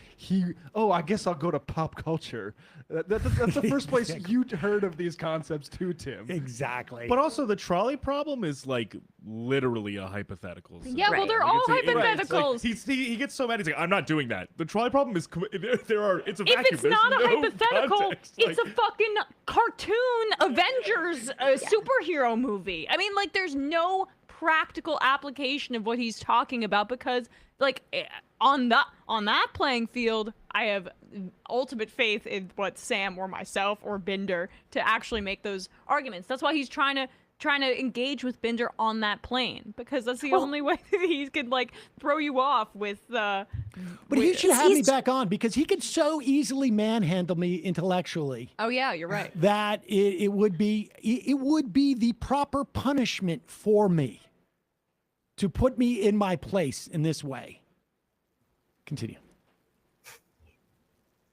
I guess I'll go to pop culture. That's the first place you heard of these concepts too, Tim. Exactly. But also the trolley problem is like literally a hypothetical. Yeah, well, they're all hypotheticals. He gets so mad. He's like, I'm not doing that. The trolley problem is it's a vacuum. If it's not a hypothetical, context. it's a fucking cartoon Avengers superhero movie. I mean, like, there's no practical application of what he's talking about because, like, on that playing field, I have ultimate faith in what Sam or myself or Binder to actually make those arguments. That's why he's trying to engage with Binder on that plane, because that's the only way that he can, like, throw you off with But he should have me back on, because he could so easily manhandle me intellectually. Oh yeah, you're right. That it would be the proper punishment for me to put me in my place in this way. Continue.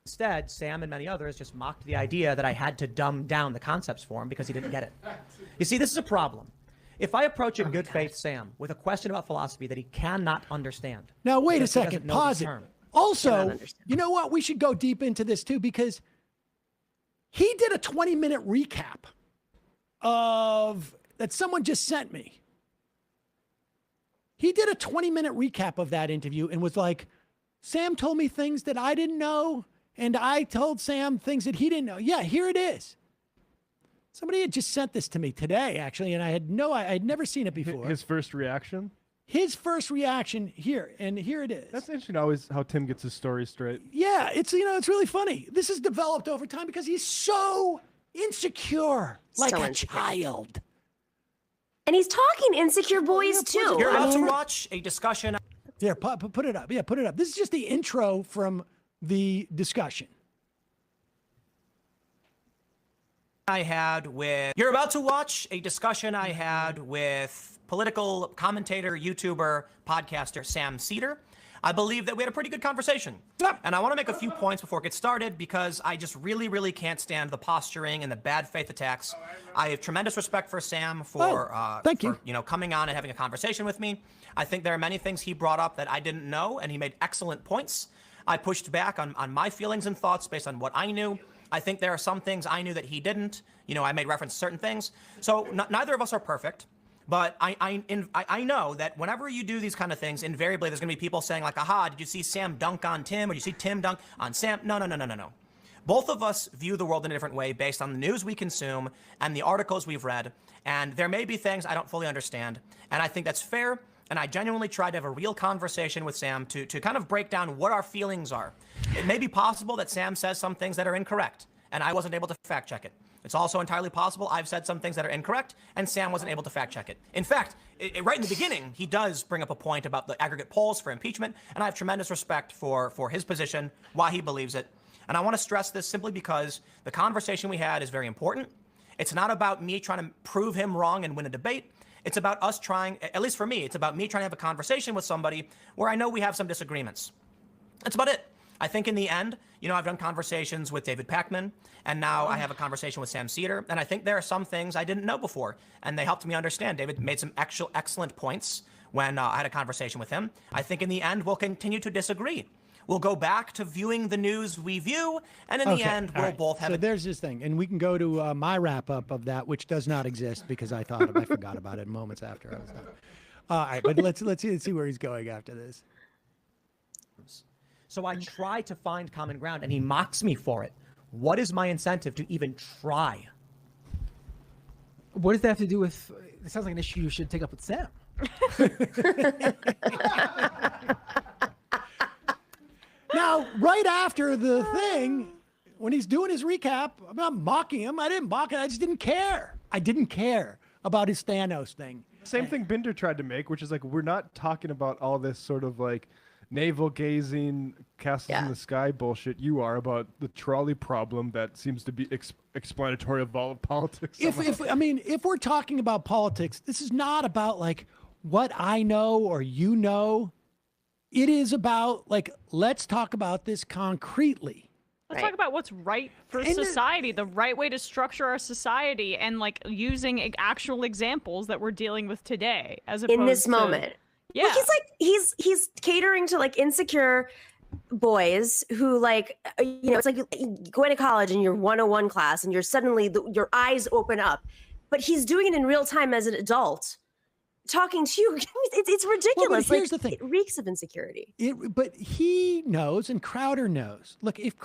Instead, Sam and many others just mocked the idea that I had to dumb down the concepts for him because he didn't get it. You see, this is a problem. If I approach in good faith Sam with a question about philosophy that he cannot understand. Now, wait a second. Pause it. Also, you know what? We should go deep into this too, because he did a 20-minute recap of that someone just sent me. He did a 20-minute recap of that interview and was like, Sam told me things that I didn't know, and I told Sam things that he didn't know. Yeah, here it is. Somebody had just sent this to me today, actually, and I had never seen it before. His first reaction? His first reaction here, and here it is. That's interesting always how Tim gets his story straight. Yeah, it's really funny. This has developed over time because he's so insecure, like a child. And he's talking insecure boys too. You're about to watch a discussion. Yeah, put it up. Yeah, put it up. This is just the intro from the discussion. You're about to watch a discussion I had with political commentator, YouTuber, podcaster Sam Seder. I believe that we had a pretty good conversation. And I want to make a few points before it gets started because I just really, really can't stand the posturing and the bad faith attacks. I have tremendous respect for Sam for coming on and having a conversation with me. I think there are many things he brought up that I didn't know, and he made excellent points. I pushed back on my feelings and thoughts based on what I knew. I think there are some things I knew that he didn't. I made reference to certain things. So neither of us are perfect. But I know that whenever you do these kind of things, invariably there's going to be people saying like, aha, did you see Sam dunk on Tim? Or did you see Tim dunk on Sam? No. Both of us view the world in a different way based on the news we consume and the articles we've read. And there may be things I don't fully understand. And I think that's fair. And I genuinely tried to have a real conversation with Sam to kind of break down what our feelings are. It may be possible that Sam says some things that are incorrect, and I wasn't able to fact check it. It's also entirely possible I've said some things that are incorrect, and Sam wasn't able to fact check it. In fact, right in the beginning, he does bring up a point about the aggregate polls for impeachment, and I have tremendous respect for his position, why he believes it. And I want to stress this simply because the conversation we had is very important. It's not about me trying to prove him wrong and win a debate. It's about us trying, at least for me, it's about me trying to have a conversation with somebody where I know we have some disagreements. That's about it. I think in the end, I've done conversations with David Pakman, and now I have a conversation with Sam Seder, and I think there are some things I didn't know before, and they helped me understand. David made some excellent points when I had a conversation with him. I think in the end, we'll continue to disagree. We'll go back to viewing the news we view, and in the end, we'll both have. So there's this thing, and we can go to my wrap up of that, which does not exist because I forgot about it moments after I was done. All right, but let's see where he's going after this. So I try to find common ground, and he mocks me for it. What is my incentive to even try? What does that have to do with? It sounds like an issue you should take up with Sam. Now, right after the thing, when he's doing his recap, I'm not mocking him. I didn't mock it. I just didn't care. I didn't care about his Thanos thing. Same thing Binder tried to make, which is like, we're not talking about all this sort of like navel gazing, castles in the sky bullshit. You are about the trolley problem that seems to be explanatory of all of politics. If we're talking about politics, this is not about like what I know or you know. It is about like, let's talk about this concretely. Let's talk about what's right for society, the right way to structure our society, and like using actual examples that we're dealing with today, as opposed in this to, moment. Yeah, well, he's catering to like insecure boys who like it's like going to college and you're 101 class and you're suddenly your eyes open up, but he's doing it in real time as an adult. Talking to you, it's ridiculous. Well, here's the thing. It reeks of insecurity. But he knows, and Crowder knows. Look, if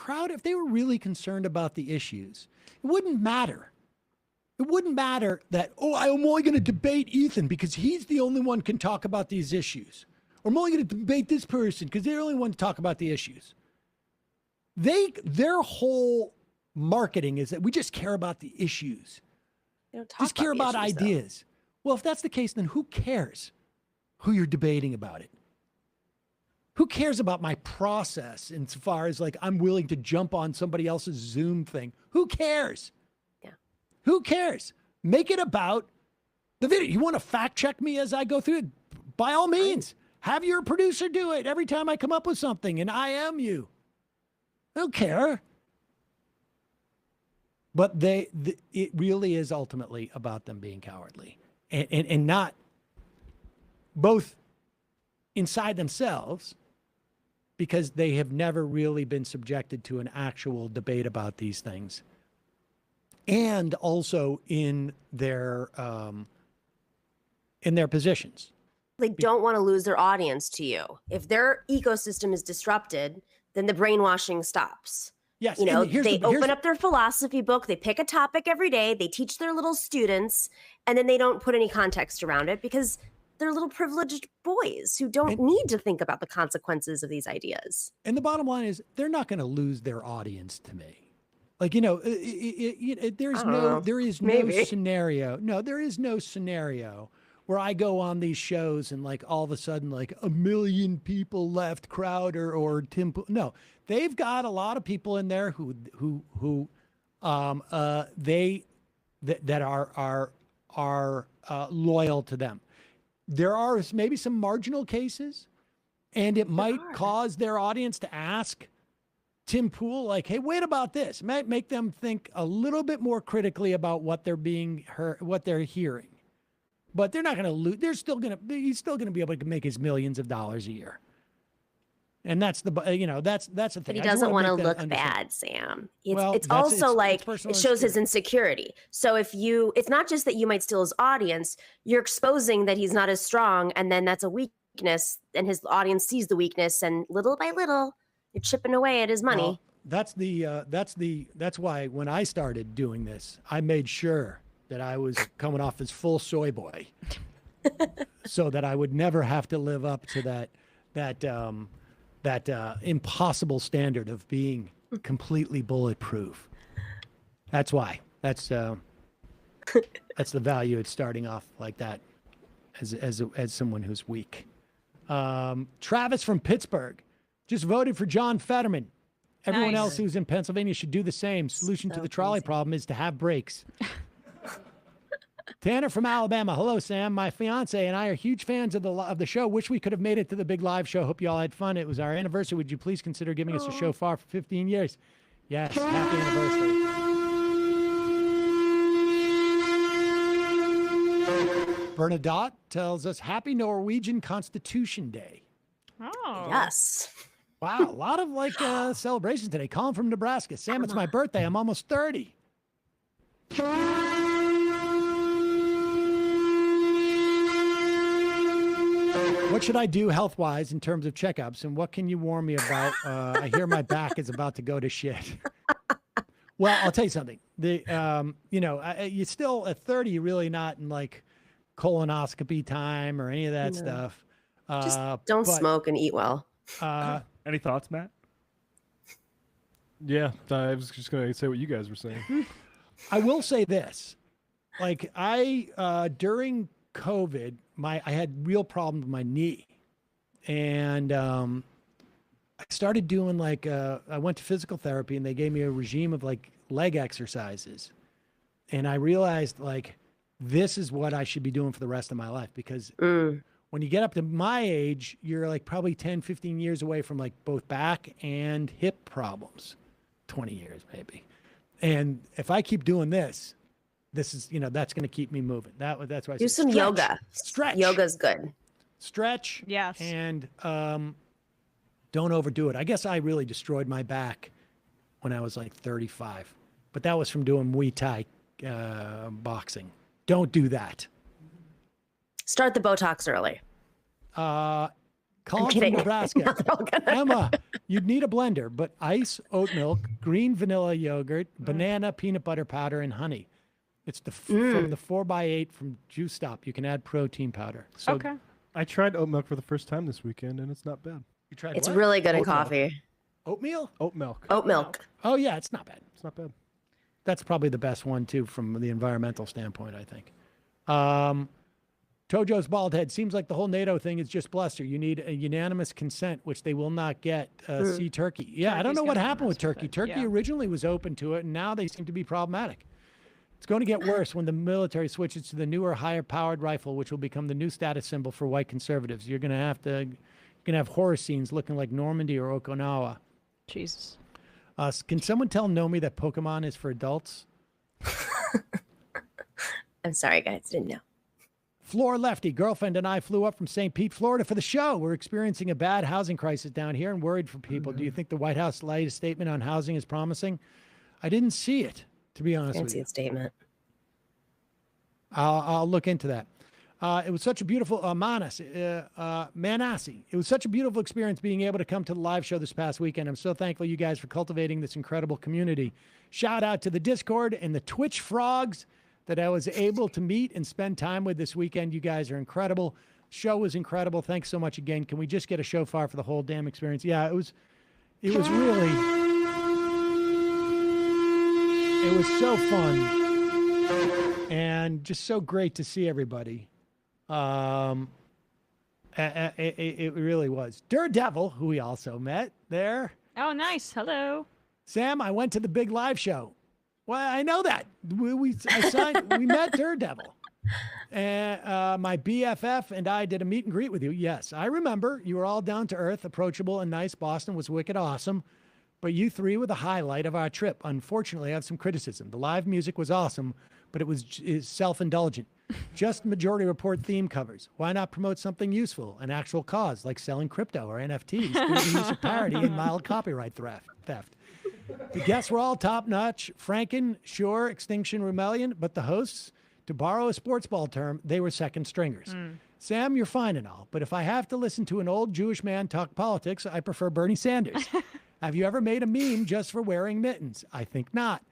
they were really concerned about the issues, it wouldn't matter. It wouldn't matter that, I'm only going to debate Ethan because he's the only one who can talk about these issues. Or I'm only going to debate this person because they're the only one to talk about the issues. Their whole marketing is that we just care about the issues. They don't talk just care about issues, ideas. Though. Well, if that's the case, then who cares who you're debating about it? Who cares about my process insofar as like I'm willing to jump on somebody else's Zoom thing? Who cares? Yeah. Who cares? Make it about the video. You want to fact check me as I go through it? By all means, have your producer do it every time I come up with something and I am you. I don't care. But it really is ultimately about them being cowardly. And not both inside themselves, because they have never really been subjected to an actual debate about these things, and also in their positions. They don't want to lose their audience to you. If their ecosystem is disrupted, then the brainwashing stops. Yes, they open up their philosophy book, they pick a topic every day, they teach their little students, and then they don't put any context around it because they're little privileged boys who don't need to think about the consequences of these ideas. And the bottom line is they're not going to lose their audience to me. Like, there is no scenario. No, there is no scenario where I go on these shows and like all of a sudden like 1 million people left Crowder or Tim. No, they've got a lot of people in there who are loyal to them. there are maybe some marginal cases, and it might cause their audience to ask Tim Pool, like, hey, wait about this. It might make them think a little bit more critically about what they're being heard, what they're hearing. But they're not going to lose. He's still going to be able to make his millions of dollars a year. And that's the thing. But he doesn't want to look bad, Sam. It's also it shows his insecurity. So it's not just that you might steal his audience, you're exposing that he's not as strong, and then that's a weakness, and his audience sees the weakness, and little by little, you're chipping away at his money. Well, that's why when I started doing this, I made sure that I was coming off as full soy boy, so that I would never have to live up to that impossible standard of being completely bulletproof. That's why. That's the value of starting off like that, as someone who's weak. Travis from Pittsburgh just voted for John Fetterman. Everyone else who's in Pennsylvania should do the same. Solution to the trolley problem is to have brakes. Tanner from Alabama. Hello, Sam. My fiance and I are huge fans of the show. Wish we could have made it to the big live show. Hope you all had fun. It was our anniversary. Would you please consider giving us a shofar for 15 years? Yes, happy anniversary. Bernadotte tells us Happy Norwegian Constitution Day. Oh. Yes. Wow, a lot of celebrations today. Colin from Nebraska. Sam, it's my birthday. I'm almost 30. What should I do health-wise in terms of checkups, and what can you warn me about? I hear my back is about to go to shit. Well, I'll tell you something. You're still at 30. You're really not in like colonoscopy time or any of that stuff. Just don't smoke and eat well. Any thoughts, Matt? Yeah, I was just going to say what you guys were saying. I will say this. Like during COVID, I had real problems with my knee. And I started doing I went to physical therapy, and they gave me a regime of leg exercises. And I realized this is what I should be doing for the rest of my life, because when you get up to my age, you're probably 10, 15 years away from both back and hip problems. 20 years maybe. And if I keep doing this is, that's going to keep me moving. That's why I do some yoga. Stretch. Yoga's good. Stretch. Yes. And don't overdo it. I guess I really destroyed my back when I was 35, but that was from doing Muay Thai boxing. Don't do that. Start the Botox early. Colin from Nebraska. Emma, you'd need a blender, but ice, oat milk, green vanilla yogurt, banana, peanut butter powder, and honey. It's from the 4x8 from Juice Stop. You can add protein powder. So okay. I tried oat milk for the first time this weekend, and it's not bad. You tried It's what? really good in Oat milk. coffee. Oatmeal? Oat milk. Oat milk. Oh, yeah, it's not bad. It's not bad. That's probably the best one, too, from the environmental standpoint, I think. Tojo's bald head. Seems like the whole NATO thing is just bluster. You need a unanimous consent, which they will not get. See Turkey. Yeah, I don't know what happened with Turkey. Turkey originally was open to it, and now they seem to be problematic. It's going to get worse when the military switches to the newer, higher-powered rifle, which will become the new status symbol for white conservatives. You're going to have horror scenes looking like Normandy or Okinawa. Jesus. Can someone tell Nomi that Pokemon is for adults? I'm sorry, guys. Didn't know. Floor Lefty, girlfriend and I flew up from St. Pete, Florida for the show. We're experiencing a bad housing crisis down here and worried for people. Do you think the White House latest statement on housing is promising? I didn't see it, to be honest with you. Fancy statement. I'll look into that. It was such a beautiful Manassi. It was such a beautiful experience being able to come to the live show this past weekend. I'm so thankful you guys for cultivating this incredible community. Shout out to the Discord and the Twitch frogs that I was able to meet and spend time with this weekend. You guys are incredible. Show was incredible. Thanks so much again. Can we just get a shofar for the whole damn experience? Yeah, it was really, it was so fun and just so great to see everybody. It really was. Daredevil, who we also met there. Oh, nice. Hello. Sam, I went to the big live show. Well, I know that. We met Daredevil. My BFF and I did a meet and greet with you. Yes, I remember. You were all down to earth, approachable, and nice. Boston was wicked awesome. But you three were the highlight of our trip. Unfortunately, I have some criticism. The live music was awesome, but it was self-indulgent. Just Majority Report theme covers. Why not promote something useful, an actual cause, like selling crypto or NFTs, through the use of parody and mild copyright theft? The guests were all top-notch. Franken, sure, Extinction Rebellion, but the hosts, to borrow a sports ball term, they were second stringers. Sam, you're fine and all, but if I have to listen to an old Jewish man talk politics, I prefer Bernie Sanders. Have you ever made a meme just for wearing mittens? I think not.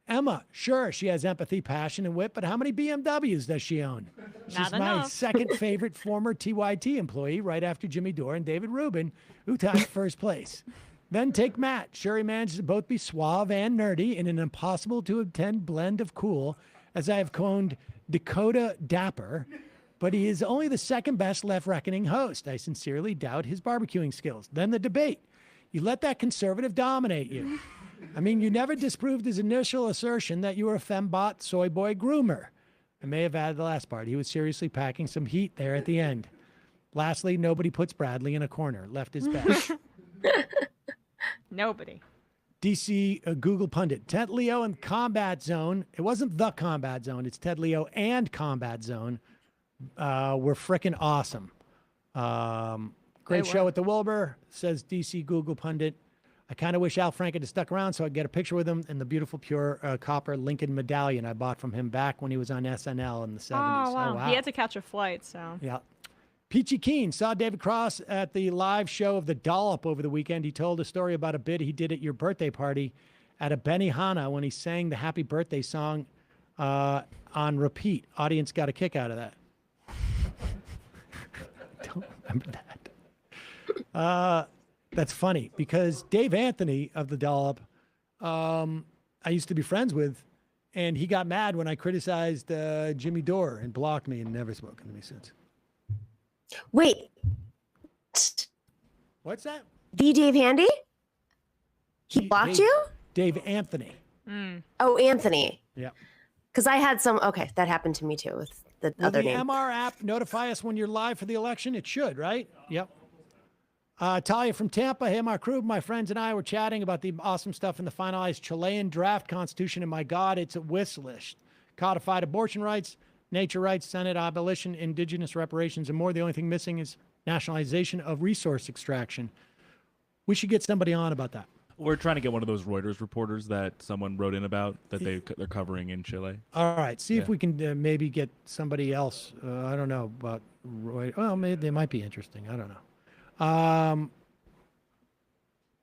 Emma, sure, she has empathy, passion, and wit, but how many BMWs does she own? She's my second favorite former TYT employee, right after Jimmy Dore and David Rubin, who tied first place. Then take Matt. Sure, he manages to both be suave and nerdy in an impossible-to-obtain blend of cool, as I have coined Dakota Dapper, but he is only the second best left-reckoning host. I sincerely doubt his barbecuing skills. Then the debate. You let that conservative dominate you. I mean, you never disproved his initial assertion that you were a fembot soy boy groomer. I may have added the last part. He was seriously packing some heat there at the end. Lastly, nobody puts Bradley in a corner. Left his best. Nobody. DC Google pundit. Ted Leo and Combat Zone. It wasn't the Combat Zone. It's Ted Leo and Combat Zone. Were frickin' awesome. Great show at the Wilbur, says DC Google pundit. I kind of wish Al Franken had stuck around so I could get a picture with him and the beautiful pure copper Lincoln medallion I bought from him back when he was on SNL in the 70s. Oh, wow. He had to catch a flight, so. Yeah. Peachy Keen saw David Cross at the live show of The Dollop over the weekend. He told a story about a bit he did at your birthday party at a Benihana when he sang the happy birthday song on repeat. Audience got a kick out of that. Don't remember that. That's funny because Dave Anthony of The Dollop, I used to be friends with, and he got mad when I criticized Jimmy Dore and blocked me and never spoken to me since. Wait. What's that? The Dave Handy? He blocked you? Dave Anthony. Oh, Anthony. Yeah. Because I had some, okay, that happened to me too with the Will other the name. MR app notify us when you're live for the election? It should, right? Yep. Talia from Tampa, hey, my crew, my friends and I were chatting about the awesome stuff in the finalized Chilean draft constitution, and my God, it's a wish list. Codified abortion rights, nature rights, Senate abolition, indigenous reparations, and more. The only thing missing is nationalization of resource extraction. We should get somebody on about that. We're trying to get one of those Reuters reporters that someone wrote in about that they're covering in Chile. All right, see if we can maybe get somebody else. I don't know about Reuters. Well, maybe they might be interesting. I don't know.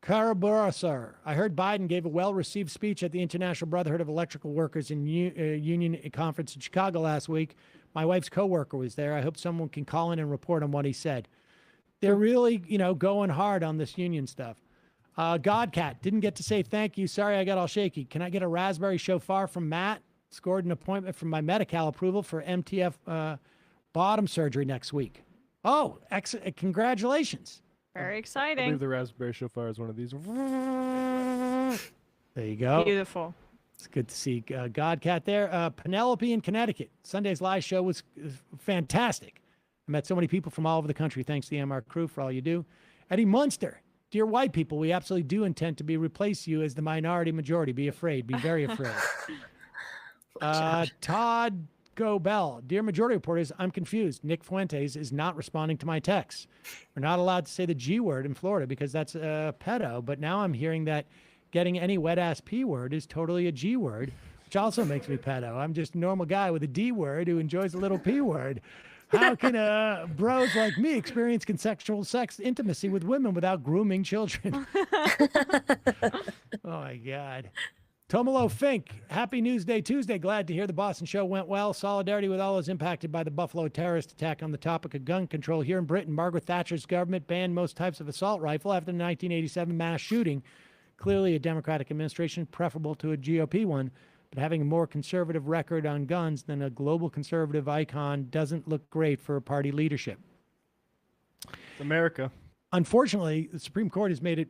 Karaburasar, I heard Biden gave a well-received speech at the International Brotherhood of Electrical Workers in Union Conference in Chicago last week. My wife's coworker was there. I hope someone can call in and report on what he said. They're really, going hard on this union stuff. Godcat, didn't get to say thank you. Sorry, I got all shaky. Can I get a raspberry shofar from Matt? Scored an appointment from my Medi-Cal approval for MTF bottom surgery next week. Oh, congratulations. Very I exciting. believe the raspberry shofar is one of these. There you go. Beautiful. It's good to see Godcat there. Penelope in Connecticut. Sunday's live show was fantastic. I met so many people from all over the country. Thanks to the MR crew for all you do. Eddie Munster. Dear white people, we absolutely do intend to replace you as the minority majority. Be afraid. Be very afraid. Todd Gobel. Dear majority reporters, I'm confused. Nick Fuentes is not responding to my texts. We're not allowed to say the G word in Florida because that's a pedo. But now I'm hearing that getting any wet-ass P word is totally a G word, which also makes me pedo. I'm just a normal guy with a D word who enjoys a little P word. How can bros like me experience consensual sex intimacy with women without grooming children? Oh, my God. Tomolo Fink, happy Newsday Tuesday. Glad to hear the Boston show went well. Solidarity with all those impacted by the Buffalo terrorist attack. On the topic of gun control here in Britain, Margaret Thatcher's government banned most types of assault rifle after the 1987 mass shooting. Clearly a Democratic administration, preferable to a GOP one. But having a more conservative record on guns than a global conservative icon doesn't look great for party leadership. America. Unfortunately, the Supreme Court has made it,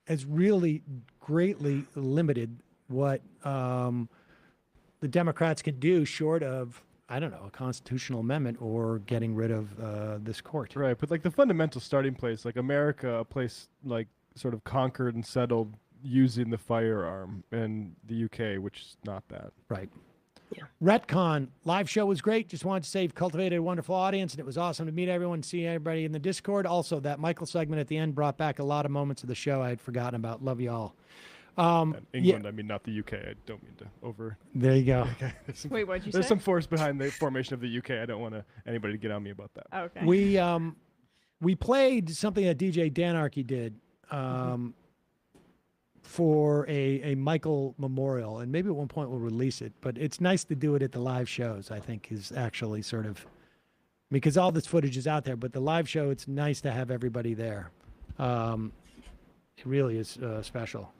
has really greatly limited what the Democrats can do short of, I don't know, a constitutional amendment or getting rid of this court. Right, but like the fundamental starting place, like America, a place like sort of conquered and settled using the firearm, and the UK, which is not that. Right. Yeah. Retcon live show was great. Just wanted to say you've cultivated a wonderful audience, and it was awesome to meet everyone, see everybody in the Discord. Also, that Michael segment at the end brought back a lot of moments of the show I had forgotten about. Love you all. England, I mean, not the UK. I don't mean to over. There you go. Okay. Wait, what'd you There's say? some force behind the formation of the UK. I don't want anybody to get on me about that. Okay. We played something that DJ Danarchy did for a Michael memorial, and maybe at one point we'll release it. But it's nice to do it at the live shows. I think is actually sort of because all this footage is out there, but the live show, it's nice to have everybody there. It really is special.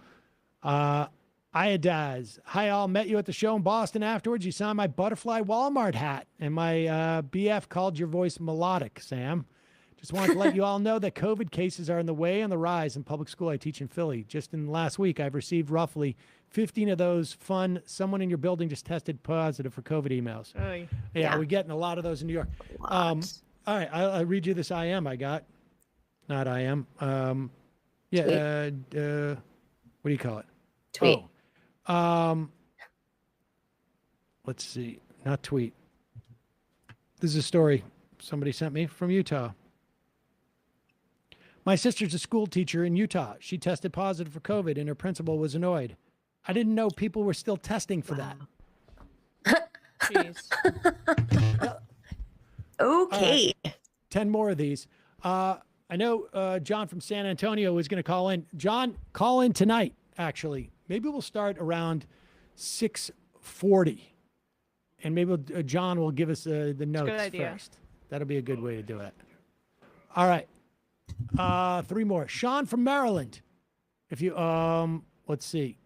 Iadaz, hi all, met you at the show in Boston afterwards. You signed my butterfly Walmart hat, and my BF called your voice melodic, Sam. Just wanted to let you all know that COVID cases are in the way on the rise in public school I teach in Philly. Just in the last week, I've received roughly 15 of those fun, someone in your building just tested positive for COVID emails. Yeah, we're getting a lot of those in New York. All right, I'll read you this IM I got. Not IM. What do you call it? Tweet. Let's see. Not tweet. This is a story somebody sent me from Utah. My sister's a school teacher in Utah. She tested positive for COVID and her principal was annoyed. I didn't know people were still testing for that. Jeez. Okay. 10 more of these. I know John from San Antonio is going to call in. John, call in tonight, actually. Maybe we'll start around 6:40. And maybe John will give us the notes good idea. first. That'll be a good way to do it. All right. 3 more. Sean from Maryland. If you, let's see.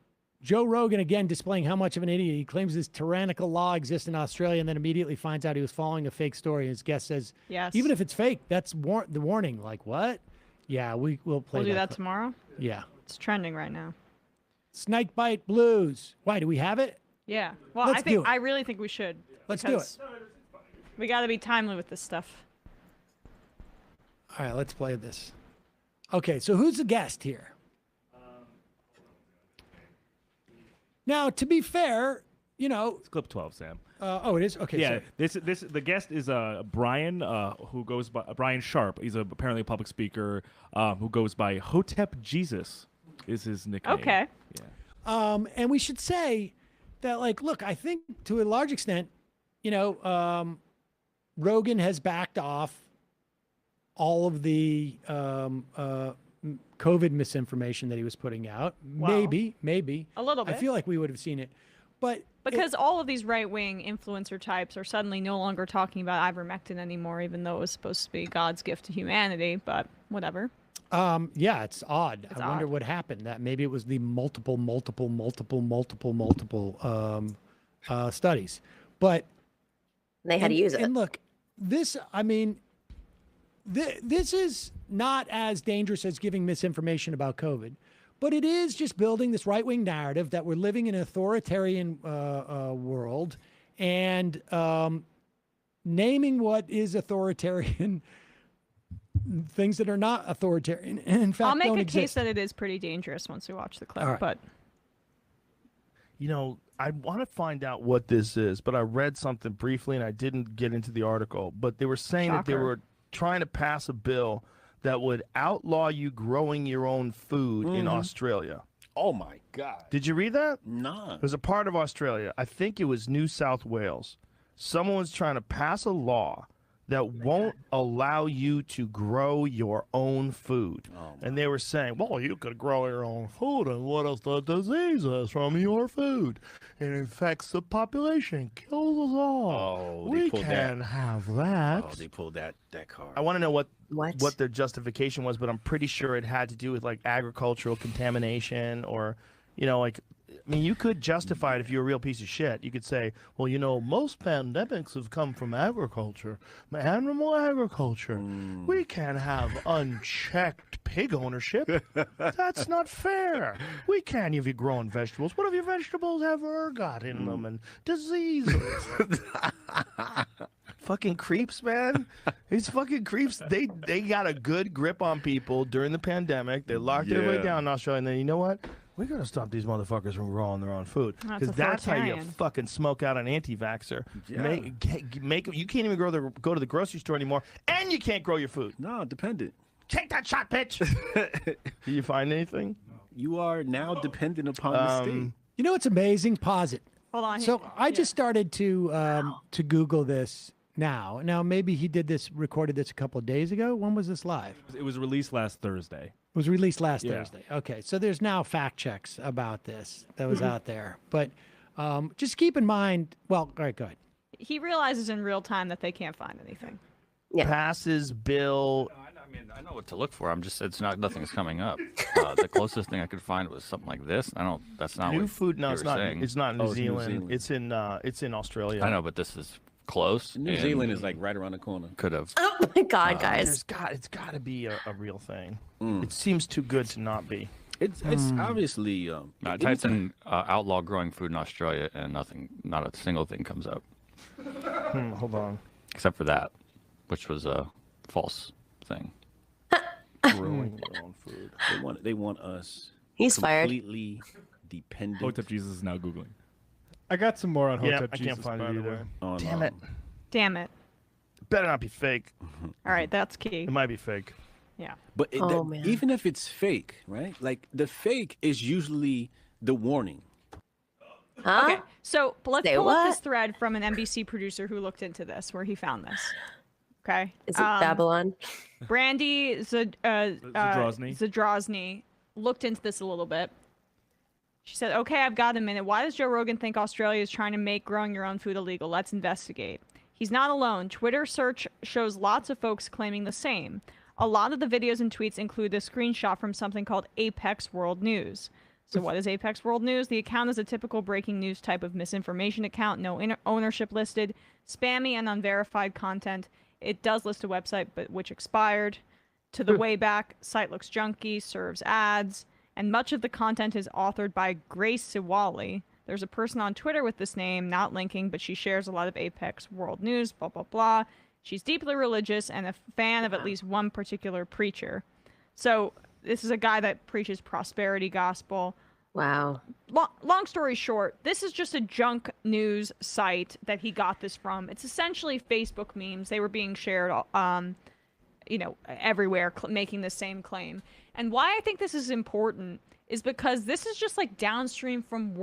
Joe Rogan, again, displaying how much of an idiot. He claims this tyrannical law exists in Australia and then immediately finds out he was following a fake story. His guest says, Yes. even if it's fake, that's the warning. Like, what? Yeah, we'll play We'll do that clip. tomorrow? Yeah. It's trending right now. Snakebite Blues. Why, do we have it? Yeah. Well, Let's do it. I really think we should. Let's do because We got to be timely with this stuff. All right, let's play this. Okay, so who's the guest here? Now, to be fair, you know. It's clip 12, Sam. Oh, it is? Okay. Yeah, sorry. the guest is Brian, who goes by Brian Sharp. He's apparently a public speaker who goes by Hotep Jesus, is his nickname. Okay. Yeah. And we should say that, like, look, I think to a large extent, you know, Rogan has backed off all of the COVID misinformation that he was putting out. Well, Maybe. a little I bit. feel like we would have seen it. But Because all of these right-wing influencer types are suddenly no longer talking about ivermectin anymore, even though it was supposed to be God's gift to humanity, but whatever. Yeah, it's odd. It's I wonder odd. what happened. That maybe it was the multiple studies. But They had to use it. And look, this, I mean, this is not as dangerous as giving misinformation about COVID, but it is just building this right-wing narrative that we're living in an authoritarian world and naming what is authoritarian things that are not authoritarian. And in fact, I'll make don't a exist. case that it is pretty dangerous once we watch the clip, All right. but You know, I want to find out what this is, but I read something briefly and I didn't get into the article. But they were saying that they Shocker. were trying to pass a bill that would outlaw you growing your own food in Australia. Oh my God. Did you read that? No. It was a part of Australia. I think it was New South Wales. Someone was trying to pass a law that won't allow you to grow your own food. And they were saying, well, you could grow your own food, and what if the disease is from your food? It infects the population, kills us all. Oh, we can't have that. Oh, they pulled that card. I want to know what their justification was, but I'm pretty sure it had to do with like agricultural contamination or, you know, like I mean, you could justify it if you're a real piece of shit. You could say, well, you know, most pandemics have come from agriculture, animal agriculture. We can't have unchecked pig ownership. That's not fair. We can't if you're growing vegetables. What if your vegetables have ergot in them and diseases? Fucking creeps, man. These fucking creeps, they got a good grip on people during the pandemic. They locked everybody down in Australia, and then you know what? We gotta stop these motherfuckers from growing their own food, because that's how you fucking smoke out an anti-vaxxer. Yeah. Make you can't even go to the grocery store anymore, and you can't grow your food. No, dependent. Take that shot, bitch. Did you find anything? You are now dependent upon the state. You know what's amazing? Pause it. Hold on. So I just started to Google this now. Now maybe he recorded this a couple of days ago. When was this live? It was released last Thursday. It was released last Thursday. Okay, so there's now fact checks about this that was out there. But just keep in mind. Well, all right, go ahead. He realizes in real time that they can't find anything. Passes bill. I know what to look for. Nothing's coming up. The closest thing I could find was something like this. That's not New what food. No, you it's were not. saying. It's not New Zealand. It's in Australia. I know, but this is close. New Zealand is like right around the corner. Could have. Oh my God, guys! It's got to be a real thing. It seems too good to not be. It's obviously. I typed in outlaw growing food in Australia, and not a single thing comes up. Hold on. Except for that, which was a false thing. Growing your own food. They want us. He's fired. Completely dependent. Hotep Jesus is now Googling. I got some more on Hotep I Jesus, can't find by it the either. way. Oh, Damn no. it. Damn it. Better not be fake. All right, that's key. It might be fake. Yeah. But man. even if it's fake, right? Like the fake is usually the warning. Huh? Okay, so let's Say pull up what? this thread from an NBC producer who looked into this, where he found this. Okay. Is it Babylon? Brandy Zadrozny. Zadrozny looked into this a little bit. She said, okay, I've got a minute. Why does Joe Rogan think Australia is trying to make growing your own food illegal? Let's investigate. He's not alone. Twitter search shows lots of folks claiming the same. A lot of the videos and tweets include a screenshot from something called Apex World News. So what is Apex World News? The account is a typical breaking news type of misinformation account, no ownership listed, spammy and unverified content. It does list a website, but which expired. To the way back, site looks junky, serves ads, and much of the content is authored by Grace Siwali. There's a person on Twitter with this name, not linking, but she shares a lot of Apex World News, blah, blah, blah. She's deeply religious and a fan of at least one particular preacher. So this is a guy that preaches prosperity gospel. Wow. Long story short, this is just a junk news site that he got this from. It's essentially Facebook memes. They were being shared, everywhere, making the same claim. And why I think this is important is because this is just like downstream from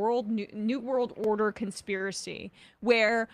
New World Order conspiracy, where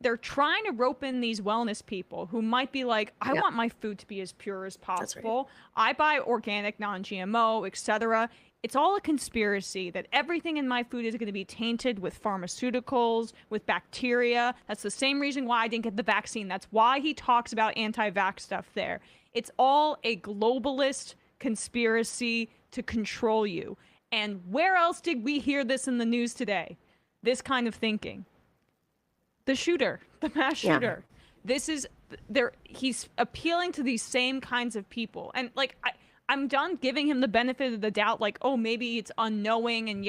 they're trying to rope in these wellness people who might be like, I want my food to be as pure as possible. I buy organic, non-GMO, etc. It's all a conspiracy that everything in my food is going to be tainted with pharmaceuticals, with bacteria. That's the same reason why I didn't get the vaccine. That's why he talks about anti-vax stuff there. It's all a globalist conspiracy to control you. And where else did we hear this in the news today? This kind of thinking. The shooter, the mass shooter. This is he's appealing to these same kinds of people. And I'm done giving him the benefit of the doubt, like, oh, maybe it's unknowing and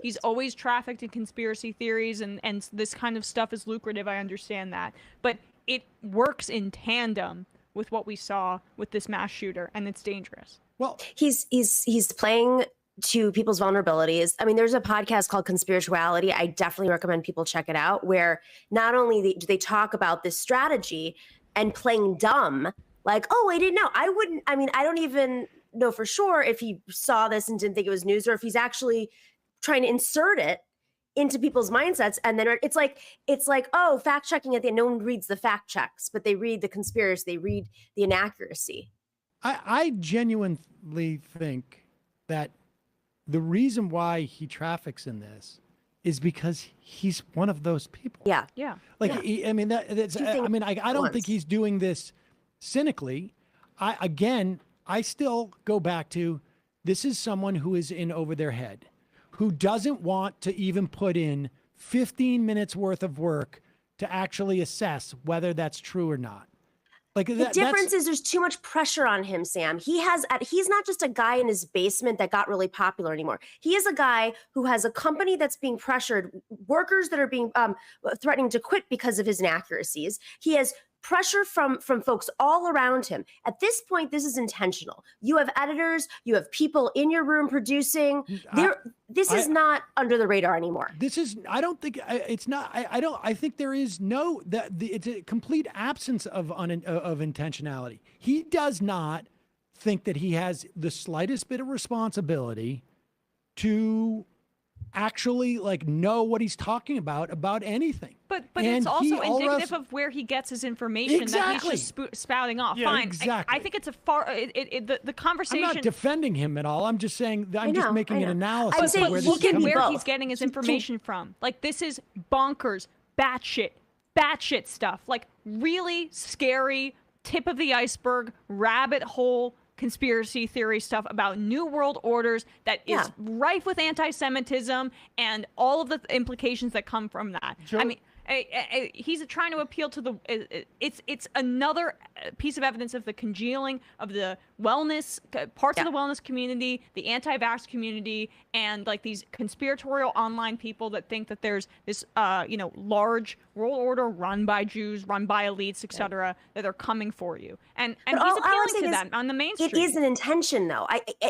he's always trafficked in conspiracy theories and this kind of stuff is lucrative. I understand that. But it works in tandem with what we saw with this mass shooter, and it's dangerous. Well, he's playing to people's vulnerabilities. I mean, there's a podcast called Conspirituality. I definitely recommend people check it out, where not only do they talk about this strategy and playing dumb, like, oh, I didn't know. I don't even know for sure if he saw this and didn't think it was news, or if he's actually trying to insert it into people's mindsets. And then it's like, oh, fact checking at the end. No one reads the fact checks, but they read the conspiracy. They read the inaccuracy. I genuinely think that the reason why he traffics in this is because he's one of those people. Yeah. Yeah. Like, yeah. I don't think he's doing this cynically. I still go back to, this is someone who is in over their head, who doesn't want to even put in 15 minutes worth of work to actually assess whether that's true or not. Like The difference is there's too much pressure on him, Sam. He's not just a guy in his basement that got really popular anymore. He is a guy who has a company that's being pressured, workers that are being threatening to quit because of his inaccuracies. He has pressure from folks all around him. At this point, this is intentional. You have editors, you have people in your room producing. This is not under the radar anymore. This is, I don't think it's not, I think there is no, it's a complete absence of intentionality. He does not think that he has the slightest bit of responsibility to actually like know what he's talking about anything. But And it's also he indicative of where he gets his information that he's just spouting off. Yeah, Fine. exactly. I think it's a the conversation. I'm not defending him at all. I'm just saying that I'm just making an analysis of where this is Look at coming where from. he's getting his information from. Like, this is bonkers, batshit stuff. Like, really scary, tip of the iceberg, rabbit hole conspiracy theory stuff about new world orders that is rife with anti-Semitism and all of the implications that come from that. I mean, he's trying to appeal to the. It's another piece of evidence of the congealing of the wellness parts of the wellness community, the anti-vax community, and like these conspiratorial online people that think that there's this large world order run by Jews, run by elites, etc., that are coming for you. And he's appealing to that on the mainstream. It is an intention, though.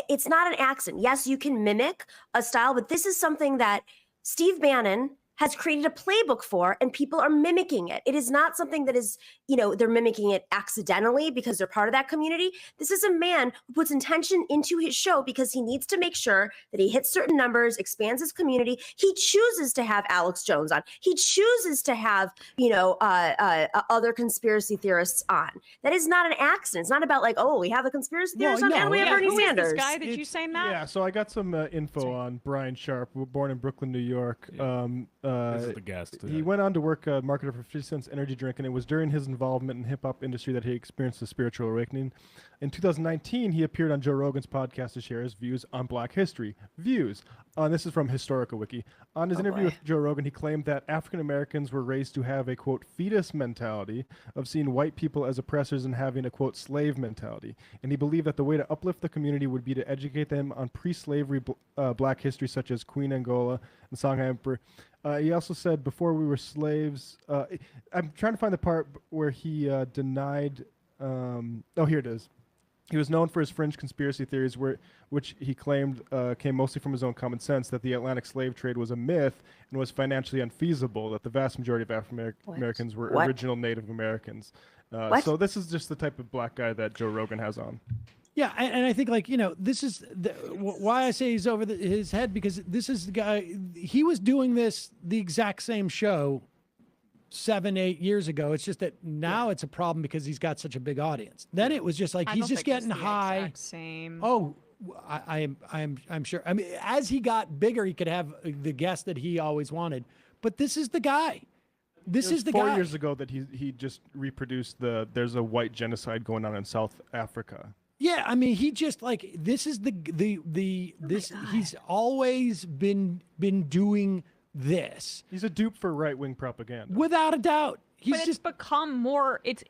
It's not an accident. Yes, you can mimic a style, but this is something that Steve Bannon has created a playbook for, and people are mimicking it. It is not something that is, they're mimicking it accidentally because they're part of that community. This is a man who puts intention into his show because he needs to make sure that he hits certain numbers, expands his community. He chooses to have Alex Jones on. He chooses to have, other conspiracy theorists on. That is not an accident. It's not about like, oh, we have a conspiracy theorist on and we have Bernie Sanders. Who is this guy that you saying that? Yeah, so I got some info on Brian Sharp, born in Brooklyn, New York. This is the guest. He went on to work marketer for 50 Cent's energy drink, and it was during his involvement in the hip-hop industry that he experienced a spiritual awakening. In 2019, he appeared on Joe Rogan's podcast to share his views on Black history. This is from Historical Wiki. On his interview with Joe Rogan, he claimed that African Americans were raised to have a, quote, fetus mentality of seeing white people as oppressors and having a, quote, slave mentality. And he believed that the way to uplift the community would be to educate them on pre-slavery Black history, such as Queen Angola and Songhai Emperor. He also said, before we were slaves, I'm trying to find the part where he denied, here it is. He was known for his fringe conspiracy theories, which he claimed came mostly from his own common sense, that the Atlantic slave trade was a myth and was financially unfeasible, that the vast majority of African Americans were original Native Americans. So this is just the type of black guy that Joe Rogan has on. Yeah, and I think, this is why I say he's over his head, because this is the guy, he was doing the exact same show 7-8 years ago. It's just that now it's a problem because he's got such a big audience. Then it was just like he's just getting high. Same. Oh, I'm sure. I mean, as he got bigger, he could have the guest that he always wanted. But this is the guy. This is the guy. 4 years ago that he just reproduced there's a white genocide going on in South Africa. Yeah, I mean, he just this is he's always been doing this. He's a dupe for right-wing propaganda. Without a doubt. It's become more. It's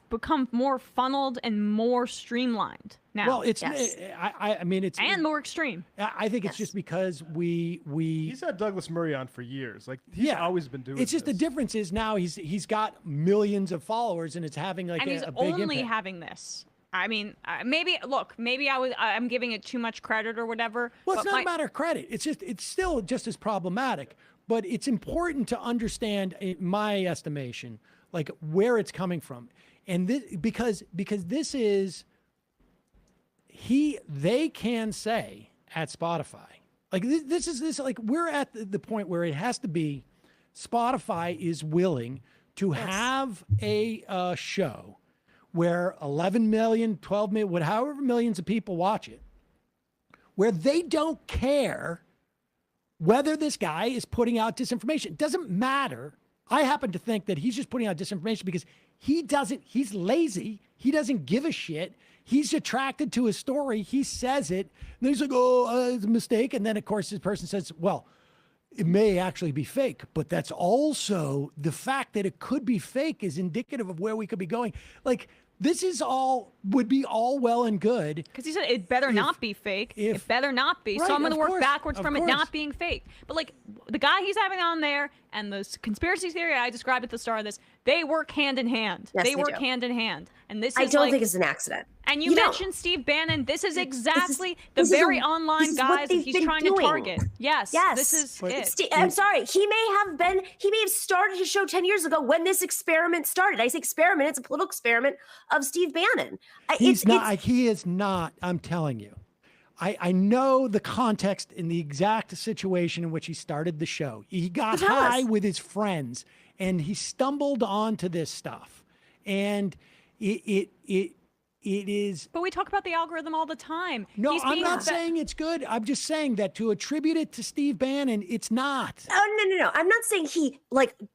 become more funneled and more streamlined now. Well, I mean, it's and more extreme. I think it's just because he's had Douglas Murray on for years. Like he's always been doing. It's just the difference is now he's got millions of followers and it's having and he's a big only impact. having this. I mean, maybe I'm giving it too much credit or whatever. Well, it's not a matter of credit. It's still just as problematic. But it's important to understand, in my estimation, like where it's coming from, and this, because this is they can say at Spotify, like this is like we're at the point where it has to be Spotify is willing to have a show where 11 million, 12 million, however millions of people watch it, where they don't care whether this guy is putting out disinformation. It doesn't matter. I happen to think that he's just putting out disinformation because he's lazy He doesn't give a shit. He's attracted to his story. He says it. And he's like, oh, it's a mistake. And then, of course, this person says, well, it may actually be fake, but that's also the fact that it could be fake is indicative of where we could be going. Like, this is would be all well and good. Because he said it better not be fake. It better not be. Right, so I'm going to of work course, backwards of from it course. not being fake. But like the guy he's having on there and the conspiracy theory I described at the start of this, they work hand in hand. Yes, they they work do. hand in hand. And this I is don't like, think it's an accident. And you mentioned Steve Bannon. This is exactly the this is very a- online this is what guys that they've he's been trying doing. to target. Yes, Yes. this is it. I'm sorry. He may have started his show 10 years ago when this experiment started. I say experiment, it's a political experiment of Steve Bannon. He is not, I'm telling you. I know the context in the exact situation in which he started the show. He got Tell high us. with his friends and he stumbled onto this stuff. And it is. But we talk about the algorithm all the time. No, He's I'm being not saying it's good. I'm just saying that to attribute it to Steve Bannon, it's not. Oh, no. I'm not saying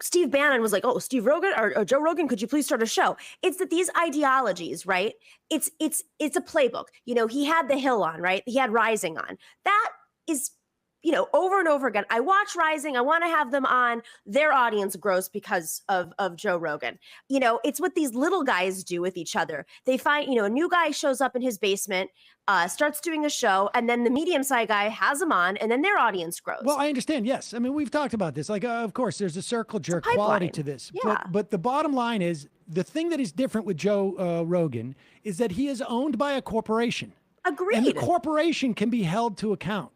Steve Bannon was like, oh, Steve Rogan or Joe Rogan, could you please start a show? It's that these ideologies, right? It's a playbook. You know, he had The Hill on, right? He had Rising on. That is, you know, over and over again. I watch Rising. I want to have them on. Their audience grows because of Joe Rogan. You know, it's what these little guys do with each other. They find, you know, a new guy shows up in his basement, starts doing a show, and then the medium-sized guy has them on, and then their audience grows. Well, I understand. Yes. I mean, we've talked about this. Like, of course, there's a circle jerk quality pipeline. to this. Yeah. But the bottom line is the thing that is different with Joe Rogan is that he is owned by a corporation. Agreed. And the corporation can be held to account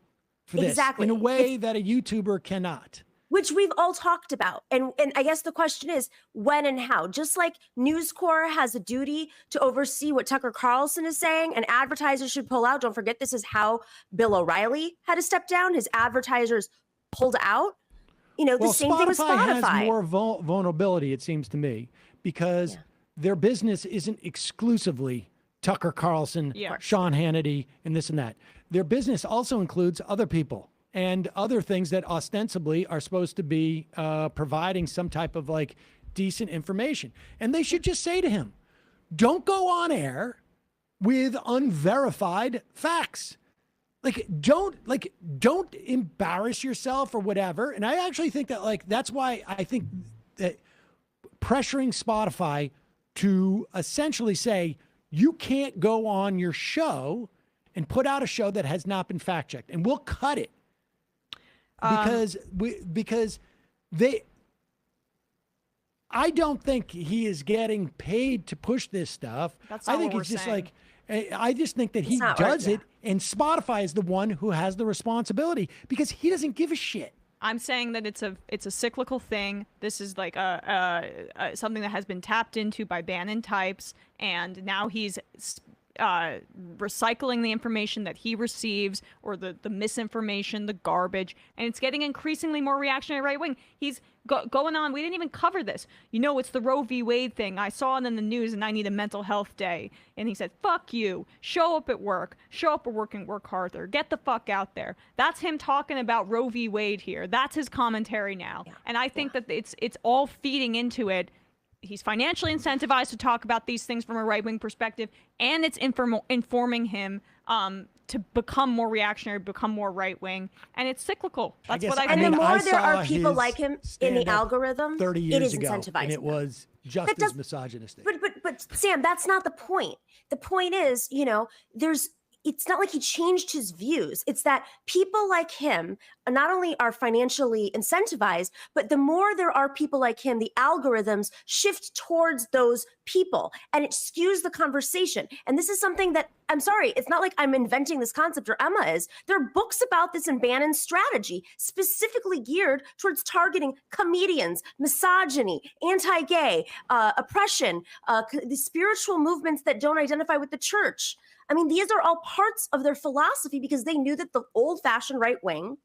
for this Exactly. in a way that a YouTuber cannot. Which we've all talked about. And I guess the question is when and how. Just like News Corp has a duty to oversee what Tucker Carlson is saying, and advertisers should pull out. Don't forget, this is how Bill O'Reilly had to step down. His advertisers pulled out. You know, the same thing with Spotify. Has more vulnerability, it seems to me, because their business isn't exclusively Tucker Carlson, Sean Hannity, and this and that. Their business also includes other people and other things that ostensibly are supposed to be providing some type of like decent information. And they should just say to him, don't go on air with unverified facts. Don't embarrass yourself or whatever. And I actually think that that's why I think that pressuring Spotify to essentially say, you can't go on your show and put out a show that has not been fact checked, and we'll cut it because I don't think he is getting paid to push this stuff. That's I not think what it's we're just saying. I just think that he not does right, it, and Spotify is the one who has the responsibility because he doesn't give a shit. I'm saying that it's a cyclical thing. This is like something that has been tapped into by Bannon types, and now he's recycling the information that he receives, or the misinformation, the garbage, and it's getting increasingly more reactionary right wing. He's going on. We didn't even cover this. You know, it's the Roe v. Wade thing. I saw it in the news, and I need a mental health day. And he said, "Fuck you. Show up at work. Show up at work and work harder. Get the fuck out there." That's him talking about Roe v. Wade here. That's his commentary now, and I think that it's all feeding into it. He's financially incentivized to talk about these things from a right-wing perspective, and it's informing him to become more reactionary, become more right-wing, and it's cyclical. That's what I think. And the more there are people like him in the algorithm, 30 years it is ago, incentivizing and it them. was just as misogynistic. But Sam, that's not the point. The point is, you know, it's not like he changed his views. It's that people like him not only are financially incentivized, but the more there are people like him, the algorithms shift towards those people, and it skews the conversation. And this is something that, I'm sorry, it's not like I'm inventing this concept, or Emma is. There are books about this in Bannon's strategy, specifically geared towards targeting comedians, misogyny, anti-gay, oppression, the spiritual movements that don't identify with the church. I mean, these are all parts of their philosophy because they knew that the old-fashioned right wing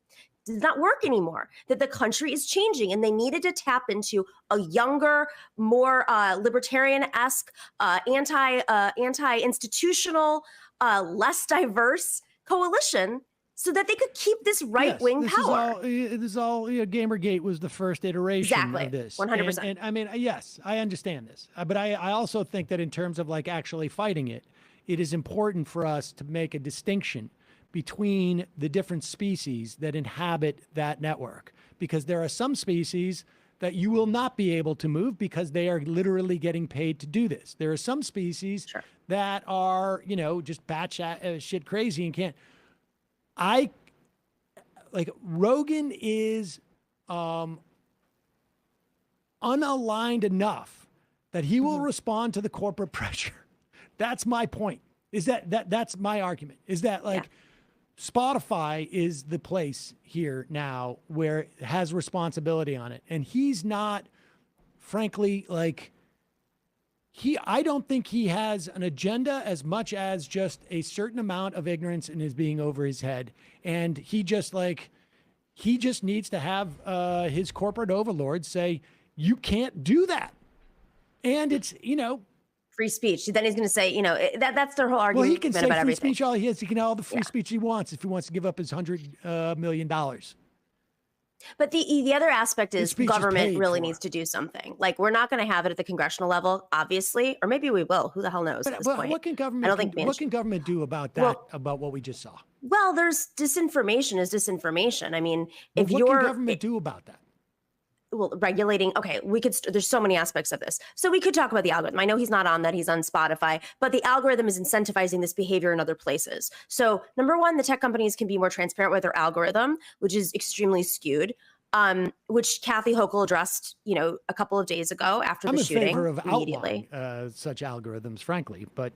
did not work anymore, that the country is changing, and they needed to tap into a younger, more libertarian-esque, anti-institutional, less diverse coalition so that they could keep this right-wing power. This is all Gamergate was the first iteration of this. 100%. And I mean, yes, I understand this. But I also think that in terms of like actually fighting it, it is important for us to make a distinction between the different species that inhabit that network, because there are some species that you will not be able to move because they are literally getting paid to do this. There are some species that are, just batshit shit crazy and can't. Rogan is unaligned enough that he will respond to the corporate pressure. That's my point. That's my argument. Is that Spotify is the place here now where it has responsibility on it. And he's not, frankly, I don't think he has an agenda as much as just a certain amount of ignorance and is being over his head. And he just needs to have his corporate overlords say, you can't do that. And it's, free speech. Then he's going to say, that's their whole argument. Well, he can say about free everything. speech all he has. He can have all the free speech he wants if he wants to give up his $100 million. But the other aspect is speech is government paid really for. needs to do something. We're not going to have it at the congressional level, obviously, or maybe we will. Who the hell knows at this point? What can government? I don't think what can government do about that? About what we just saw? Well, there's disinformation is disinformation. I mean, if what you're can government do about that? Well, regulating. Okay, we could. There's so many aspects of this. So we could talk about the algorithm. I know he's not on that. He's on Spotify, but the algorithm is incentivizing this behavior in other places. So number one, the tech companies can be more transparent with their algorithm, which is extremely skewed. Which Kathy Hochul addressed, a couple of days ago after the shooting. I'm in favor of immediately. outlawing such algorithms, frankly, but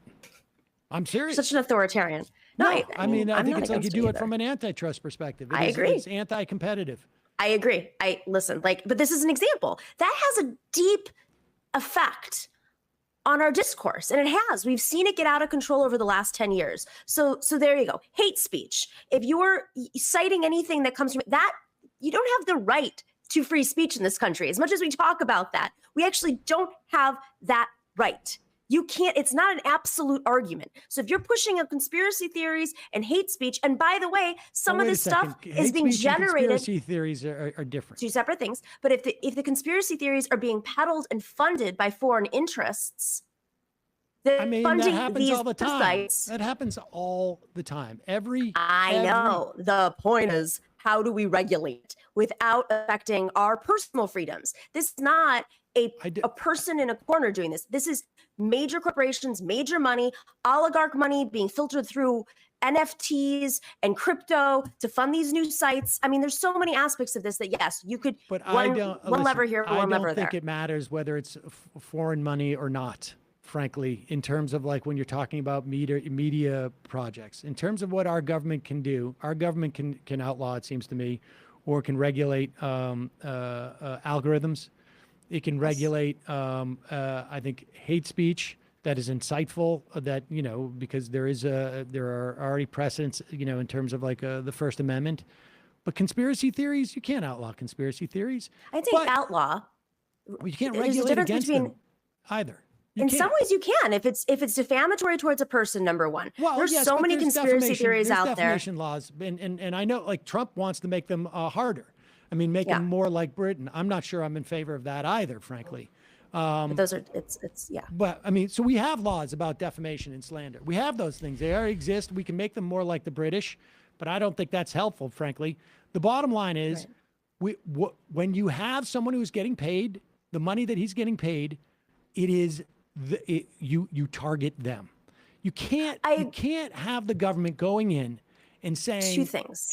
I'm serious. Such an authoritarian. No, I mean, I think it's like you do it either. from an antitrust perspective. I agree. It's anti-competitive. I agree. Listen, but this is an example that has a deep effect on our discourse, and it has. We've seen it get out of control over the last 10 years. So there you go. Hate speech. If you're citing anything that comes from that, you don't have the right to free speech in this country. As much as we talk about that, we actually don't have that right. You can't, it's not an absolute argument. So if you're pushing up conspiracy theories and hate speech, and by the way, some of this stuff is being generated. Conspiracy theories are different. Two separate things. But if the conspiracy theories are being peddled and funded by foreign interests, that happens all the time. That happens all the time. I know. The point is, how do we regulate without affecting our personal freedoms? This is not a person in a corner doing this. This is major corporations, major money, oligarch money being filtered through NFTs and crypto to fund these new sites. I mean, there's so many aspects of this that, yes, you could one lever here, one lever there. I don't think it matters whether it's foreign money or not, frankly, in terms of like when you're talking about media projects. In terms of what our government can do, our government can outlaw, it seems to me, or can regulate algorithms. It can regulate, I think, hate speech that is insightful. That because there are already precedents, in terms of like the First Amendment. But conspiracy theories, you can't outlaw conspiracy theories. I'd say outlaw. You can't regulate against them either. In some ways, you can if it's defamatory towards a person. Number one, there's so many conspiracy theories out there. Defamation laws, and I know like Trump wants to make them harder. I mean, make them more like Britain. I'm not sure I'm in favor of that either, frankly. But those are yeah. But I mean, so we have laws about defamation and slander. We have those things. They already exist. We can make them more like the British, but I don't think that's helpful, frankly. The bottom line is, when you have someone who's getting paid the money that he's getting paid, it is you target them. You can't have the government going in and saying two things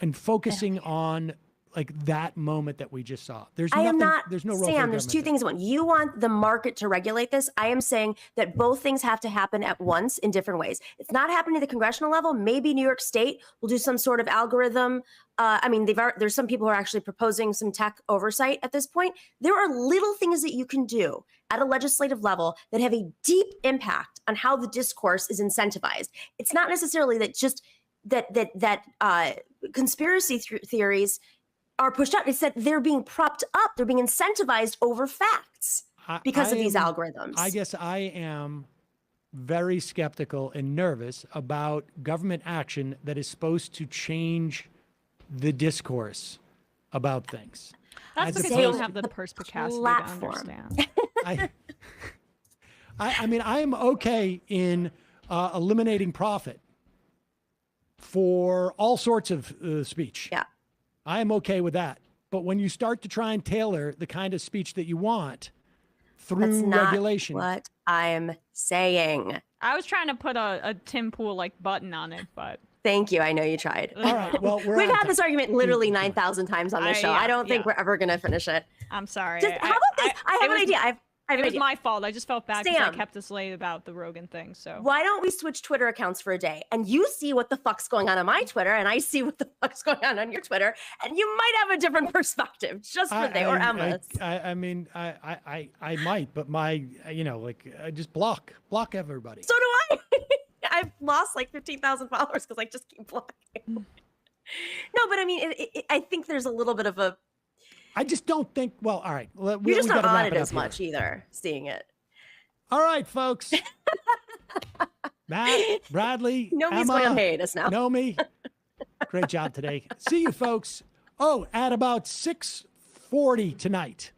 and focusing on like that moment that we just saw. There's no role Sam, for there's two things. One, you want the market to regulate this. I am saying that both things have to happen at once in different ways. It's not happening at the congressional level. Maybe New York State will do some sort of algorithm. I mean, there's some people who are actually proposing some tech oversight at this point. There are little things that you can do at a legislative level that have a deep impact on how the discourse is incentivized. It's not necessarily that just that conspiracy theories are pushed out. It's that they're being propped up. They're being incentivized over facts because of these algorithms. I guess I am very skeptical and nervous about government action that is supposed to change the discourse about things. That's because you don't have the perspicacity to understand. I mean, I am okay in eliminating profit for all sorts of speech. Yeah. I am okay with that. But when you start to try and tailor the kind of speech that you want through That's not regulation. what I'm saying. I was trying to put a Tim Pool like button on it, but Thank you. I know you tried. All right. Well, we've had this argument literally 9,000 times on this show. I don't think yeah. we're ever going to finish it. I'm sorry. Just, how about this? I have an idea. It was my fault. I just felt bad because I Sam. kept us late about the Rogan thing. So Why don't we switch Twitter accounts for a day? And you see what the fuck's going on my Twitter, and I see what the fuck's going on your Twitter, and you might have a different perspective just for day or Emma's. I mean, I might, but my, I just block everybody. So do I. I've lost like 15,000 followers because I just keep blocking. No, but I mean, I think there's a little bit of a. I just don't think. Well, all right. You're just not on it as much either. Seeing it. All right, folks. Matt, Bradley, Nomi's Emma, going on hiatus now. Nomi, great job today. See you, folks. Oh, at about 6:40 tonight.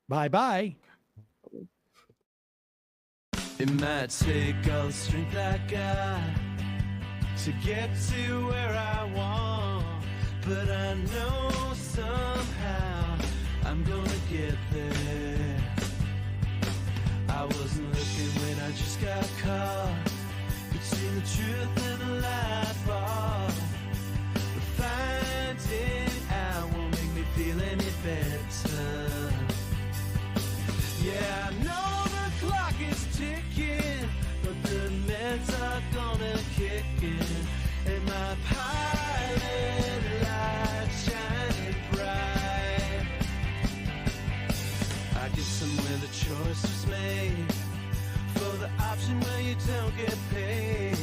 Bye. It might take all the strength I got to get to where I want, but I know somehow I'm gonna get there. I wasn't looking when I just got caught between the truth and the lie bar, but finding out won't make me feel any better. Yeah, I know the clock is ticking, but the meds are gonna kick in, and my pilot light's shining bright. I guess I'm where the choice was made, for the option where you don't get paid,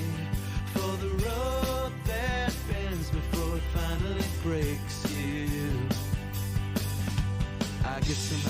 for the road that bends before it finally breaks you. I guess I'm